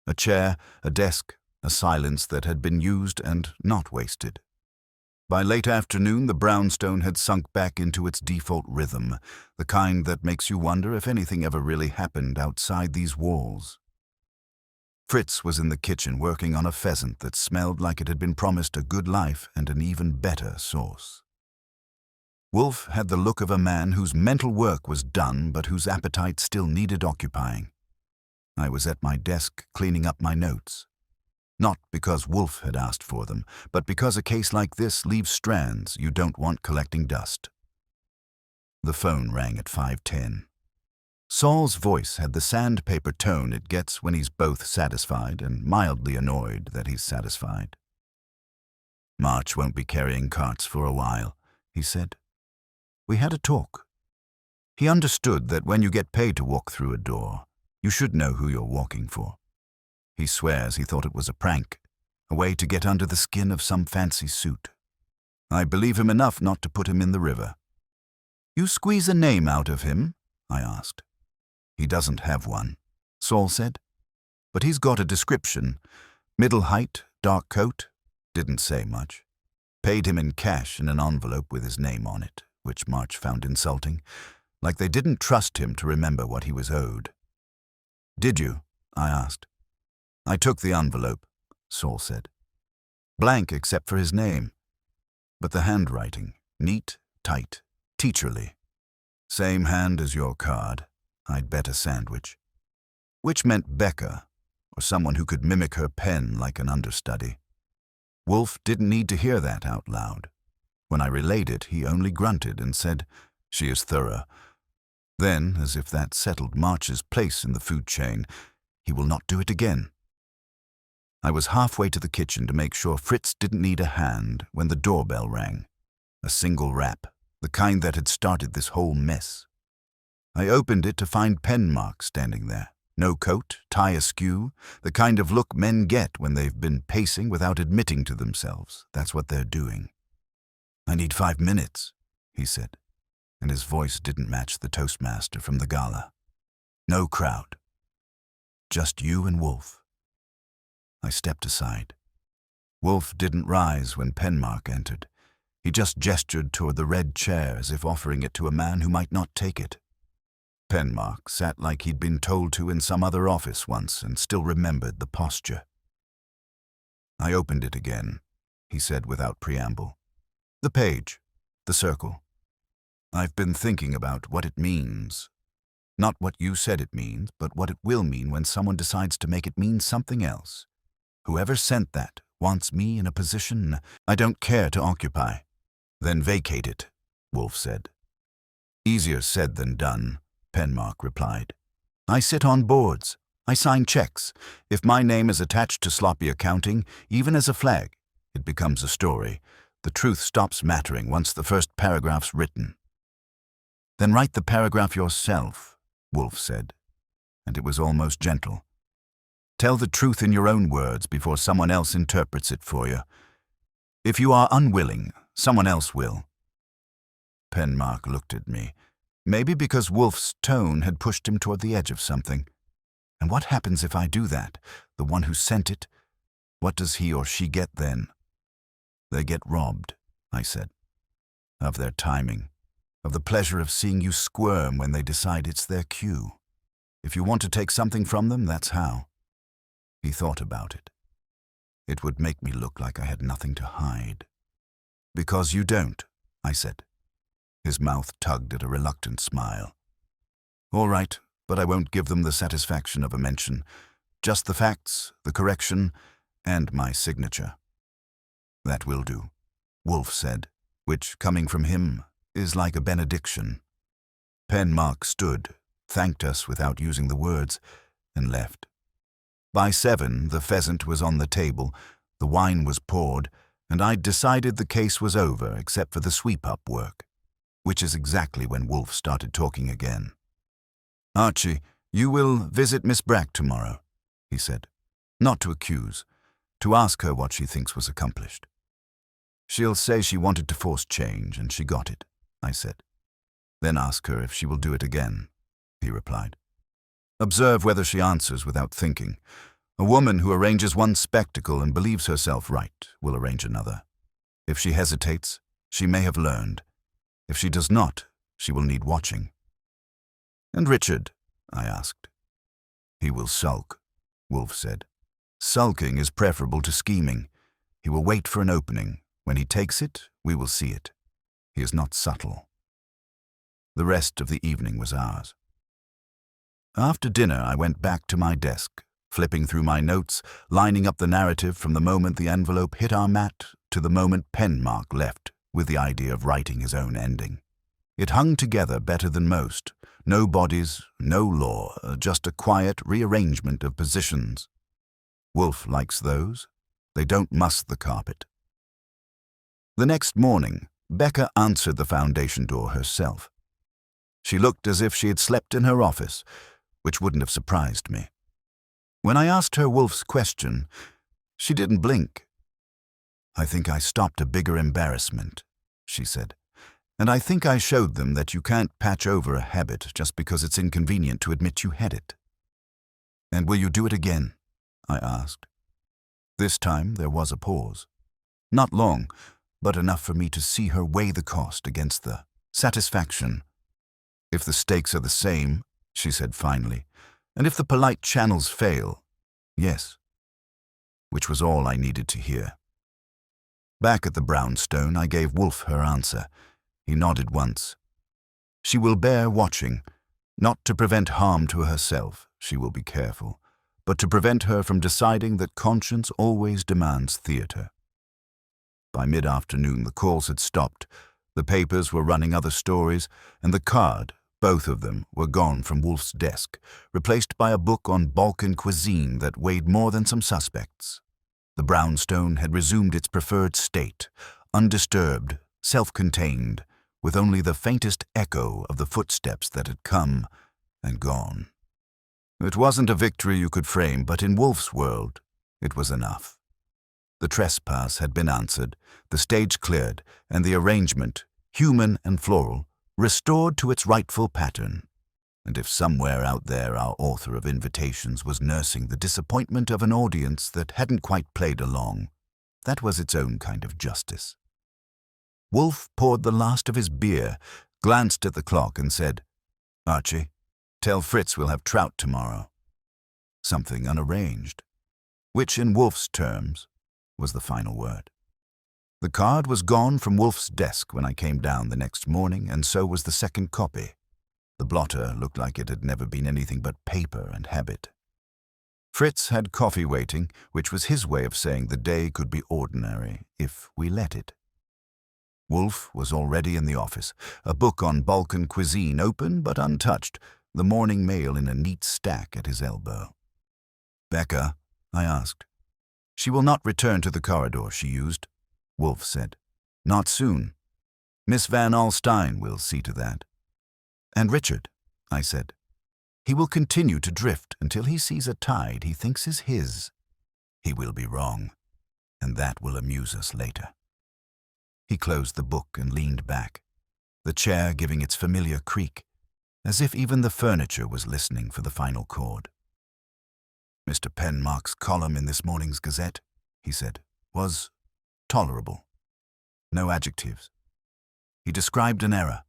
A chair, a desk, a silence that had been used and not wasted. By late afternoon, the brownstone had sunk back into its default rhythm, the kind that makes you wonder if anything ever really happened outside these walls. Fritz was in the kitchen working on a pheasant that smelled like it had been promised a good life and an even better sauce. Wolfe had the look of a man whose mental work was done but whose appetite still needed occupying. I was at my desk cleaning up my notes. Not because Wolfe had asked for them, but because a case like this leaves strands you don't want collecting dust. The phone rang at 5:10. Saul's voice had the sandpaper tone it gets when he's both satisfied and mildly annoyed that he's satisfied. "March won't be carrying carts for a while," he said. We had a talk. He understood that when you get paid to walk through a door, you should know who you're walking for. He swears he thought it was a prank, a way to get under the skin of some fancy suit. I believe him enough not to put him in the river. "You squeeze a name out of him?" I asked. "He doesn't have one," Saul said. "But he's got a description. Middle height, dark coat, didn't say much. Paid him in cash in an envelope with his name on it, which March found insulting, like they didn't trust him to remember what he was owed." "Did you?" I asked. "I took the envelope," Saul said. "Blank except for his name. But the handwriting, neat, tight, teacherly. Same hand as your card. I'd bet a sandwich." Which meant Becca, or someone who could mimic her pen like an understudy. Wolfe didn't need to hear that out loud. When I relayed it, he only grunted and said, "She is thorough." Then, as if that settled March's place in the food chain, "He will not do it again." I was halfway to the kitchen to make sure Fritz didn't need a hand when the doorbell rang. A single rap, the kind that had started this whole mess. I opened it to find Penmark standing there. No coat, tie askew, the kind of look men get when they've been pacing without admitting to themselves that's what they're doing. "I need 5 minutes," he said, and his voice didn't match the toastmaster from the gala. "No crowd. Just you and Wolfe." I stepped aside. Wolfe didn't rise when Penmark entered. He just gestured toward the red chair as if offering it to a man who might not take it. Penmark sat like he'd been told to in some other office once and still remembered the posture. "I opened it again," he said without preamble. "The page, the circle. I've been thinking about what it means. Not what you said it means, but what it will mean when someone decides to make it mean something else. Whoever sent that wants me in a position I don't care to occupy." "Then vacate it," Wolfe said. "Easier said than done," Penmark replied. "I sit on boards. I sign checks. If my name is attached to sloppy accounting, even as a flag, it becomes a story. The truth stops mattering once the first paragraph's written." "Then write the paragraph yourself," Wolfe said, and it was almost gentle. "Tell the truth in your own words before someone else interprets it for you. If you are unwilling, someone else will." Penmark looked at me, maybe because Wolfe's tone had pushed him toward the edge of something. "And what happens if I do that? The one who sent it? What does he or she get then?" "They get robbed," I said. "Of their timing, of the pleasure of seeing you squirm when they decide it's their cue. If you want to take something from them, that's how." He thought about it. "It would make me look like I had nothing to hide." "Because you don't," I said. His mouth tugged at a reluctant smile. "All right, but I won't give them the satisfaction of a mention. Just the facts, the correction, and my signature." "That will do," Wolfe said, which, coming from him, is like a benediction. Penmark stood, thanked us without using the words, and left. By 7, the pheasant was on the table, the wine was poured, and I'd decided the case was over except for the sweep-up work, which is exactly when Wolfe started talking again. "Archie, you will visit Miss Brack tomorrow," he said. "Not to accuse, to ask her what she thinks was accomplished." "She'll say she wanted to force change, and she got it," I said. "Then ask her if she will do it again," he replied. "Observe whether she answers without thinking. A woman who arranges one spectacle and believes herself right will arrange another. If she hesitates, she may have learned. If she does not, she will need watching." "And Richard?" I asked. "He will sulk," Wolfe said. "Sulking is preferable to scheming. He will wait for an opening. When he takes it, we will see it. He is not subtle." The rest of the evening was ours. After dinner, I went back to my desk, flipping through my notes, lining up the narrative from the moment the envelope hit our mat to the moment Penmark left, with the idea of writing his own ending. It hung together better than most. No bodies, no law, just a quiet rearrangement of positions. Wolfe likes those. They don't muss the carpet. The next morning, Becca answered the foundation door herself. She looked as if she had slept in her office, which wouldn't have surprised me. When I asked her Wolfe's question, she didn't blink. "I think I stopped a bigger embarrassment," she said. "And I think I showed them that you can't patch over a habit just because it's inconvenient to admit you had it." "And will you do it again?" I asked. This time there was a pause. Not long, but enough for me to see her weigh the cost against the satisfaction. "If the stakes are the same," she said finally, "and if the polite channels fail, yes." Which was all I needed to hear. Back at the brownstone, I gave Wolfe her answer. He nodded once. "She will bear watching, not to prevent harm to herself, she will be careful, but to prevent her from deciding that conscience always demands theatre. By mid-afternoon, the calls had stopped, the papers were running other stories, and the card, both of them, were gone from Wolfe's desk, replaced by a book on Balkan cuisine that weighed more than some suspects. The brownstone had resumed its preferred state, undisturbed, self-contained, with only the faintest echo of the footsteps that had come and gone. It wasn't a victory you could frame, but in Wolfe's world, it was enough. The trespass had been answered, the stage cleared, and the arrangement, human and floral, restored to its rightful pattern. And if somewhere out there our author of Invitations was nursing the disappointment of an audience that hadn't quite played along, that was its own kind of justice. Wolfe poured the last of his beer, glanced at the clock and said, "Archie, tell Fritz we'll have trout tomorrow." Something unarranged, which in Wolfe's terms was the final word. The card was gone from Wolfe's desk when I came down the next morning, and so was the second copy. The blotter looked like it had never been anything but paper and habit. Fritz had coffee waiting, which was his way of saying the day could be ordinary if we let it. Wolfe was already in the office, a book on Balkan cuisine open but untouched, the morning mail in a neat stack at his elbow. "Becca?" I asked. "She will not return to the corridor she used," Wolfe said. "Not soon. Miss Van Alstyne will see to that." "And Richard," I said. "He will continue to drift until he sees a tide he thinks is his. He will be wrong, and that will amuse us later." He closed the book and leaned back, the chair giving its familiar creak, as if even the furniture was listening for the final chord. "Mr. Penmark's column in this morning's Gazette," he said, "was tolerable. No adjectives. He described an error,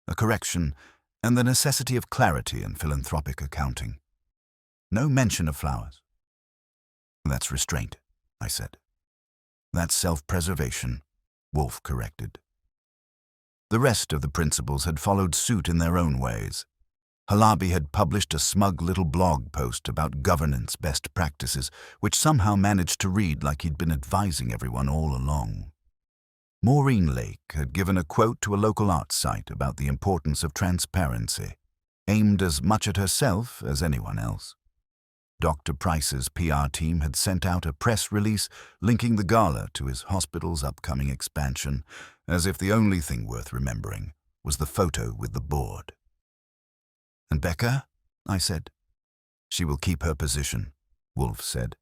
a correction, and the necessity of clarity and philanthropic accounting. No mention of flowers." "That's restraint," I said. "That's self-preservation," Wolfe corrected. The rest of the principals had followed suit in their own ways. Halabi had published a smug little blog post about governance best practices, which somehow managed to read like he'd been advising everyone all along. Maureen Lake had given a quote to a local arts site about the importance of transparency, aimed as much at herself as anyone else. Dr. Price's PR team had sent out a press release linking the gala to his hospital's upcoming expansion, as if the only thing worth remembering was the photo with the board. "And Becca?" I said. "She will keep her position," Wolfe said,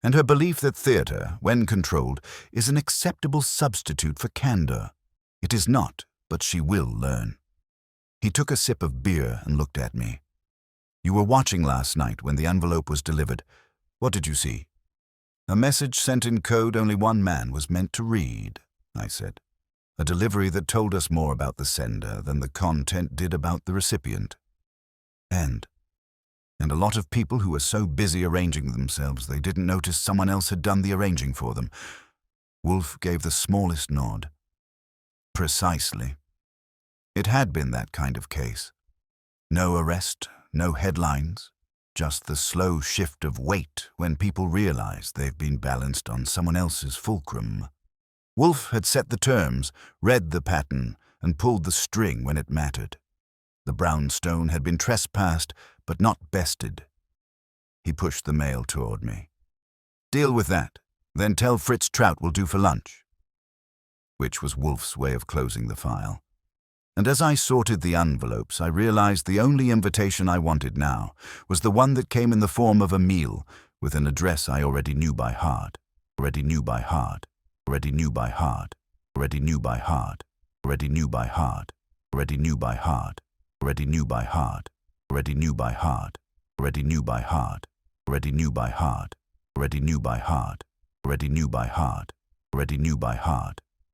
"and her belief that theatre, when controlled, is an acceptable substitute for candor. It is not, but she will learn." He took a sip of beer and looked at me. "You were watching last night when the envelope was delivered. What did you see?" "A message sent in code only one man was meant to read," I said. "A delivery that told us more about the sender than the content did about the recipient. And a lot of people who were so busy arranging themselves they didn't notice someone else had done the arranging for them." Wolfe gave the smallest nod. "Precisely. It had been that kind of case. No arrest, no headlines, just the slow shift of weight when people realize they've been balanced on someone else's fulcrum. Wolfe had set the terms, read the pattern, and pulled the string when it mattered. The brownstone had been trespassed, but not bested." He pushed the mail toward me. "Deal with that, then tell Fritz trout will do for lunch." Which was Wolfe's way of closing the file. And as I sorted the envelopes, I realized the only invitation I wanted now was the one that came in the form of a meal, with an address I already knew by heart. Already knew by heart. Already knew by heart. Already knew by heart. Already knew by heart. Already knew by heart. Already knew by heart. Already knew by heart. Already knew by heart. Already knew by heart. Already knew by heart. Already knew by heart. Already knew by heart.